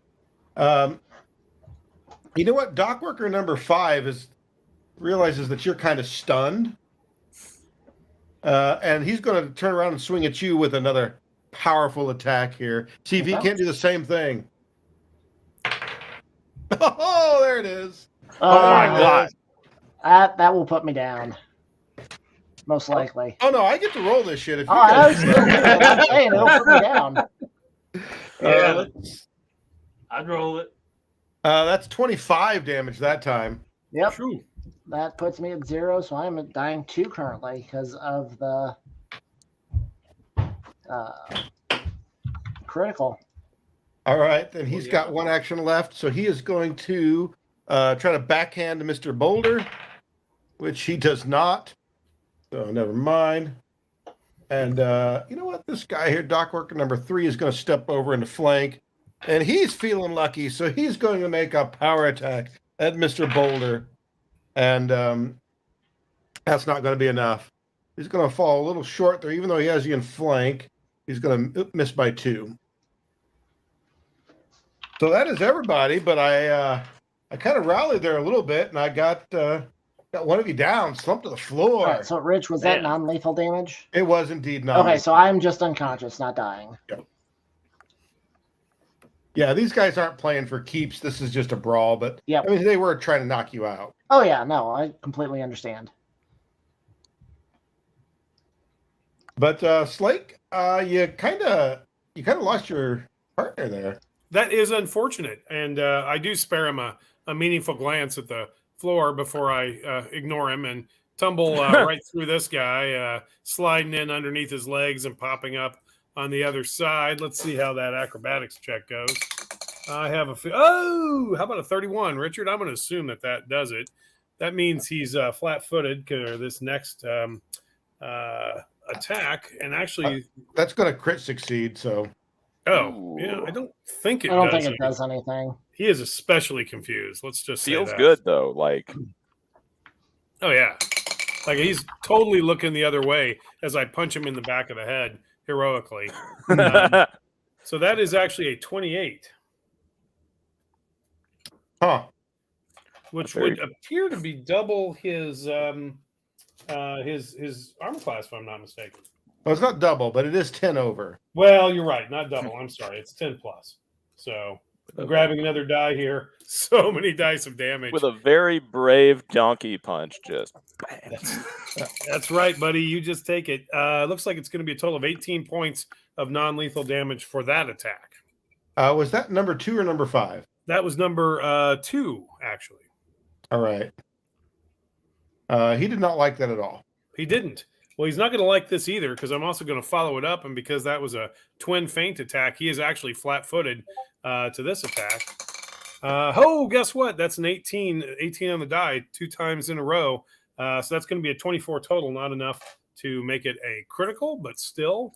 You know what? Dock worker number 5 realizes that you're kind of stunned. And he's going to turn around and swing at you with another powerful attack here. See if he can't do the same thing. Oh, there it is. Oh my God. That will put me down. Most likely. Oh, no, I get to roll this shit. If you I'm saying it'll put me down. Yeah, I'd roll it. That's 25 damage that time. Yep. True. that puts me at 0, so I'm at dying 2 currently because of the critical. All right, then he's got 1 action left, so he is going to try to backhand Mr. Boulder, which he does not. So never mind. And you know what? This guy here, dock worker number 3, is going to step over in the flank, and he's feeling lucky, so he's going to make a power attack at Mr. Boulder, and that's not going to be enough. He's going to fall a little short there, even though he has you in flank. He's going to miss by 2. So that is everybody, but I kind of rallied there a little bit, and I got one of you down, slumped to the floor. All right, so, Rich, was that non-lethal damage? It was indeed non-lethal. Okay, so I'm just unconscious, not dying. Yep. Yeah, these guys aren't playing for keeps. This is just a brawl, but yep. I mean, they were trying to knock you out. Oh, yeah, no, I completely understand. But Slake, you kind of lost your partner there. That is unfortunate, and I do spare him a meaningful glance at the floor before I ignore him and tumble right through this guy, sliding in underneath his legs and popping up on the other side. Let's see how that acrobatics check goes. I have how about a 31, Richard? I'm going to assume that does it. That means he's flat-footed for this next attack, and actually that's going to crit succeed. So, yeah, I don't think it. I don't think it does anything. He is especially confused. Let's just say feels that. good though. Like, oh yeah, like he's totally looking the other way as I punch him in the back of the head heroically. So that is actually a 28. Huh. Which would appear to be double his armor class, if I'm not mistaken. Well, it's not double, but it is 10 over. Well, you're right, not double. I'm sorry, it's 10 plus. So I'm grabbing another die here. So many dice of damage with a very brave donkey punch. Just that's right, buddy. You just take it. Looks like it's going to be a total of 18 points of non-lethal damage for that attack. Was that number 2 or number 5? That was number 2, actually. All right. He did not like that at all. He didn't. Well, he's not going to like this either because I'm also going to follow it up. And because that was a twin feint attack, he is actually flat-footed to this attack. Guess what? That's an 18 on the die 2 times in a row. So that's going to be a 24 total, not enough to make it a critical, but still,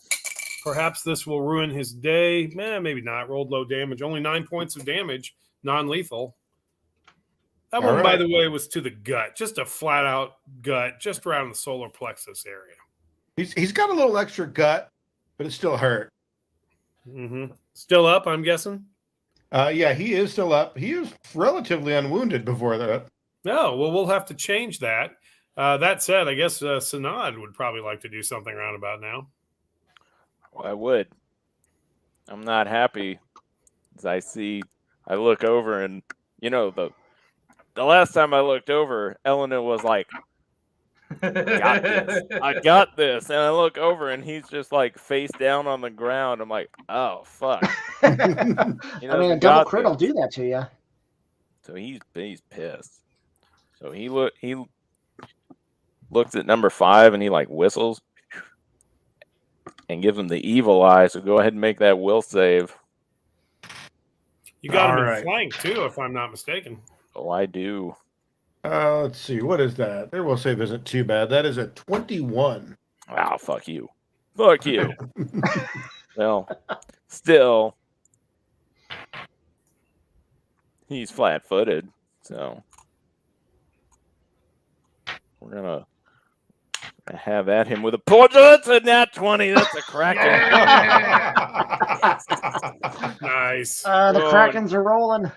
perhaps this will ruin his day. Maybe not. Rolled low damage. Only 9 points of damage, non-lethal. That one, by the way, was to the gut. Just a flat-out gut, just around the solar plexus area. He's got a little extra gut, but it still hurt. Mm-hmm. Still up, I'm guessing? Yeah, he is still up. He was relatively unwounded before that. No, well, we'll have to change that. That said, I guess Sanad would probably like to do something roundabout now. Well, I would. I'm not happy as I look over and, the last time I looked over, Eleanor was like, I got this. And I look over and he's just like face down on the ground. I'm like, oh, fuck. I mean, a double crit will do that to you. So he's pissed. So he looks at number 5 and he like whistles and gives him the evil eye. So go ahead and make that will save. You got him in flank too, if I'm not mistaken. Oh, I do. Let's see. What is that? Their will save isn't too bad. That is a 21. Wow, fuck you. Fuck you. Well, still, he's flat-footed, so we're going to have at him with a punch. That's a nat 20. That's a Kraken. Nice. The Krakens are rolling.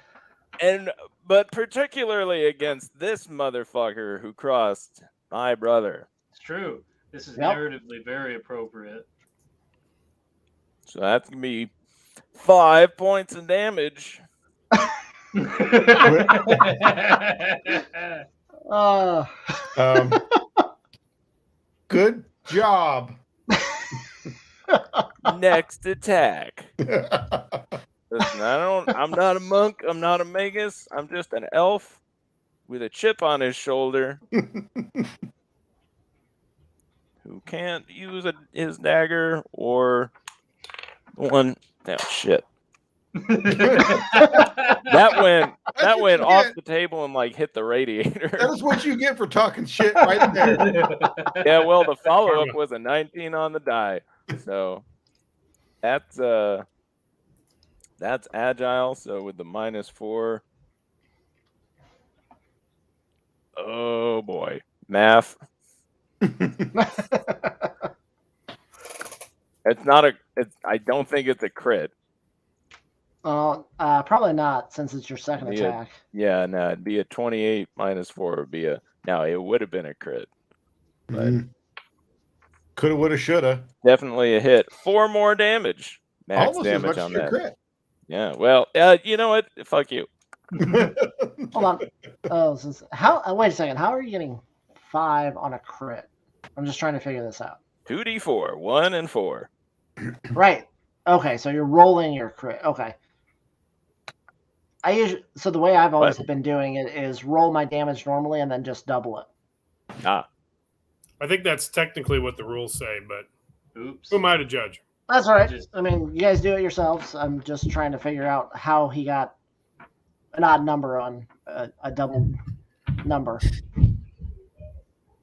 But particularly against this motherfucker who crossed my brother. It's true. This is narratively very appropriate. So that's going to be 5 points of damage. Good job. Next attack. Listen, I'm not a monk. I'm not a magus. I'm just an elf. with a chip on his shoulder, who can't use his dagger or one. Oh shit! that went off the table and like hit the radiator. That is what you get for talking shit right there. Yeah, well, the follow up was a 19 on the die, so that's agile. So with the -4, oh boy, math. It's not I don't think it's a crit. Probably not, since it's your second attack. Yeah, no, it'd be a 28 -4 would be it would have been a crit. But coulda, woulda, shoulda. Definitely a hit. 4 more damage. Max Almost damage as much on as your that. crit. Yeah, well, you know what? Fuck you. Hold on. Oh, wait a second. How are you getting 5 on a crit? I'm just trying to figure this out. 2d4, 1 and 4. Right. Okay, so you're rolling your crit. Okay. So the way I've always been doing it is roll my damage normally and then just double it. Ah. I think that's technically what the rules say, but oops, who am I to judge? That's all right. I mean, you guys do it yourselves. I'm just trying to figure out how he got an odd number on a double number.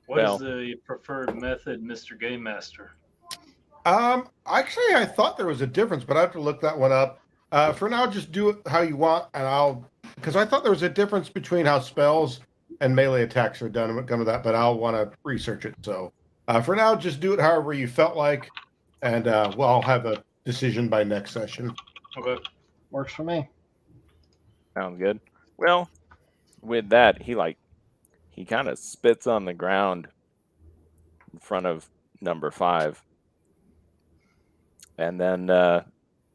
What is the preferred method, Mr. Game Master? Actually, I thought there was a difference, but I have to look that one up. For now, just do it how you want, and because I thought there was a difference between how spells and melee attacks are done when it comes to that, but I'll want to research it. So for now, just do it however you felt like, and I'll have a decision by next session. Okay. Works for me. Sounds good. Well, with that, he kind of spits on the ground in front of number 5. And then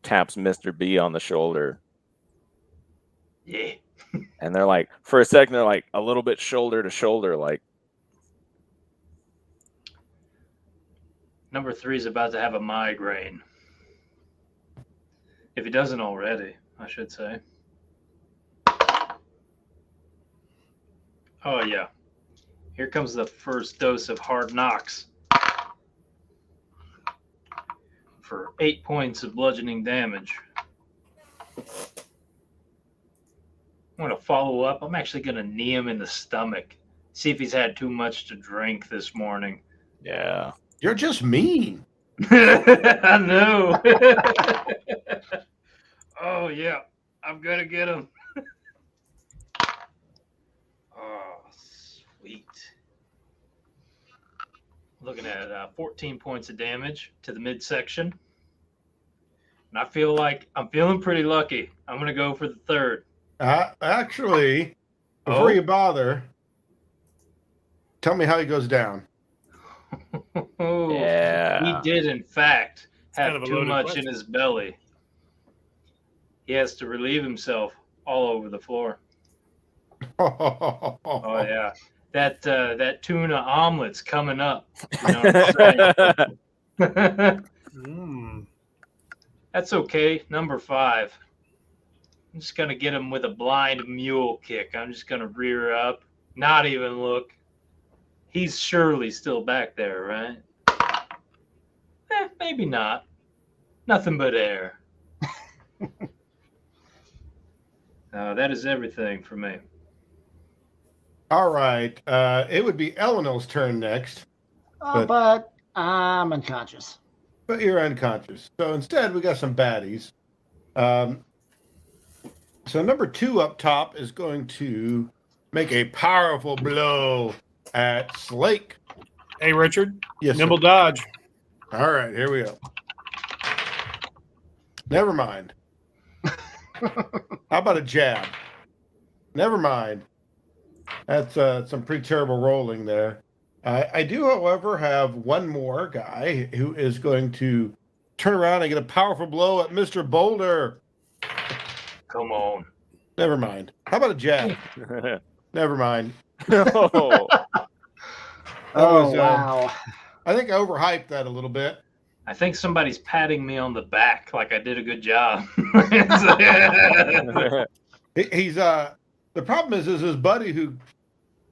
taps Mr. B on the shoulder. Yeah. And they're like, for a second, they're like a little bit shoulder to shoulder, like. Number 3 is about to have a migraine. If he doesn't already, I should say. Oh, yeah. Here comes the first dose of hard knocks. For 8 points of bludgeoning damage. I'm going to follow up. I'm actually going to knee him in the stomach. See if he's had too much to drink this morning. Yeah. You're just mean. I know. Oh, yeah. I'm going to get him. Oh, sweet. Looking at 14 points of damage to the midsection. And I feel like I'm feeling pretty lucky. I'm going to go for the 3rd. Actually, before you bother, tell me how he goes down. Yeah. He did, in fact, have kind of a too loaded much question. in his belly. He has to relieve himself all over the floor. Oh, yeah. That tuna omelet's coming up. You know what I'm saying? That's okay. Number 5. I'm just going to get him with a blind mule kick. I'm just going to rear up, not even look. He's surely still back there, right? Maybe not. Nothing but air. That is everything for me. All right. It would be Eleanor's turn next. But I'm unconscious. But you're unconscious. So instead, we got some baddies. So number 2 up top is going to make a powerful blow at Slake. Hey, Richard. Yes, Nimble sir. dodge. All right, here we go. Never mind. How about a jab? Never mind. That's some pretty terrible rolling there. I do, however, have one more guy who is going to turn around and get a powerful blow at Mr. Boulder. Come on. Never mind. How about a jab? Never mind. Oh, Wow. I think I overhyped that a little bit. I think somebody's patting me on the back like I did a good job. He's the problem is his buddy who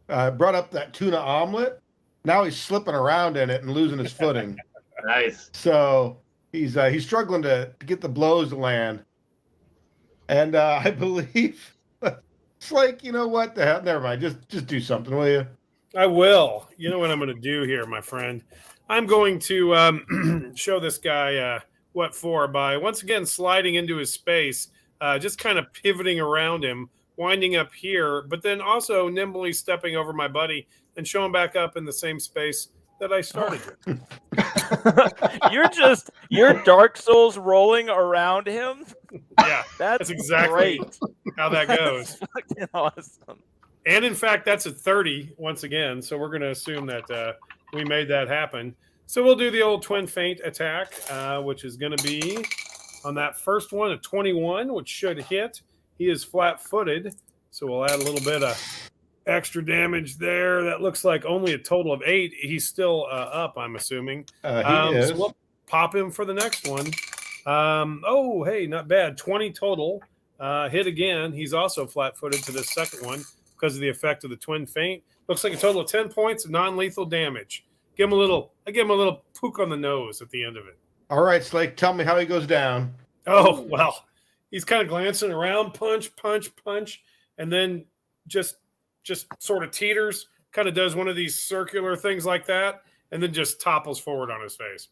brought up that tuna omelet. Now he's slipping around in it and losing his footing. Nice. So he's struggling to get the blows to land. And I believe it's like, you know what the hell? Never mind. Just do something, will you? I will. You know what I'm going to do here, my friend? I'm going to show this guy what for by once again sliding into his space, just kind of pivoting around him, winding up here, but then also nimbly stepping over my buddy and showing back up in the same space that I started with. You're Dark Souls rolling around him. Yeah, that's exactly great. How that goes. That's fucking awesome. And in fact, that's a 30 once again. So we're going to assume that we made that happen. So we'll do the old twin feint attack, which is going to be on that first one, a 21, which should hit. He is flat-footed, so we'll add a little bit of extra damage there. That looks like only a total of 8. He's still up, I'm assuming. He is. So we'll pop him for the next one. Oh, hey, not bad. 20 total. Hit again. He's also flat-footed to this second one because of the effect of the twin feint. Looks like a total of 10 points of non-lethal damage. I give him a little poke on the nose at the end of it. All right, Slake, tell me how he goes down. Oh, well, he's kind of glancing around, punch, and then just sort of teeters, kind of does one of these circular things like that, and then just topples forward on his face.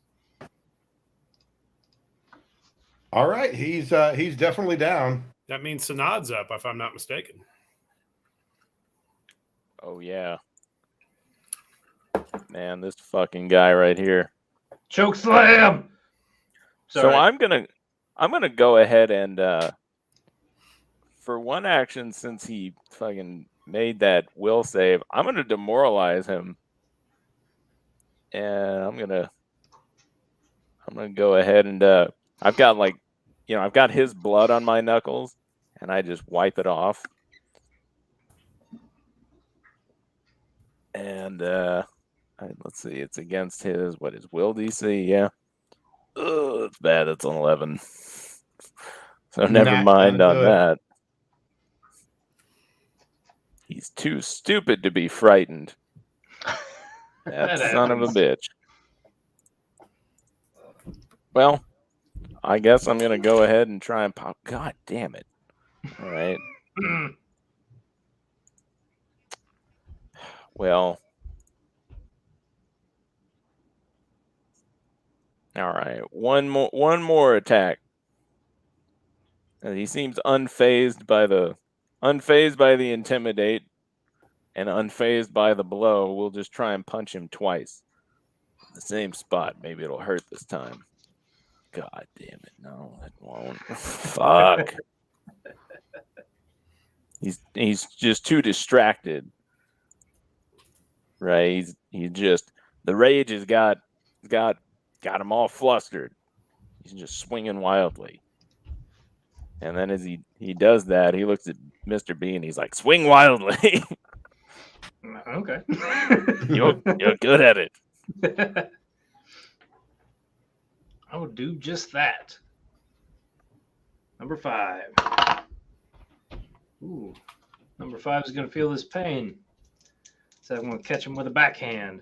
All right, he's definitely down. That means Sanad's up, if I'm not mistaken. Oh, yeah. Man, this fucking guy right here. Choke slam. So I'm gonna go ahead and for one action, since he fucking made that will save, I'm gonna demoralize him, and I'm gonna go ahead and I've got I've got his blood on my knuckles, and I just wipe it off, and let's see, it's against his will DC, yeah. Oh, it's bad. It's an 11. So never mind on that. He's too stupid to be frightened. That son of a bitch. Well, I guess I'm going to go ahead and try and pop. God damn it. All right. Well. All right, one more attack. And he seems unfazed by the intimidate and unfazed by the blow. We'll just try and punch him twice. The same spot. Maybe it'll hurt this time. God damn it. No, it won't. Fuck. He's just too distracted. Right? He's just, the rage has got him all flustered. He's just swinging wildly. And then as he does that, he looks at Mr. B and he's like, swing wildly. Okay. You're good at it. I will do just that. Number 5. Ooh. Number 5 is going to feel this pain. So I'm going to catch him with a backhand.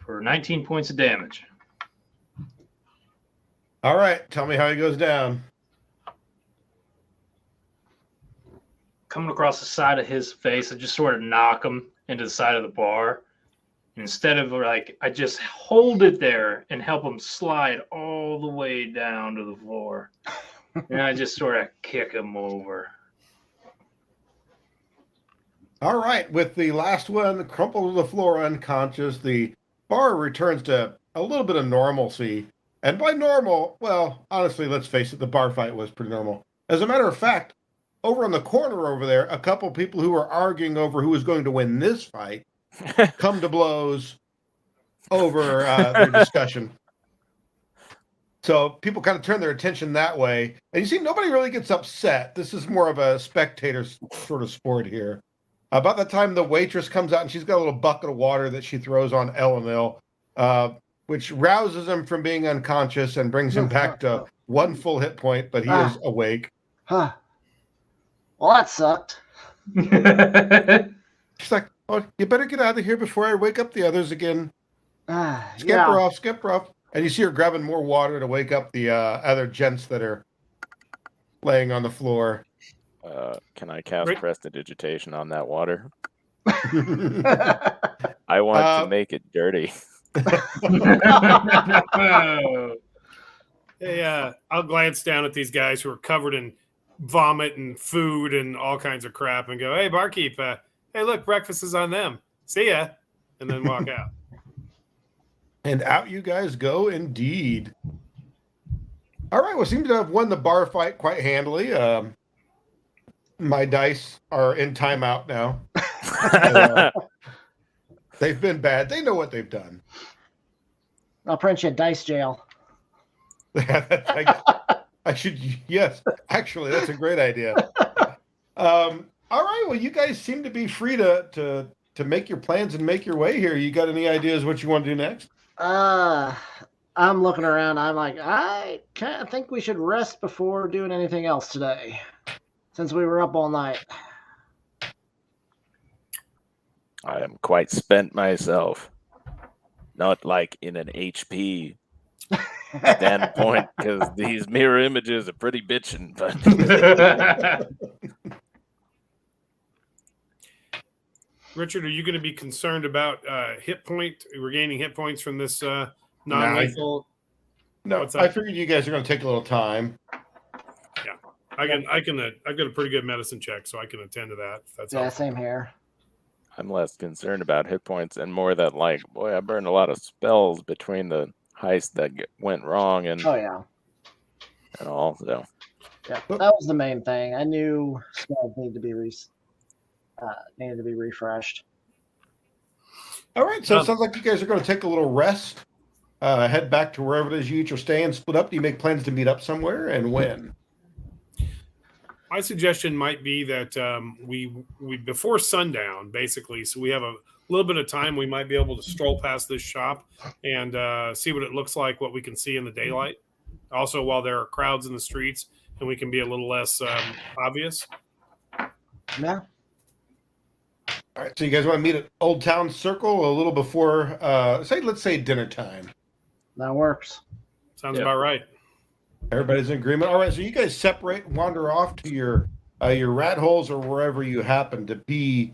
For 19 points of damage. All right, tell me how he goes down. Coming across the side of his face, I just sort of knock him into the side of the bar. And instead of I just hold it there and help him slide all the way down to the floor. And I just sort of kick him over. All right, with the last one crumpled to the floor unconscious, the bar returns to a little bit of normalcy. And by normal, well, honestly, let's face it, the bar fight was pretty normal. As a matter of fact, over in the corner over there, a couple people who were arguing over who was going to win this fight come to blows over their discussion. So people kind of turn their attention that way. And you see, nobody really gets upset. This is more of a spectator sort of sport here. About the time the waitress comes out and she's got a little bucket of water that she throws on Elamil, which rouses him from being unconscious and brings him back to 1 full hit point, but he is awake. Huh. Well, that sucked. She's like, "Oh, you better get out of here before I wake up the others again. Scamper off, scamper off." And you see her grabbing more water to wake up the other gents that are laying on the floor. Can I cast prestidigitation on that water? I want to make it dirty. Hey, I'll glance down at these guys who are covered in vomit and food and all kinds of crap and go, "Hey, barkeep, hey, look, breakfast is on them. See ya," and then walk out. And out you guys go, indeed. All right, well, seem to have won the bar fight quite handily. My dice are in timeout now. They've been bad. They know what they've done. I'll print you a dice jail. I should, yes. Actually, that's a great idea. All right, well, you guys seem to be free to make your plans and make your way here. You got any ideas what you want to do next? I'm looking around. I'm like, I think we should rest before doing anything else today, since we were up all night. I am quite spent myself. Not like in an HP standpoint, because these mirror images are pretty bitching. But Richard, are you going to be concerned about regaining hit points from this non-lethal? No, I figured you guys are going to take a little time. Yeah, I've got a pretty good medicine check, so I can attend to that. If that's helpful. Same here. I'm less concerned about hit points and more that, like, boy, I burned a lot of spells between the heist that went wrong and and all. So yeah, that was the main thing. I knew spells needed to be refreshed. All right, so it sounds like you guys are going to take a little rest, head back to wherever it is you each are staying, split up. Do you make plans to meet up somewhere, and when? My suggestion might be that we before sundown, basically, so we have a little bit of time. We might be able to stroll past this shop and see what it looks like, what we can see in the daylight. Also, while there are crowds in the streets, and we can be a little less obvious. Yeah. All right, so you guys want to meet at Old Town Circle a little before, let's say dinner time. That works. Sounds about right. Everybody's in agreement. All right, so you guys separate, wander off to your rat holes or wherever you happen to be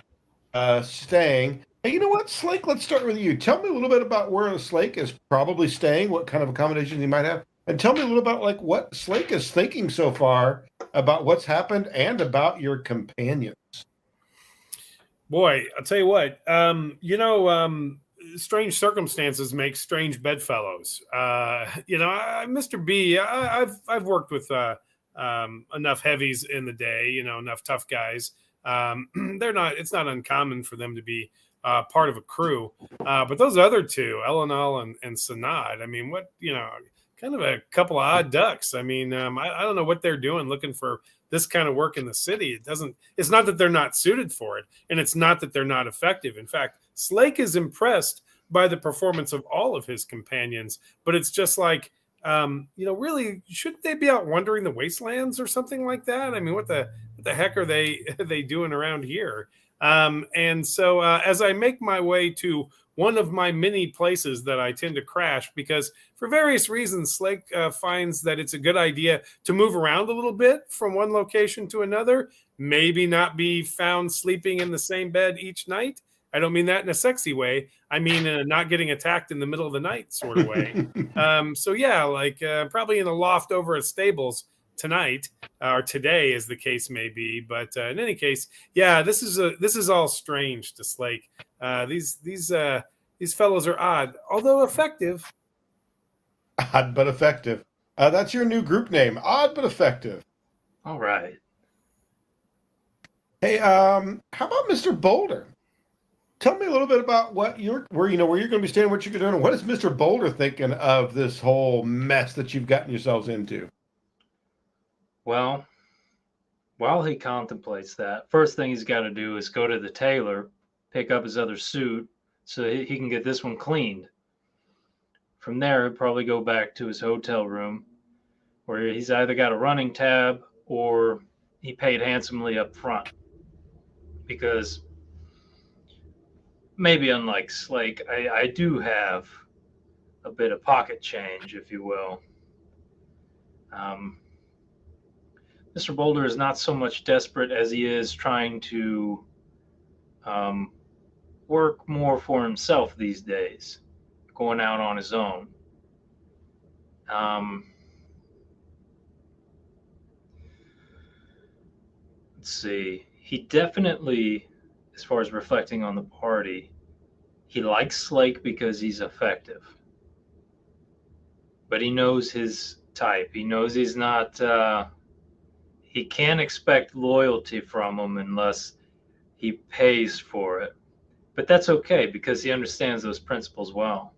staying. Hey, you know what, Slake? Let's start with you. Tell me a little bit about where Slake is probably staying, what kind of accommodations he might have, and tell me a little about like what Slake is thinking so far about what's happened and about your companions. Boy, I'll tell you what. Strange circumstances make strange bedfellows. Mr. B, I've worked with enough heavies in the day. Enough tough guys. It's not uncommon for them to be part of a crew. But those other two, Elenal and Sanad, I mean, kind of a couple of odd ducks. I mean, I don't know what they're doing looking for this kind of work in the city. It's not that they're not suited for it, and it's not that they're not effective. In fact, Slake is impressed by the performance of all of his companions, but it's just like, really, shouldn't they be out wandering the wastelands or something like that? I mean, what the heck are they doing around here? And so as I make my way to one of my many places that I tend to crash, because for various reasons, Slake finds that it's a good idea to move around a little bit from one location to another, maybe not be found sleeping in the same bed each night. I don't mean that in a sexy way. I mean in a not getting attacked in the middle of the night sort of way. Probably in a loft over at stables tonight or today, as the case may be. But in any case, yeah, this is all strange to Slake. These fellows are odd, although effective. Odd but effective. That's your new group name. Odd but effective. All right. Hey, how about Mr. Boulder? Tell me a little bit about where you're going to be staying, what you're doing, and what is Mr. Boulder thinking of this whole mess that you've gotten yourselves into? Well, while he contemplates that, first thing he's got to do is go to the tailor, pick up his other suit so he can get this one cleaned. From there, he'll probably go back to his hotel room where he's either got a running tab or he paid handsomely up front. Because maybe unlike Slake, I do have a bit of pocket change, if you will. Mr. Boulder is not so much desperate as he is trying to work more for himself these days, going out on his own. Let's see. He definitely, as far as reflecting on the party, he likes Slake because he's effective. But he knows his type. He knows he's not, he can't expect loyalty from him unless he pays for it. But that's okay because he understands those principles well.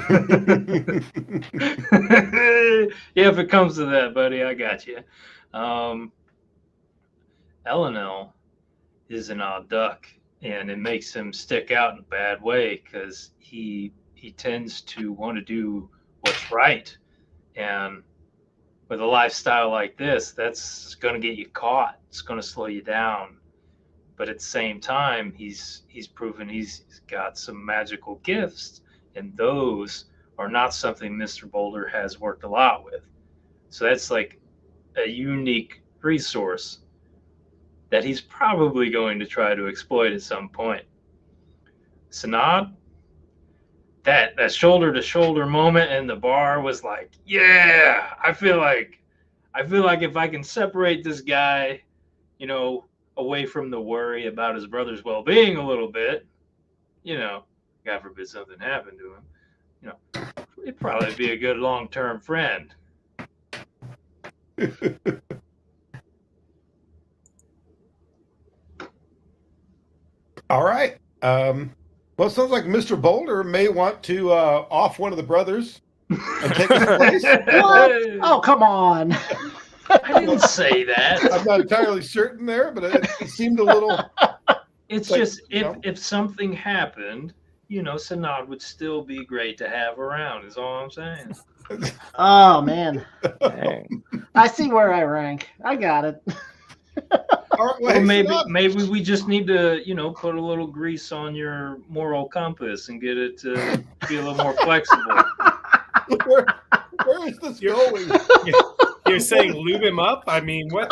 Yeah, if it comes to that, buddy, I got you. Elenel is an odd duck, and it makes him stick out in a bad way because he tends to want to do what's right, and with a lifestyle like this, that's going to get you caught. It's going to slow you down. But at the same time, he's proven he's got some magical gifts, and those are not something Mr. Boulder has worked a lot with. So that's like a unique resource that he's probably going to try to exploit at some point. Sanad, that shoulder to shoulder moment in the bar was like, yeah, I feel like if I can separate this guy, you know, away from the worry about his brother's well-being a little bit, you know, God forbid something happened to him, you know, he'd probably be a good long-term friend. All right. Well, it sounds like Mr. Boulder may want to off one of the brothers and take his place. What? Oh, come on. I didn't say that. I'm not entirely certain there, but it seemed a little. It's like, just if something happened, you know, Sanad would still be great to have around. Is all I'm saying. Oh man, I see where I rank. I got it. Well, maybe we just need to, you know, put a little grease on your moral compass and get it to be a little more flexible. Where is this going? You're saying lube him up? I mean, what?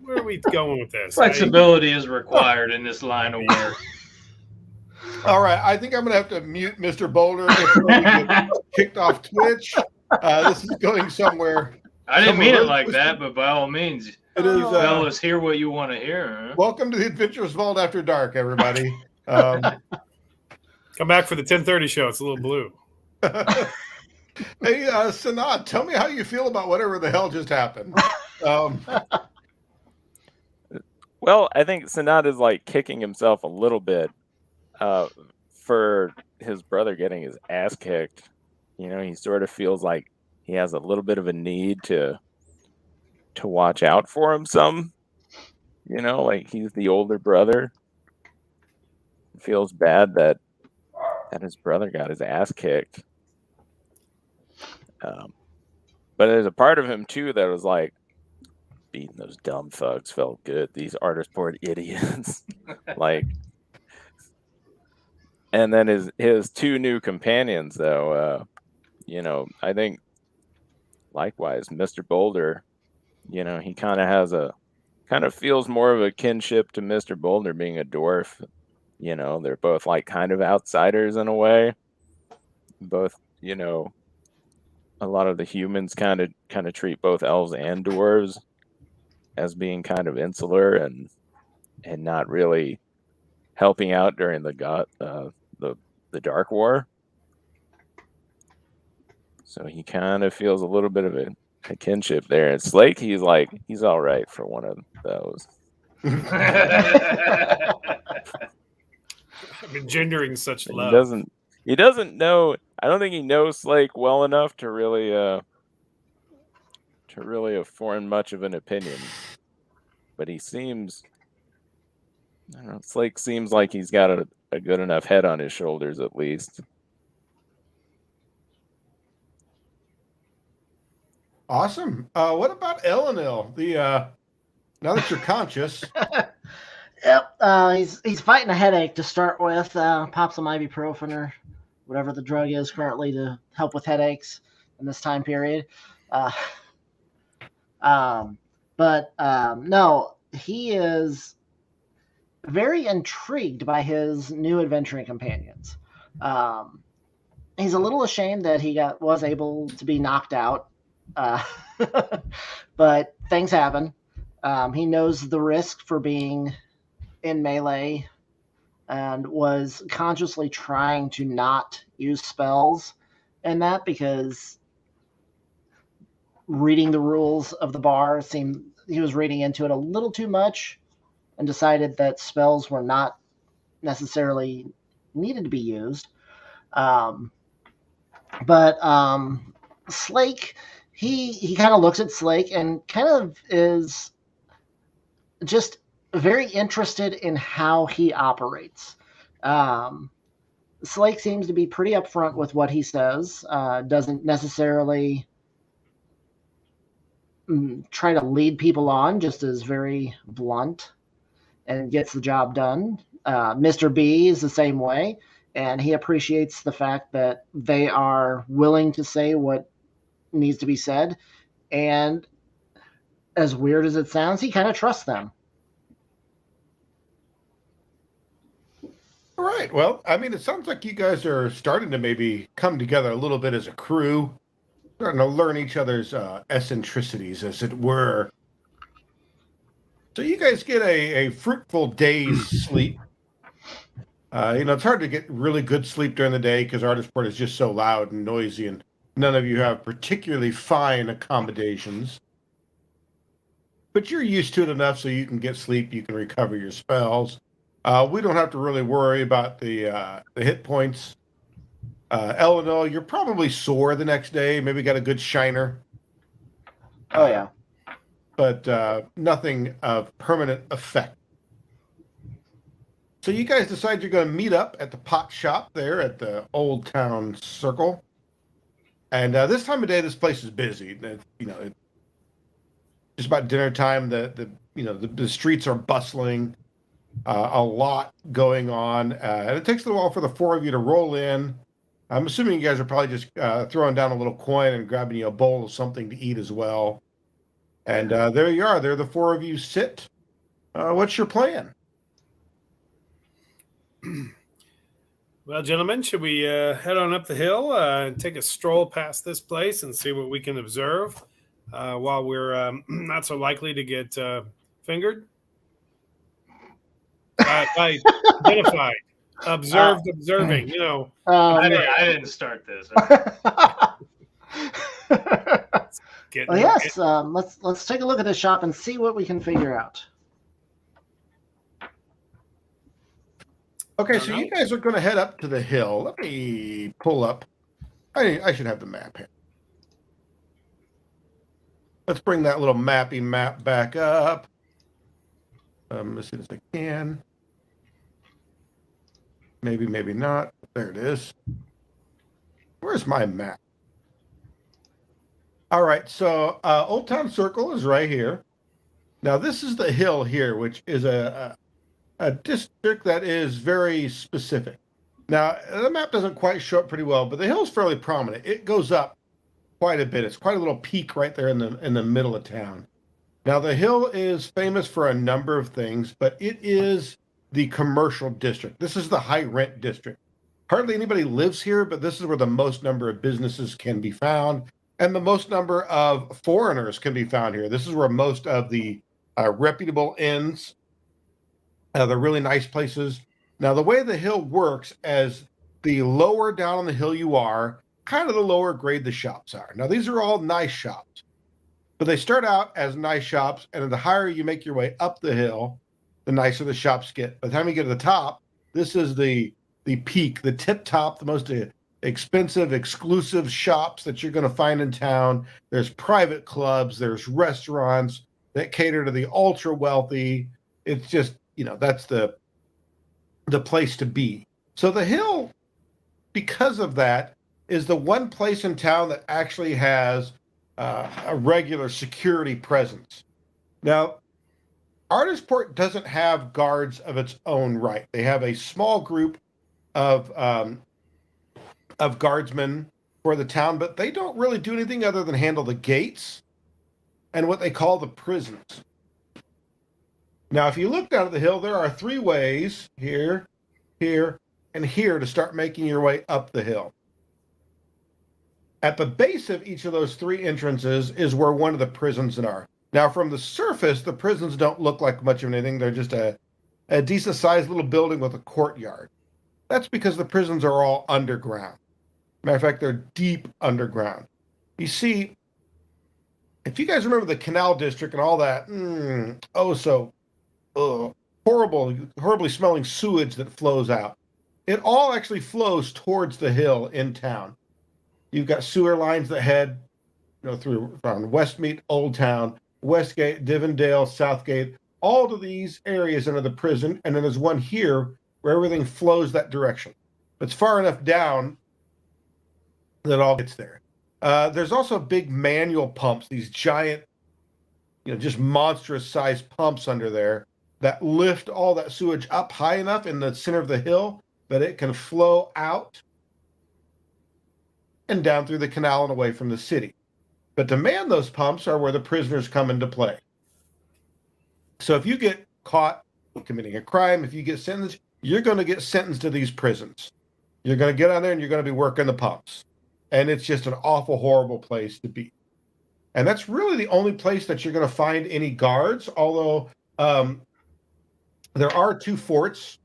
Where are we going with this? Flexibility is required in this line of work. All right, I think I'm going to have to mute Mr. Boulder if we get kicked off Twitch. This is going somewhere. I didn't mean it like that, but by all means, it is. Fellas, hear what you want to hear. Huh? Welcome to the Adventurous Vault After Dark, everybody. Come back for the 10:30 show. It's a little blue. Hey, Sanad, tell me how you feel about whatever the hell just happened. Well, I think Sanad is like kicking himself a little bit for his brother getting his ass kicked. You know, he sort of feels like he has a little bit of a need to watch out for him some. You know, like he's the older brother. He feels bad that his brother got his ass kicked. But there's a part of him too that was like, beating those dumb thugs felt good. These Ardisport idiots. Like, and then his two new companions though, you know, I think likewise, Mr. Boulder, you know, he kind of feels more of a kinship to Mr. Boulder being a dwarf. You know, they're both like kind of outsiders in a way. Both, you know, a lot of the humans kind of treat both elves and dwarves as being kind of insular and not really helping out during the Dark War. So he kind of feels a little bit of a kinship there. And Slake, he's all right for one of those. I'm engendering such love. He doesn't know. I don't think he knows Slake well enough to really form much of an opinion. But he seems, I don't know, Slake seems like he's got a good enough head on his shoulders at least. Awesome. What about Elenil? Now that you're conscious, Yep. He's fighting a headache to start with. Pop some ibuprofen or whatever the drug is currently to help with headaches in this time period. Uh, no, he is very intrigued by his new adventuring companions. He's a little ashamed that he was able to be knocked out, but things happen. He knows the risk for being in melee and was consciously trying to not use spells in that because reading the rules of the bar seemed he was reading into it a little too much and decided that spells were not necessarily needed to be used. Slake, he kind of looks at Slake and kind of is just very interested in how he operates. Slake seems to be pretty upfront with what he says, doesn't necessarily try to lead people on, just is very blunt and gets the job done. Mr. B is the same way, and he appreciates the fact that they are willing to say what needs to be said. And as weird as it sounds, he kind of trusts them. All right. Well, I mean, it sounds like you guys are starting to maybe come together a little bit as a crew, starting to learn each other's eccentricities, as it were. So you guys get a fruitful day's sleep. It's hard to get really good sleep during the day because Ardisport is just so loud and noisy, and none of you have particularly fine accommodations. But you're used to it enough so you can get sleep, you can recover your spells. We don't have to really worry about the hit points. Elenil, you're probably sore the next day. Maybe got a good shiner. Oh, yeah. But nothing of permanent effect. So you guys decide you're going to meet up at the pot shop there at the Old Town Circle. And this time of day, this place is busy. It's just about dinner time. The streets are bustling. A lot going on, and it takes a little while for the four of you to roll in. I'm assuming you guys are probably just throwing down a little coin and grabbing you a bowl of something to eat as well. And there you are. There the four of you sit. What's your plan? Well, gentlemen, should we head on up the hill and take a stroll past this place and see what we can observe while we're not so likely to get fingered? Identified, observing. I didn't start this. Yes. Let's take a look at this shop and see what we can figure out. Okay, so you guys are going to head up to the hill. Let me pull up. I should have the map here. Let's bring that little mappy map back up. As soon as I can. Maybe not. There it is. Where's my map? All right, so Old Town Circle is right here. Now, this is the hill here, which is a district that is very specific. Now, the map doesn't quite show up pretty well, but the hill is fairly prominent. It goes up quite a bit. It's quite a little peak right there in the middle of town. Now, the hill is famous for a number of things, but it is the commercial district. This is the high rent district. Hardly anybody lives here, but this is where the most number of businesses can be found and the most number of foreigners can be found here. This is where most of the reputable inns, the really nice places. Now, the way the hill works, as the lower down on the hill you are, kind of the lower grade the shops are. Now, these are all nice shops. But they start out as nice shops, and the higher you make your way up the hill, the nicer the shops get. By the time you get to the top, this is the peak, the tip top, the most expensive, exclusive shops that you're going to find in town. There's private clubs, there's restaurants that cater to the ultra wealthy. It's just, that's the place to be. So the hill, because of that, is the one place in town that actually has a regular security presence. Now, Ardisport doesn't have guards of its own right. They have a small group of guardsmen for the town, but they don't really do anything other than handle the gates and what they call the prisons. Now, if you look down at the hill, there are 3 ways, here, here, and here, to start making your way up the hill. At the base of each of those 3 entrances is where one of the prisons are. Now, from the surface, the prisons don't look like much of anything. They're just a decent-sized little building with a courtyard. That's because the prisons are all underground. Matter of fact, they're deep underground. You see, if you guys remember the Canal District and all that, horribly smelling sewage that flows out, it all actually flows towards the hill in town. You've got sewer lines that head through from Westmead, Old Town, Westgate, Divondale, Southgate, all to these areas into the prison, and then there's one here where everything flows that direction. It's far enough down that it all gets there. There's also big manual pumps, these giant, just monstrous sized pumps under there that lift all that sewage up high enough in the center of the hill that it can flow out and down through the canal and away from the city. But to man those pumps are where the prisoners come into play. So if you get caught committing a crime, if you get sentenced, you're going to get sentenced to these prisons. You're going to get on there and you're going to be working the pumps. And it's just an awful, horrible place to be. And that's really the only place that you're going to find any guards, although there are 2 forts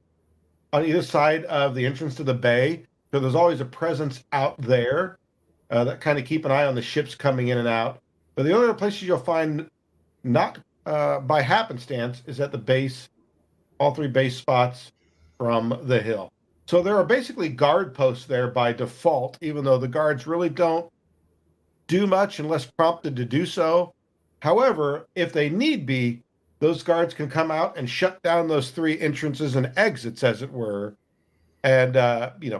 on either side of the entrance to the bay. So there's always a presence out there that kind of keep an eye on the ships coming in and out. But the other places you'll find, not by happenstance, is at the base, all 3 base spots from the hill. So there are basically guard posts there by default, even though the guards really don't do much unless prompted to do so. However, if they need be, those guards can come out and shut down those 3 entrances and exits, as it were, and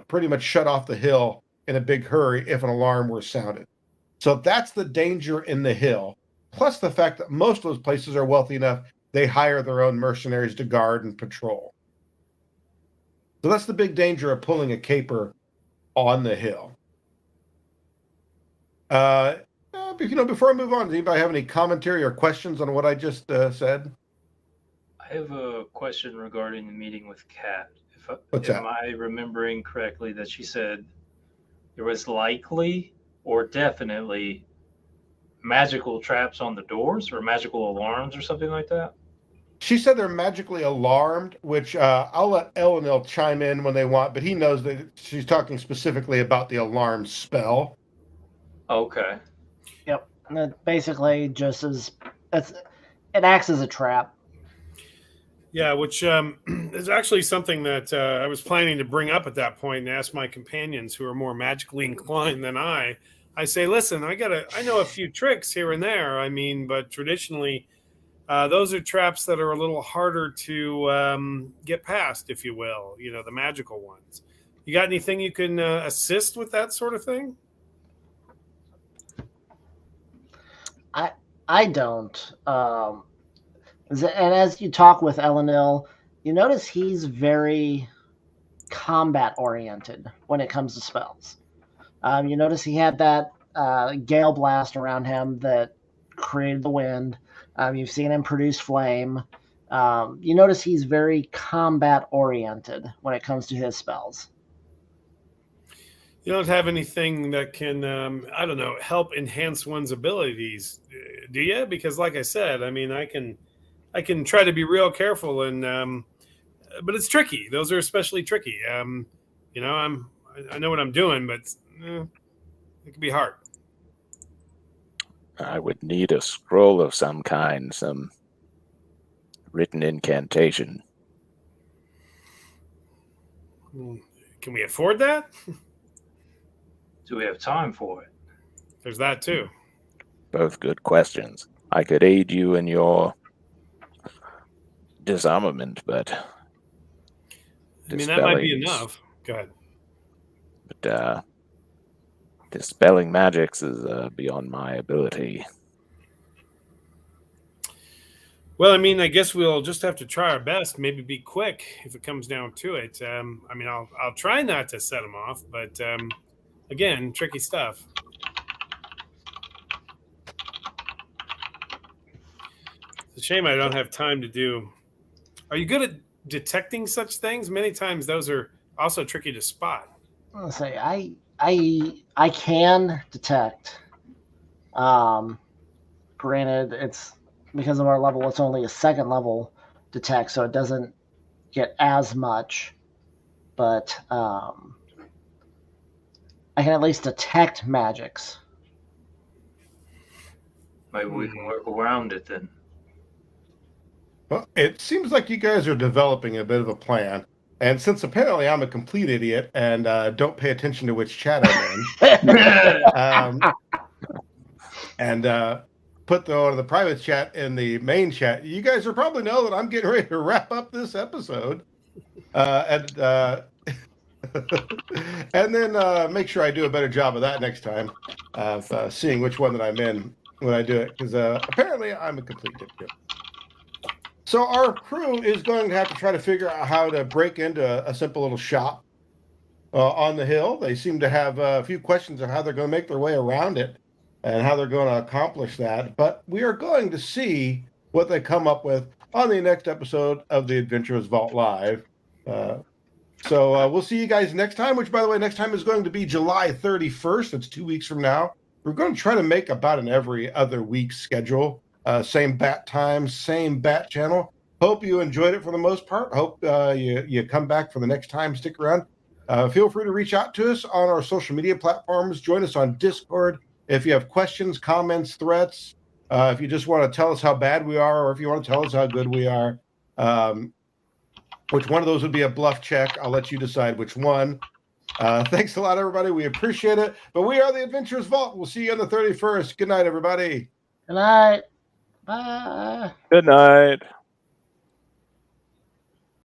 pretty much shut off the hill in a big hurry if an alarm were sounded. So that's the danger in the hill, plus the fact that most of those places are wealthy enough they hire their own mercenaries to guard and patrol. So that's the big danger of pulling a caper on the hill. Before I move on, does anybody have any commentary or questions on what I just said? I have a question regarding the meeting with Kat. Am I remembering correctly that she said there was likely or definitely magical traps on the doors or magical alarms or something like that? She said they're magically alarmed, which I'll let Elenil chime in when they want, but he knows that she's talking specifically about the alarm spell. Okay. Yep. And it basically just it acts as a trap. Yeah, which is actually something that I was planning to bring up at that point and ask my companions who are more magically inclined than I. I say, listen, I know a few tricks here and there. I mean, but traditionally, those are traps that are a little harder to get past, if you will. The magical ones. You got anything you can assist with that sort of thing? I don't. And as you talk with Elenil, you notice he's very combat oriented when it comes to spells. You notice he had that gale blast around him that created the wind. You've seen him produce flame. You notice he's very combat oriented when it comes to his spells. You don't have anything that can, help enhance one's abilities, do you? Because like I said, I mean, I can try to be real careful but it's tricky. Those are especially tricky. I know what I'm doing, but it can be hard. I would need a scroll of some kind, some written incantation. Can we afford that? Do we have time for it? There's that too. Both good questions. I could aid you in your disarmament, but I mean, that might be enough. Go ahead. But Dispelling magics is beyond my ability. Well, I mean, I guess we'll just have to try our best. Maybe be quick if it comes down to it. I mean, I'll try not to set them off, but again, tricky stuff. It's a shame I don't have time to do. Are you good at detecting such things? Many times those are also tricky to spot. I'll say I can detect. Granted, it's because of our level, it's only a second level detect, so it doesn't get as much. But I can at least detect magics. Maybe we can work around it then. Well, it seems like you guys are developing a bit of a plan. And since apparently I'm a complete idiot and don't pay attention to which chat I'm in, and put the private chat in the main chat, you guys will probably know that I'm getting ready to wrap up this episode. And then make sure I do a better job of that next time of seeing which one that I'm in when I do it. Because apparently I'm a complete idiot. So our crew is going to have to try to figure out how to break into a simple little shop on the hill. They seem to have a few questions of how they're going to make their way around it and how they're going to accomplish that. But we are going to see what they come up with on the next episode of the Adventurers Vault Live. So we'll see you guys next time, which, by the way, next time is going to be July 31st. It's 2 weeks from now. We're going to try to make about an every other week schedule. Same bat time, same bat channel. Hope you enjoyed it for the most part. Hope you come back for the next time. Stick around. Feel free to reach out to us on our social media platforms. Join us on Discord. If you have questions, comments, threats, if you just want to tell us how bad we are, or if you want to tell us how good we are, which one of those would be a bluff check, I'll let you decide which one. Thanks a lot, everybody. We appreciate it. But we are the Adventurers Vault. We'll see you on the 31st. Good night, everybody. Good night. Bye. Good night.